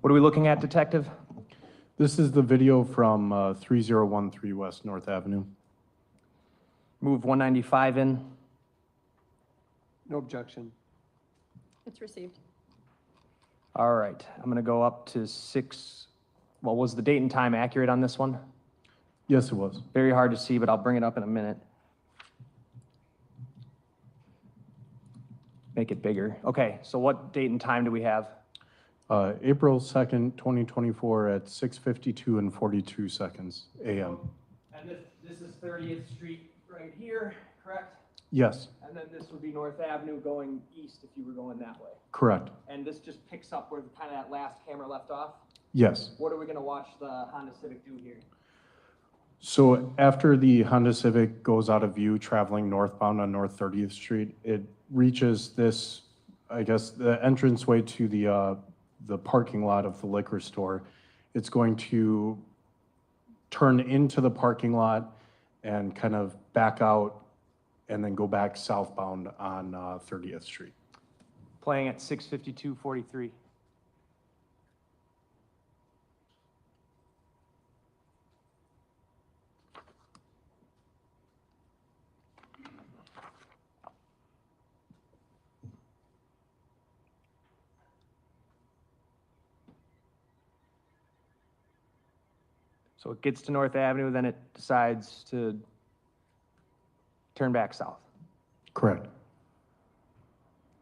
What are we looking at, Detective? This is the video from 3013 West North Avenue. Move 195 in. No objection. It's received. All right, I'm going to go up to 6. Well, was the date and time accurate on this one? Yes, it was. Very hard to see, but I'll bring it up in a minute. Make it bigger. Okay, so what date and time do we have? April 2nd, 2024 at 6:52 and 42 seconds a.m. And this is 30th Street right here, correct? Yes, And then this would be North Avenue going east if you were going that way. correct. And this just picks up where kind of that last camera left off? Yes. What are we going to watch the Honda Civic do here? So after the Honda Civic goes out of view traveling northbound on North 30th Street, it reaches this, I guess, the entranceway to the parking lot of the liquor store. It's going to turn into the parking lot and kind of back out and then go back southbound on 30th Street. Playing at 6:52:43. So it gets to North Avenue, then it decides to turn back south. Correct.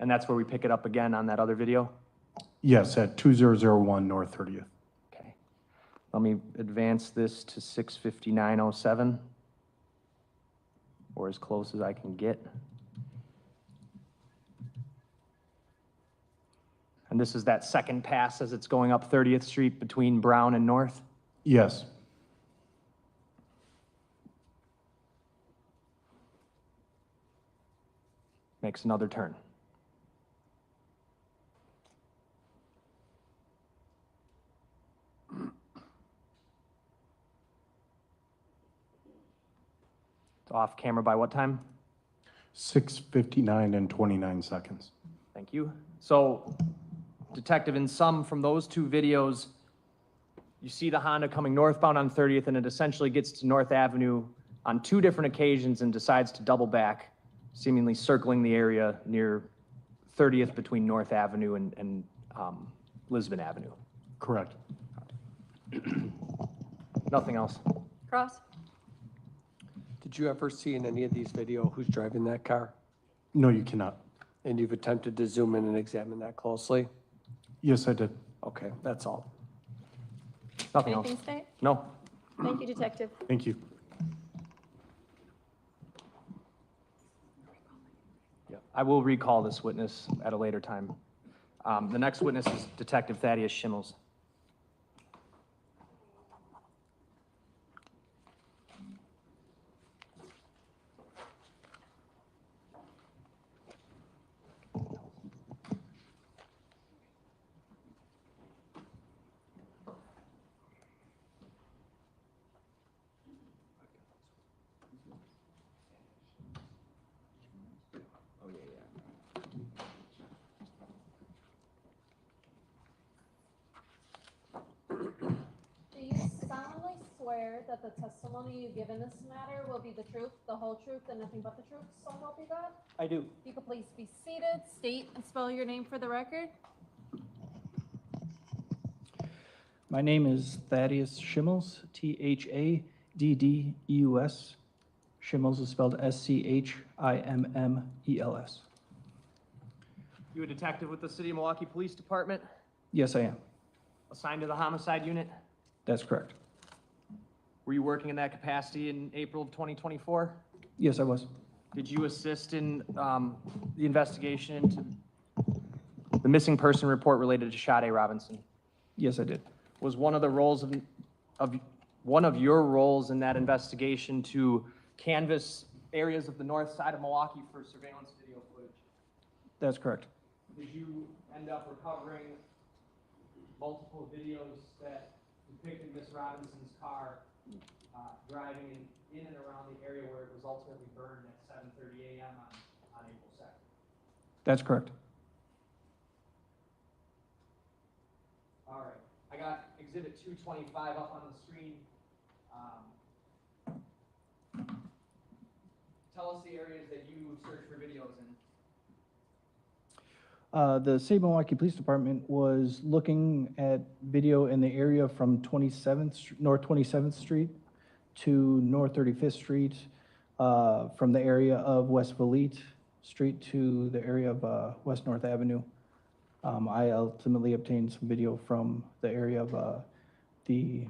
And that's where we pick it up again on that other video? Yes, at 2001 North 30th. Okay. Let me advance this to 6:59:07, or as close as I can get. And this is that second pass as it's going up 30th Street between Brown and North? Yes. Makes another turn. It's off camera by what time? 6:59 and 29 seconds. Thank you. So, Detective, in sum, from those two videos, you see the Honda coming northbound on 30th, and it essentially gets to North Avenue on two different occasions and decides to double back, seemingly circling the area near 30th between North Avenue and Lisbon Avenue. Correct. Nothing else. Cross? Did you ever see in any of these video who's driving that car? No, you cannot. And you've attempted to zoom in and examine that closely? Yes, I did. Okay, that's all. Nothing else. Anything, State? No. Thank you, Detective. Thank you. Yeah, I will recall this witness at a later time. The next witness is Detective Thaddius Shimls. Do you solemnly swear that the testimony you give in this matter will be the truth, the whole truth, and nothing but the truth, so help you God? I do. You could please be seated, state and spell your name for the record. My name is Thaddius Shimls, Thadddeus. Shimls is spelled Schimmels. You a detective with the City of Milwaukee Police Department, Yes, I am. assigned to the homicide unit? That's correct. Were you working in that capacity in April of 2024? Yes, I was. Did you assist in the investigation into the missing person report related to Sade Robinson? Yes, I did. Was one of the roles of one of your roles in that investigation to canvass areas of the north side of Milwaukee for surveillance video footage? That's correct. Did you end up recovering multiple videos that depicted Miss Robinson's car driving in and around the area where it was ultimately burned at 7:30 a.m. on April 2nd? That's correct. All right, I got Exhibit 225 up on the screen. Tell us the areas that you searched for videos in. The City of Milwaukee Police Department was looking at video in the area from North 27th Street to North 35th Street, from the area of West Valete Street to the area of West North Avenue. I ultimately obtained some video from the area of the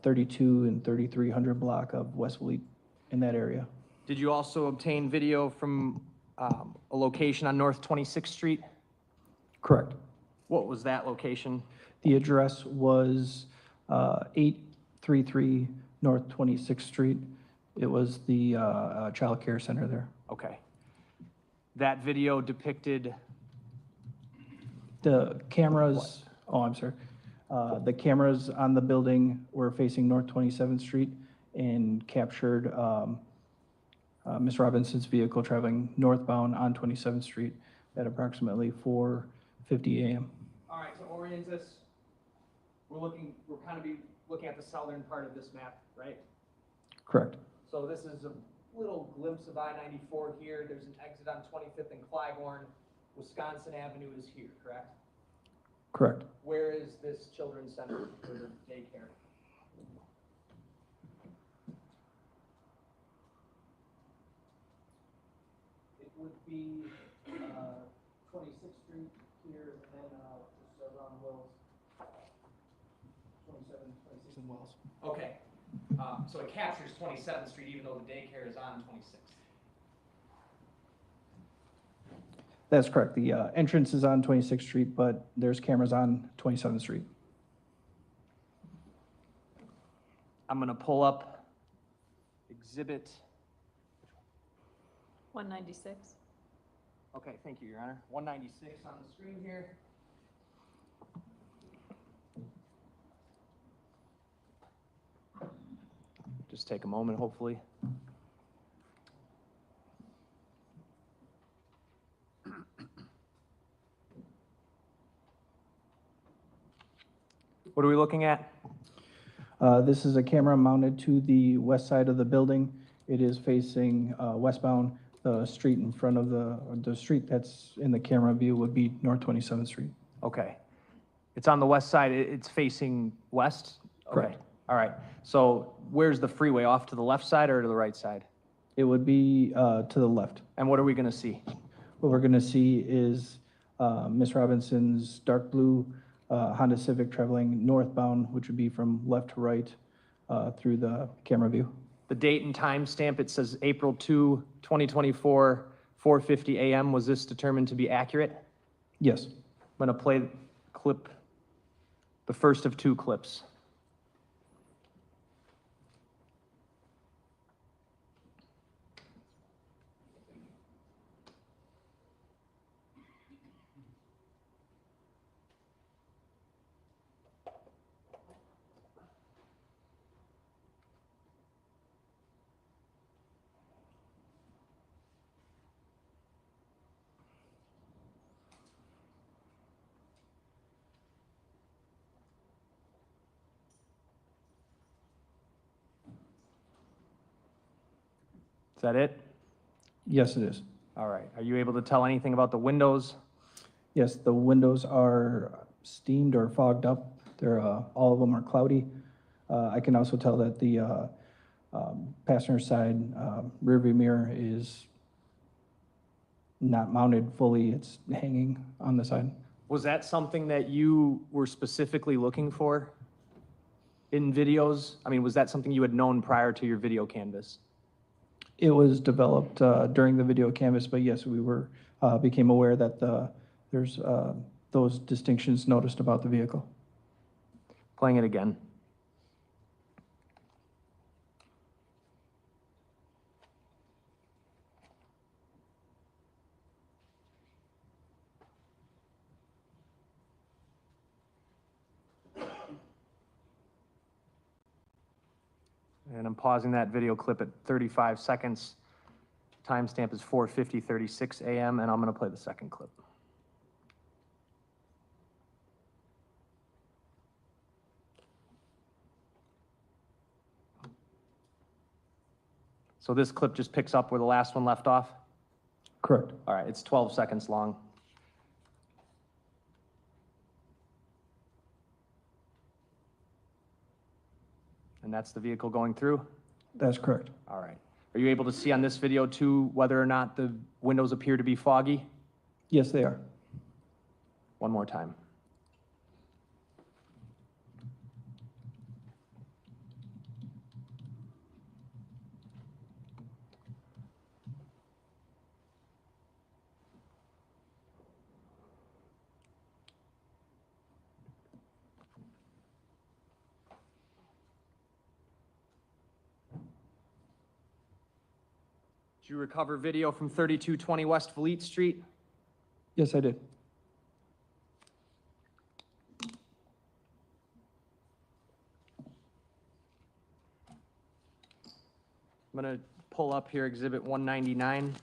32 and 3300 block of West Valete in that area. Did you also obtain video from a location on North 26th Street? Correct. What was that location? The address was 833 North 26th Street. It was the child care center there. Okay. That video depicted The cameras, oh, I'm sorry. The cameras on the building were facing North 27th Street and captured Ms. Robinson's vehicle traveling northbound on 27th Street at approximately 4:50 a.m. All right, to orient us, we're kind of looking at the southern part of this map, right? Correct. So this is a little glimpse of I-94 here. There's an exit on 25th and Clybourne. Wisconsin Avenue is here, correct? Correct. Where is this children's center for the daycare? be 26th Street here, and then just around Wells. 27, 26 and Wells. Okay. So it captures 27th Street even though the daycare is on 26th. That's correct. The entrance is on 26th Street, but there's cameras on 27th Street. I'm going to pull up exhibit. 196. Okay, thank you, Your Honor. 196 on the screen here. Just take a moment, hopefully. What are we looking at? This is a camera mounted to the west side of the building. It is facing westbound. The street in front of the street that's in the camera view would be North 27th Street. Okay. It's on the west side. It's facing west? Correct. Okay. All right. So where's the freeway? Off to the left side or to the right side? It would be to the left. And what are we going to see? What we're going to see is Miss Robinson's dark blue Honda Civic traveling northbound, which would be from left to right through the camera view. The date and time stamp, it says April 2, 2024, 4:50 a.m. Was this determined to be accurate? Yes. I'm going to play clip, the first of two clips. Is that it? Yes, it is. All right. Are you able to tell anything about the windows? Yes, the windows are steamed or fogged up. They're all of them are cloudy. I can also tell that the passenger side rearview mirror is not mounted fully. It's hanging on the side. Was that something that you were specifically looking for in videos? I mean, was that something you had known prior to your video canvas? It was developed during the video canvas, but yes, we were became aware that there's those distinctions noticed about the vehicle. Playing it again. And I'm pausing that video clip at 35 seconds. Timestamp is 4:50:36 a.m. and I'm going to play the second clip. So this clip just picks up where the last one left off? Correct. All right, it's 12 seconds long. And that's the vehicle going through? That's correct. All right. Are you able to see on this video too whether or not the windows appear to be foggy? Yes, they are. One more time. Did you recover video from 3220 West Fleet Street? Yes, I did. I'm going to pull up here Exhibit 199.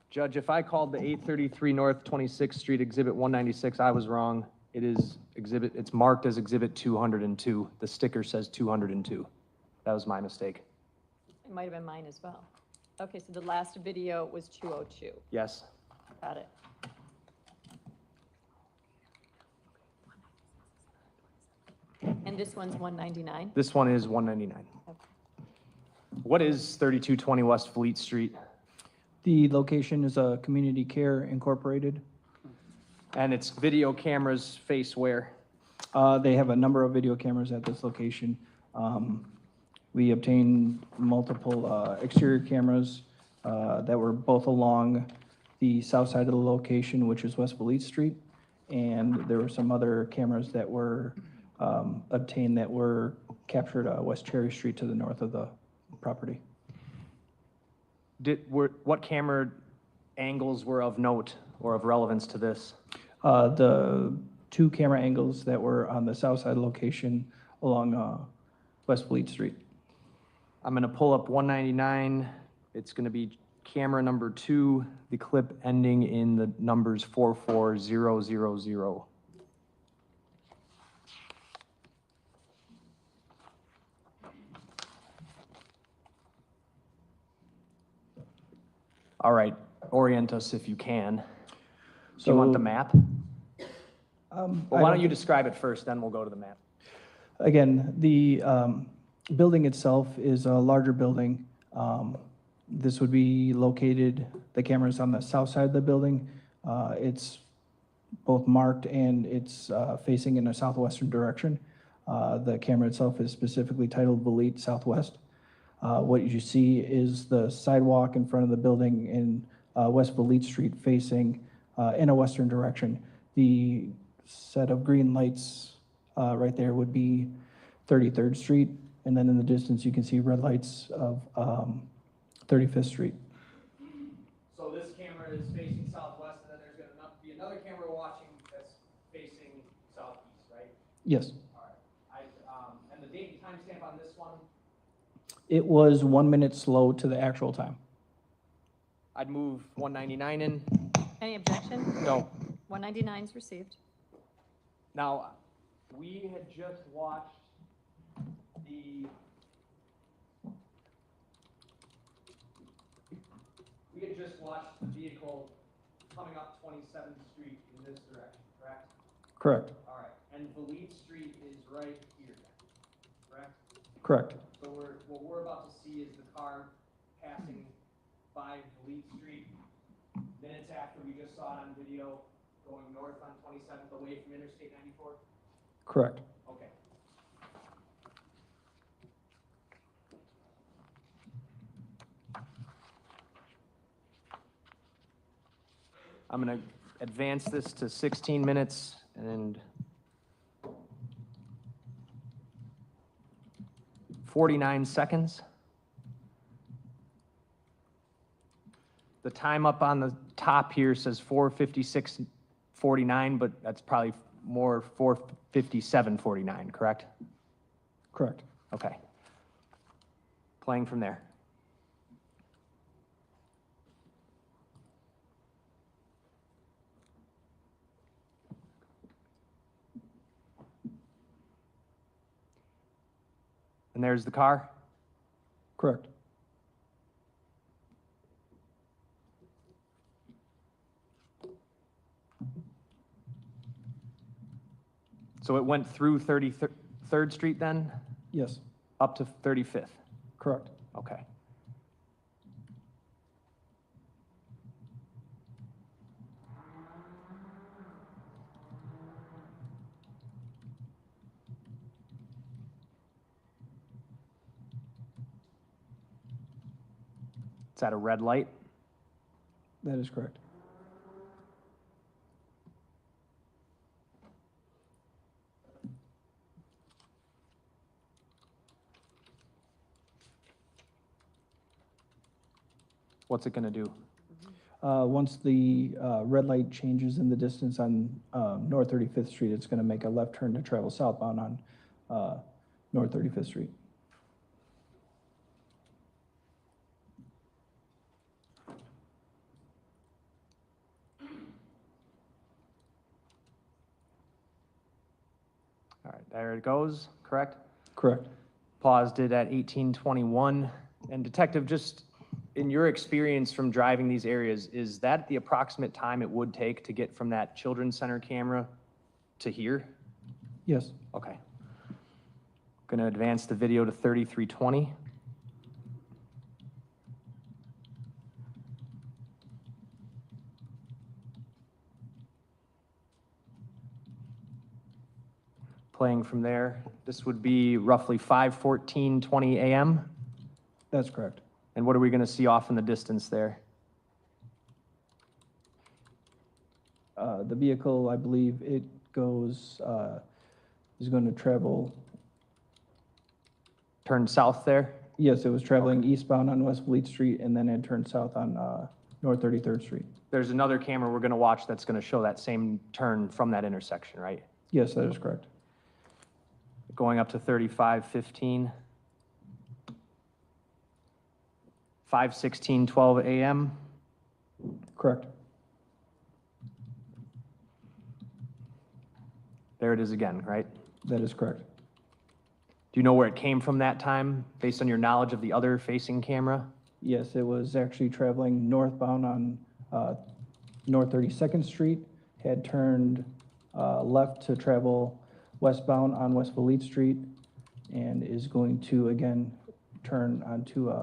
Judge, if I called the 833 North 26th Street Exhibit 196, I was wrong. It is it's marked as Exhibit 202. The sticker says 202. That was my mistake. It might have been mine as well. Okay, so the last video was 202. Yes. Got it. And And this one's 199? This one is 199. What is 3220 West Fleet Street? The location is a Community Care Incorporated. And its video cameras face where? They have a number of video cameras at this location. We obtained multiple exterior cameras that were both along the south side of the location, which is West Bolete Street. And there were some other cameras that were obtained that were captured West Cherry Street to the north of the property. What camera angles were of note or of relevance to this? The two camera angles that were on the south side location along West Fleet Street. I'm gonna pull up 199. It's gonna be camera number 2, the clip ending in the numbers 44000. All right, orient us if you can. Do you want the map? Well, why don't you describe it first, then we'll go to the map. Again, the building itself is a larger building. This would be located, the camera's on the south side of the building. It's both marked and it's facing in a southwestern direction. The camera itself is specifically titled Bolete Southwest. What you see is the sidewalk in front of the building in West Bolete Street facing in a western direction. The set of green lights right there would be 33rd Street, and then in the distance you can see red lights of 35th Street. So this camera is facing southwest, and then there's gonna be another camera watching that's facing southeast, right? Yes. All right. And the date and timestamp on this one? It was 1 minute slow to the actual time. I'd move 199 in. Any objection? No. 199 is received. Now, we had just watched the vehicle coming up 27th Street in this direction, correct? Correct. All right, and Bolete Street is right here, correct? Correct. So what we're about to see is the car passing by Bolete Street minutes after we just saw it on video going north on 27th away from Interstate 94? Correct. Okay. I'm going to advance this to 16 minutes and 49 seconds. The time up on the top here says 4:56:49, but that's probably more 4:57:49, correct? Correct. Okay. Playing from there. And there's the car? Correct. So it went through 33rd Street then? Yes. Up to 35th? Correct. Okay. Is that a red light? That is correct. What's it going to do? Once the red light changes in the distance on North 35th Street, it's going to make a left turn to travel southbound on North 35th Street. All right, there it goes, correct? Correct. Paused it at 18:21. And Detective, just in your experience from driving these areas, is that the approximate time it would take to get from that children's center camera to here? Yes. Okay. Going to advance the video to 3320. Playing from there, this would be roughly 5:14:20 a.m. That's correct. And what are we going to see off in the distance there? The vehicle, I believe it goes, is going to travel, Turn south there? yes, it was traveling eastbound on West Fleet Street, and then it turned south on North 33rd Street. There's another camera we're going to watch that's going to show that same turn from that intersection, right? Yes, that is correct. Going up to 35:15. 5:16:12 a.m. Correct. There it is again, right? That is correct. Do you know where it came from that time, based on your knowledge of the other facing camera? Yes, it was actually traveling northbound on North 32nd Street, had turned left to travel westbound on West Fleet Street, and is going to again turn onto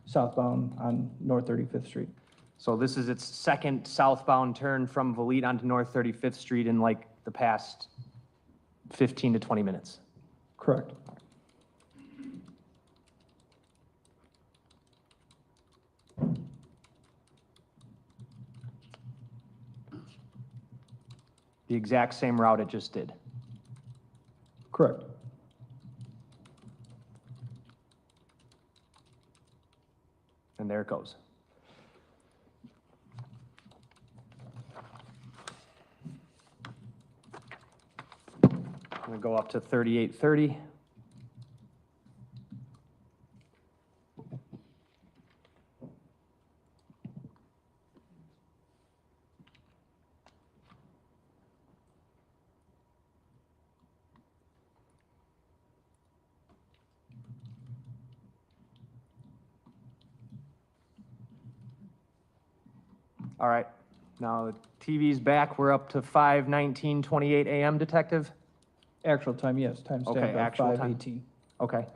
southbound on North 35th Street. So this is its second southbound turn from Valete onto North 35th Street in like the past 15 to 20 minutes. Correct. The exact same route it just did. Correct. And there it goes. I'm going to go up to 38:30. All right, now the TV's back. We're up to 5:19:28 a.m., Detective? Actual time, yes, timestamp Okay, of actual time. 5:18. Okay.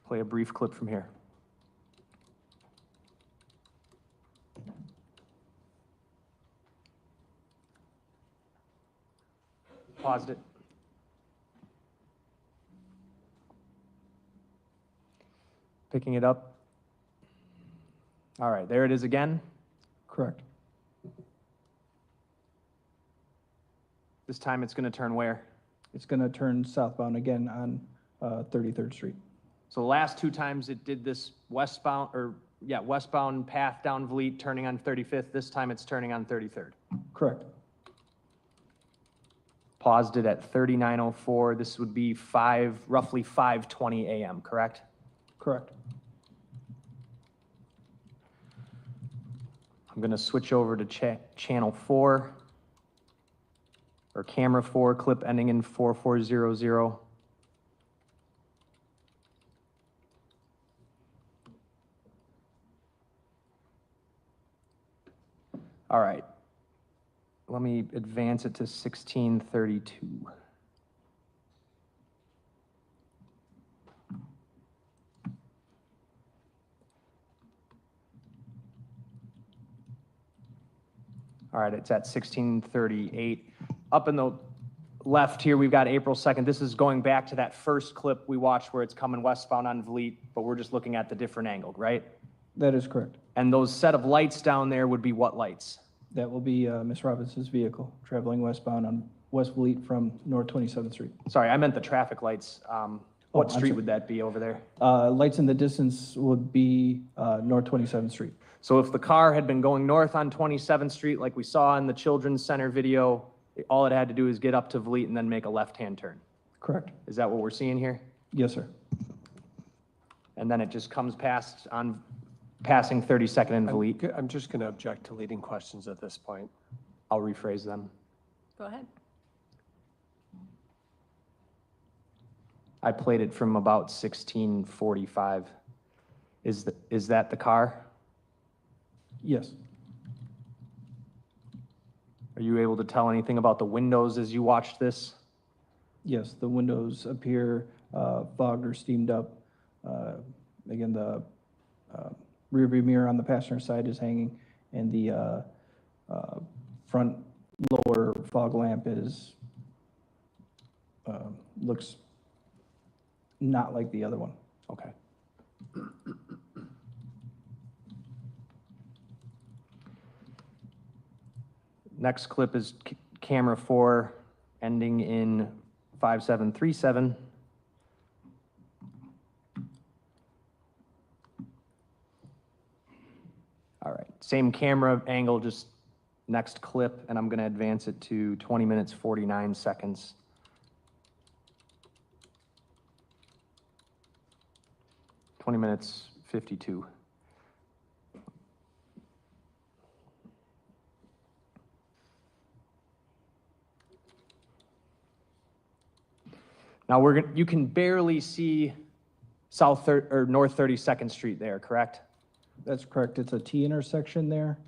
Play a brief clip from here. Paused it. Picking it up. All right, there it is again. Correct. This time it's going to turn where? It's going to turn southbound again on 33rd Street. So the last two times it did this westbound path down Valete, turning on 35th. This time it's turning on 33rd. Correct. Paused it at 39:04. This would be roughly 5:20 a.m., correct? Correct. I'm going to switch over to channel 4, or camera 4, clip ending in 4400. All right. Let me advance it to 1632. All right, it's at 1638. Up in the left here, we've got April 2nd. This is going back to that first clip we watched where it's coming westbound on Valete, but we're just looking at the different angle, right? That is correct. And those set of lights down there would be what lights? That will be Ms. Robinson's vehicle traveling westbound on West Fleet from North 27th Street. Sorry, I meant the traffic lights. What I'm street sorry. would that be over there? Lights in the distance would be North 27th Street. So if the car had been going north on 27th Street, like we saw in the Children's Center video, all it had to do is get up to Valete and then make a left-hand turn. Correct. Is that what we're seeing here? Yes, sir. And then it just comes past on passing 32nd and Valete. I'm just going to object to leading questions at this point. I'll rephrase them. Go ahead. I played it from about 1645. Is that the car? Yes. Are you able to tell anything about the windows as you watched this? Yes, the windows appear fogged or steamed up. Again, the rear view mirror on the passenger side is hanging, and the front lower fog lamp is, looks not like the other one. Okay. Next clip is camera 4, ending in 5737. All right, same camera angle, just next clip, and I'm going to advance it to 20 minutes, 49 seconds. Twenty minutes, 52. Now you can barely see North 32nd Street there, correct? That's correct. It's a T intersection there.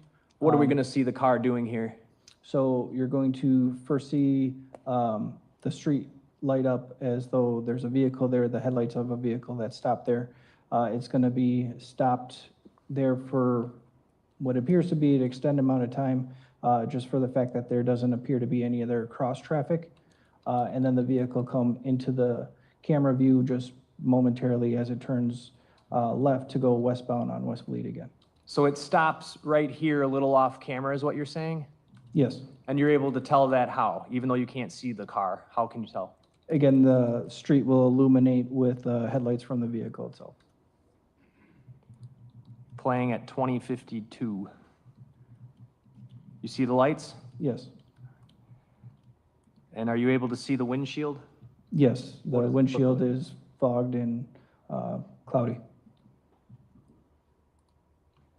What are we going to see the car doing here? So you're going to first see the street light up as though there's a vehicle there, the headlights of a vehicle that's stopped there. It's going to be stopped there for what appears to be an extended amount of time, just for the fact that there doesn't appear to be any other cross traffic. And then the vehicle come into the camera view just momentarily as it turns left to go westbound on West Fleet again. So it stops right here a little off camera is what you're saying? Yes. And you're able to tell that how? Even though you can't see the car, how can you tell? Again, the street will illuminate with headlights from the vehicle itself. Playing at 2052. You see the lights? Yes. And are you able to see the windshield? Yes, the windshield is fogged and cloudy.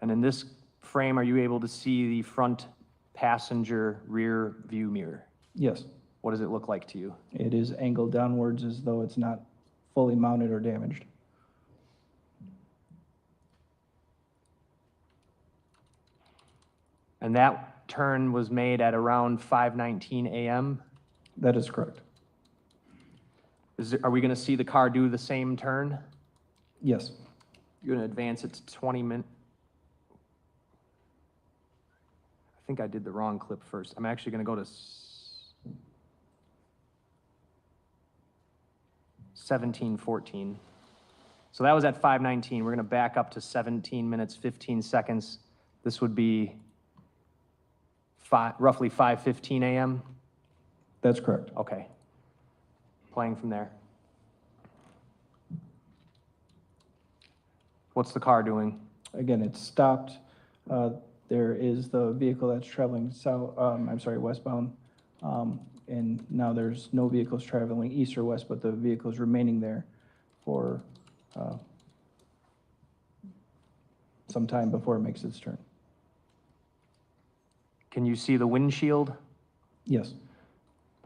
And in this frame, are you able to see the front passenger rear view mirror? Yes. What does it look like to you? It is angled downwards as though it's not fully mounted or damaged. And that turn was made at around 5:19 a.m.? That is correct. Are we going to see the car do the same turn? Yes. You're going to advance it to 20 minutes. I think I did the wrong clip first. I'm actually going to go to 17:14. So that was at 5:19. We're going to back up to 17 minutes, 15 seconds. This would be roughly 5:15 a.m.? That's correct. Okay. Playing from there. What's the car doing? Again, it's stopped. There is the vehicle that's traveling westbound. And now there's no vehicles traveling east or west, but the vehicle is remaining there for some time before it makes its turn. Can you see the windshield? Yes.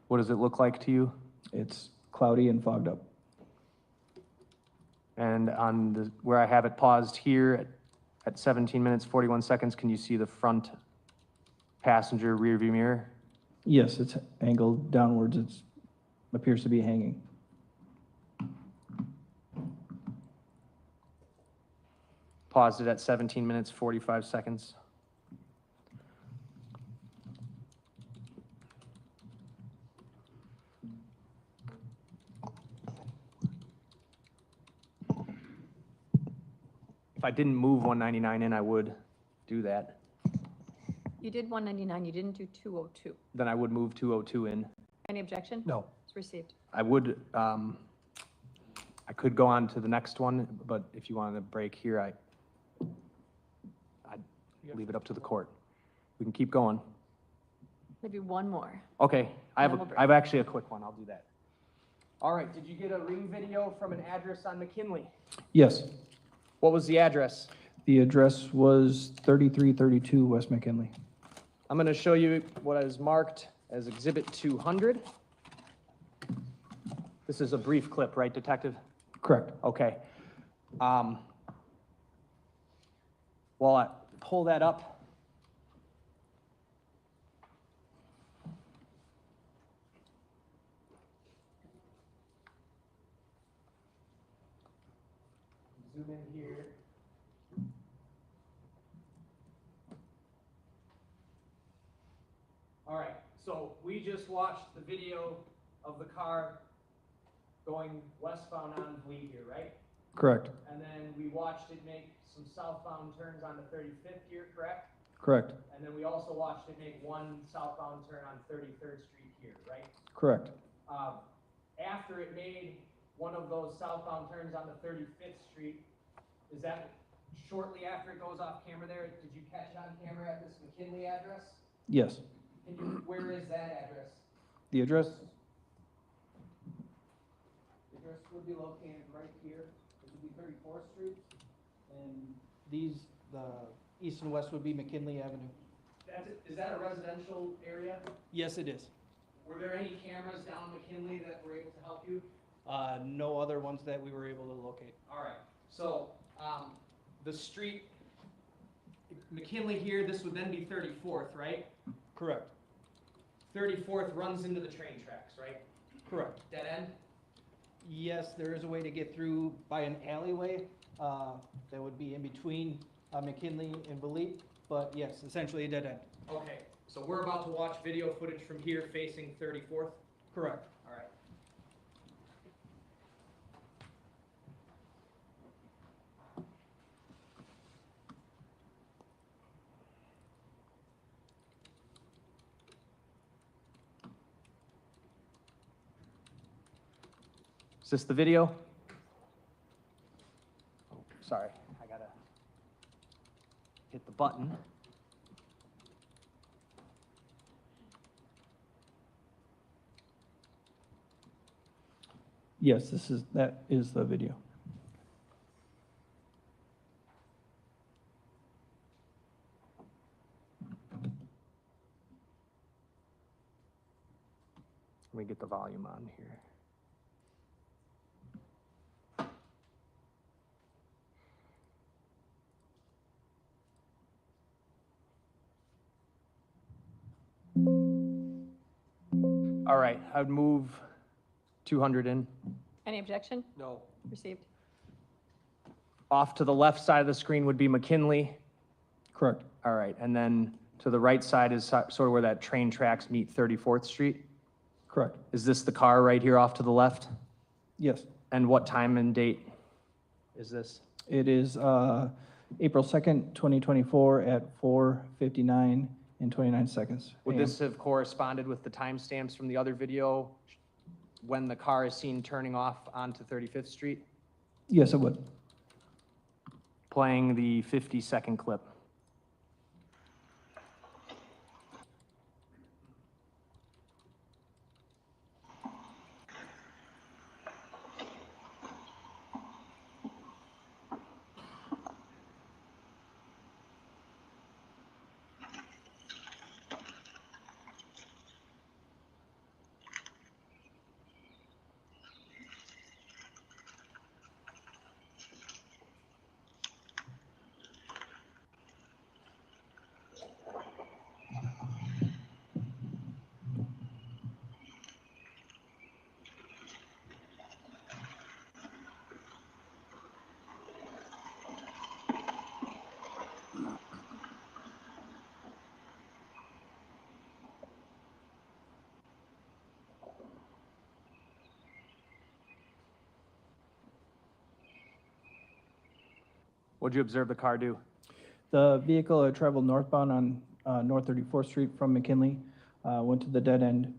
What does it look like to you? It's cloudy and fogged up. And on where I have it paused here at 17 minutes, 41 seconds, can you see the front passenger rear view mirror? Yes, it's angled downwards. It appears to be hanging. Paused it at 17 minutes, 45 seconds. If I didn't move 199 in, I would do that. You did 199, you didn't do 202. Then I would move 202 in. Any objection? No. It's received. I would, I could go on to the next one, but if you wanted to break here, I'd leave it up to the court. We can keep going. Maybe one more. Okay, I And then we'll break. have actually a quick one. I'll do that. All right, did you get a ring video from an address on McKinley? Yes. What was the address? The address was 3332 West McKinley. I'm going to show you what is marked as Exhibit 200. This is a brief clip, right, Detective? Correct. Okay. While I pull that up, So we just watched the video of the car going westbound on Lee here, right? Correct. And then we watched it make some southbound turns onto 35th here, correct? Correct. And then we also watched it make one southbound turn on 33rd Street here, right? Correct. After it made one of those southbound turns onto 35th Street, is that shortly after it goes off camera there? Did you catch on camera at this McKinley address? Yes. Where is that address? The address? The address would be located right here. It would be 34th Street. And these, the east and west would be McKinley Avenue. Is that a residential area? Yes, it is. Were there any cameras down McKinley that were able to help you? No other ones that we were able to locate. All right, so, the street, McKinley here, this would then be 34th, right? Correct. 34th runs into the train tracks, right? Correct. Dead end? Yes, there is a way to get through by an alleyway, that would be in between, McKinley and Valete, but yes, essentially a dead end. Okay, so we're about to watch video footage from here facing 34th? Correct. All right. Is this the video? Oh, sorry, I gotta hit the button. Yes, that is the video. Let me get the volume on here. All right, I would move 200 in. Any objection? No. Received. Off to the left side of the screen would be McKinley. Correct. All right, and then to the right side is sort of where that train tracks meet 34th Street. Correct. Is this the car right here off to the left? Yes. And what time and date is this? It is, April 2nd, 2024 at 4:59 and 29 seconds. Would AM. this have corresponded with the timestamps from the other video when the car is seen turning off onto 35th Street? Yes, it would. Playing the 50-second clip. What'd you observe the car do? The vehicle had traveled northbound on North 34th Street from McKinley, went to the dead end,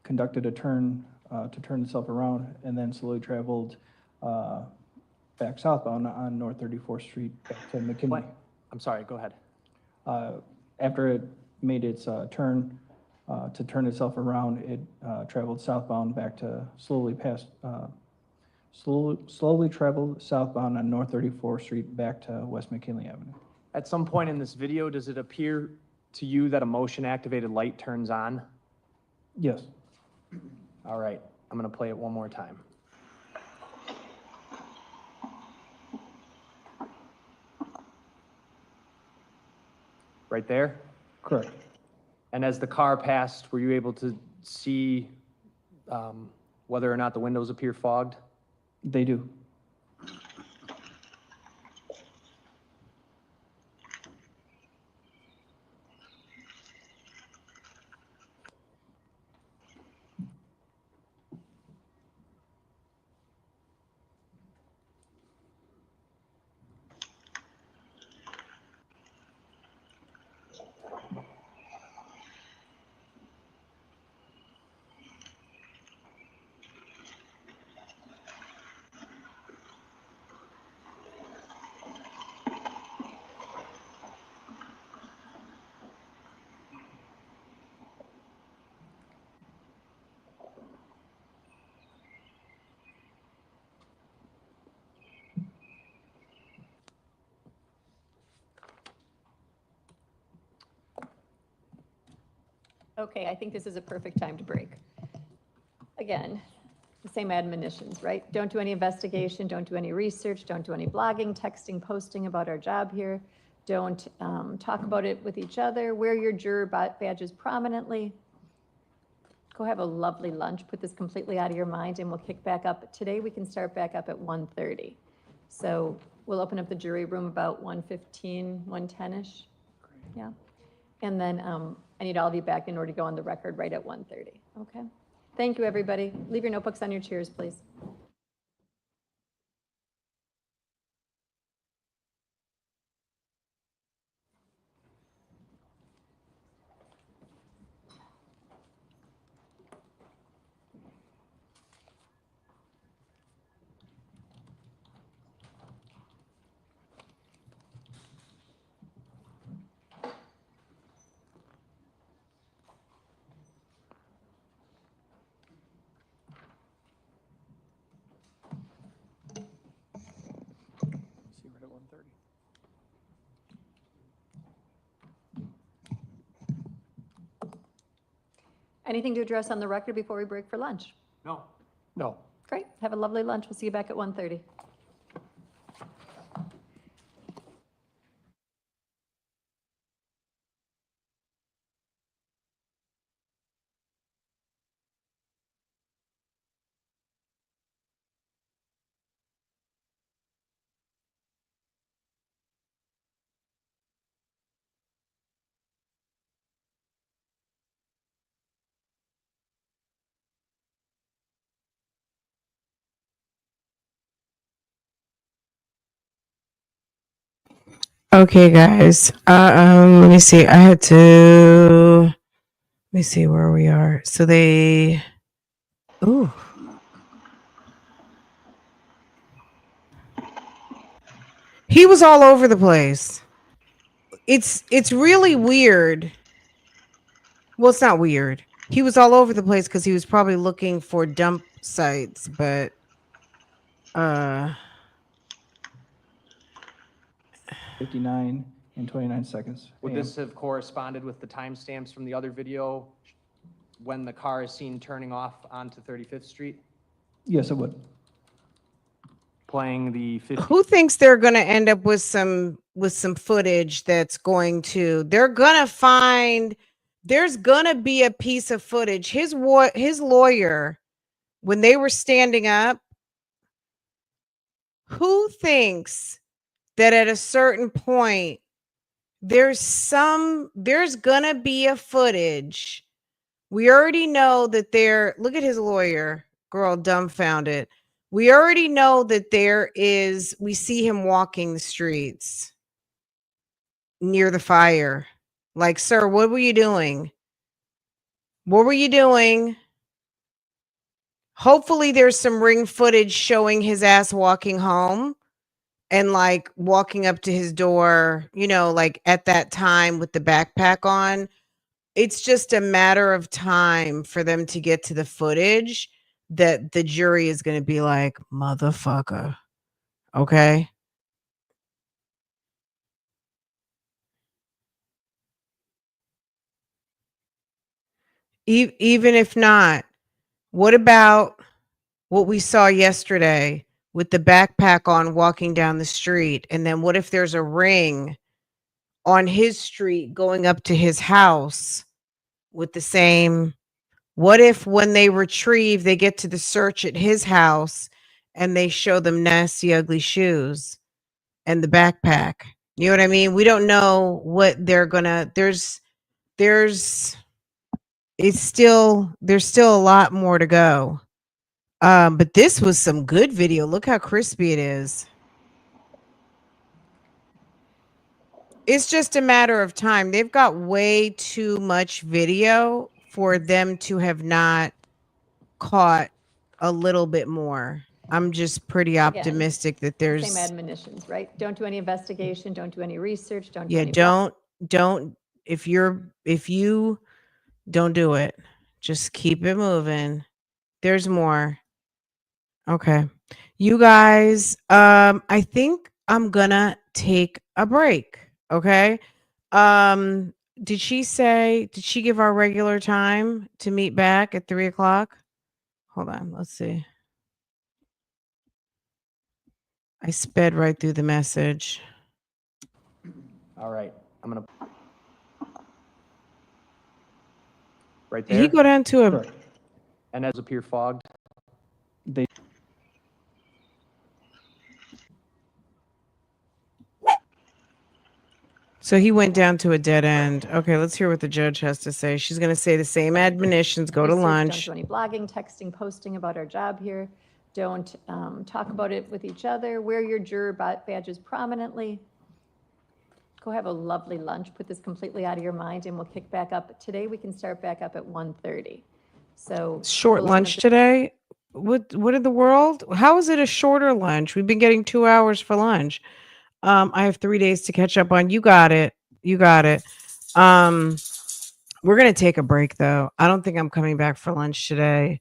conducted a turn to turn itself around, and then slowly traveled back southbound on North 34th Street back to McKinley. I'm sorry, go ahead. After it made its turn to turn itself around, it traveled southbound back to slowly traveled southbound on North 34th Street back to West McKinley Avenue. At some point in this video, does it appear to you that a motion-activated light turns on? Yes. All right, I'm gonna play it one more time. Right there? Correct. And as the car passed, were you able to see whether or not the windows appear fogged? They do. Okay, I think this is a perfect time to break. Again, the same admonitions, right? Don't do any investigation, don't do any research, don't do any blogging, texting, posting about our job here. Don't talk about it with each other. Wear your juror badges prominently. Go have a lovely lunch. Put this completely out of your mind, and we'll kick back up. Today, we can start back up at 1:30. So we'll open up the jury room about 1:15, 1:10-ish. Yeah. And then I need all of you back in order to go on the record right at 1:30. Okay? Thank you, everybody. Leave your notebooks on your chairs, please. See right at 1:30. Anything to address on the record before we break for lunch? No. No. Great. Have a lovely lunch. We'll see you back at 1:30. Okay, guys. Let me see. Let me see where we are. So they. Ooh. He was all over the place. It's really weird. Well, it's not weird. He was all over the place because he was probably looking for dump sites, but 59 and 29 seconds. Would this have corresponded with the timestamps from the other video when the car is seen turning off onto 35th Street? Yes, it would. Playing the 50. who thinks they're going to end up with some footage that's going to there's going to be a piece of footage. His lawyer, when they were standing up, who thinks that at a certain point there's going to be a footage? We already know that look at his lawyer, girl, dumbfounded. We already know that we see him walking the streets near the fire. Like, sir, what were you doing? What were you doing? Hopefully there's some ring footage showing his ass walking home and like walking up to his door, like at that time with the backpack on. It's just a matter of time for them to get to the footage that the jury is going to be like, motherfucker. Okay. Even if not, what about what we saw yesterday with the backpack on walking down the street? And then what if there's a ring on his street going up to his house with the same? What if when they get to the search at his house and they show them nasty, ugly shoes and the backpack? You know what I mean? We don't know what they're gonna, there's still a lot more to go. But this was some good video. Look how crispy it is. It's just a matter of time. They've got way too much video for them to have not caught a little bit more. I'm just pretty optimistic that there's same admonitions, right? Don't do any investigation, don't do any research, don't do yeah, any don't if you don't do it. Just keep it moving. There's more. Okay. You guys, I think I'm gonna take a break. Okay. did she give our regular time to meet back at 3:00? Hold on, let's see. I sped right through the message. All right, I'm gonna. Right Did he there, go down to a, Correct. and as appear fogged. They, so he went down to a dead end. Okay, let's hear what the judge has to say. She's going to say the same admonitions, go to Research, lunch. Don't do any blogging, texting, posting about our job here. Don't talk about it with each other. Wear your juror badges prominently. Go have a lovely lunch. Put this completely out of your mind, and we'll kick back up. Today, we can start back up at 1:30. So Short we'll lunch today? What in the world? How is it a shorter lunch? We've been getting 2 hours for lunch. I have 3 days to catch up on. You got it. You got it. We're going to take a break though. I don't think I'm coming back for lunch today.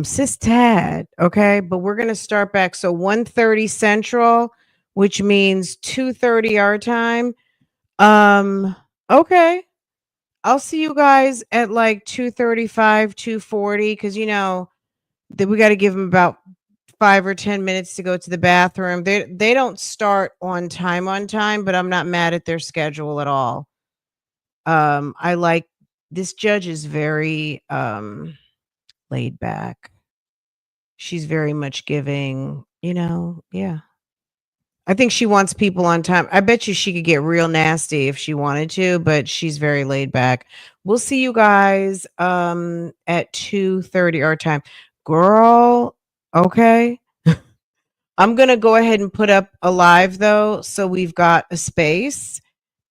Sis Tad, okay? But we're going to start back. So 1:30 Central, which means 2:30 our time. Okay. I'll see you guys at like 2:35, 2:40, because you know that we got to give them about 5 or 10 minutes to go to the bathroom. They don't start on time, but I'm not mad at their schedule at all. I like this judge is very laid back. She's very much giving, yeah. I think she wants people on time. I bet you she could get real nasty if she wanted to, but she's very laid back. We'll see you guys at 2:30 our time. Girl, okay. I'm going to go ahead and put up a live though, so we've got a space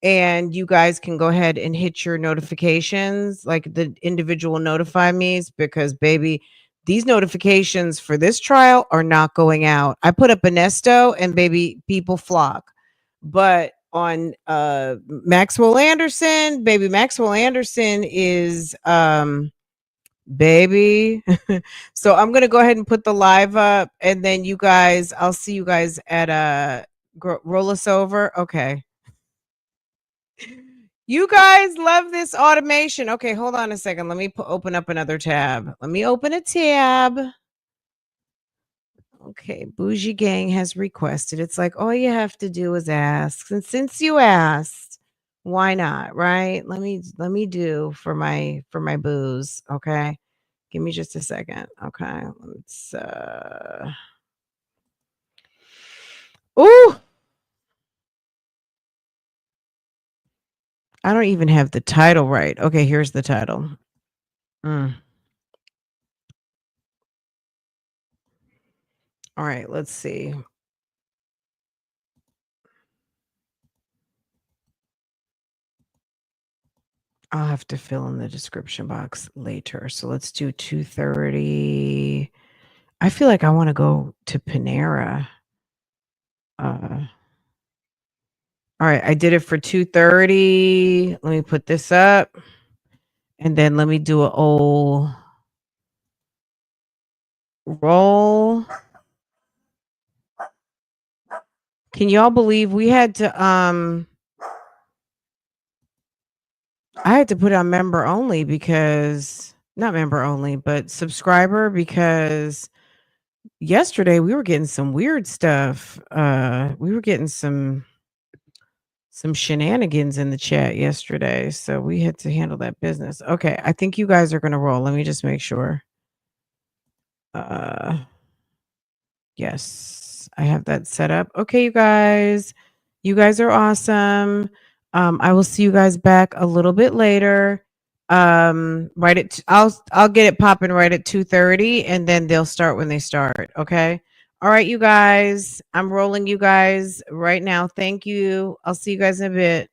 and you guys can go ahead and hit your notifications, like the individual notify me's, because baby, these notifications for this trial are not going out. I put up a Nesto and baby, people flock. But on Maxwell Anderson, baby, Maxwell Anderson is baby. So I'm going to go ahead and put the live up and then you guys, I'll see you guys at roll us over. Okay. You guys love this automation. Okay, hold on a second. Let me open up another tab. Let me open a tab. Okay, Bougie Gang has requested. It's like all you have to do is ask. And since you asked, why not, right? Let me do for my booze, okay? Give me just a second. Okay. Let's Ooh. I don't even have the title right. Okay, here's the title. All right, let's see. I'll have to fill in the description box later. So let's do 2:30. I feel like I want to go to Panera. All right, I did it for 2:30. Let me put this up. And then let me do an old roll. Can y'all believe we had to I had to put on member only because not member only, but subscriber, because yesterday we were getting some weird stuff. We were getting some shenanigans in the chat yesterday, so we had to handle that business. Okay, I think you guys are gonna roll. Let me just make sure. Yes, I have that set up. Okay, you guys are awesome. I will see you guys back a little bit later. Right at I'll get it popping right at 2:30, and then they'll start when they start. Okay. All right, you guys. I'm rolling you guys right now. Thank you. I'll see you guys in a bit.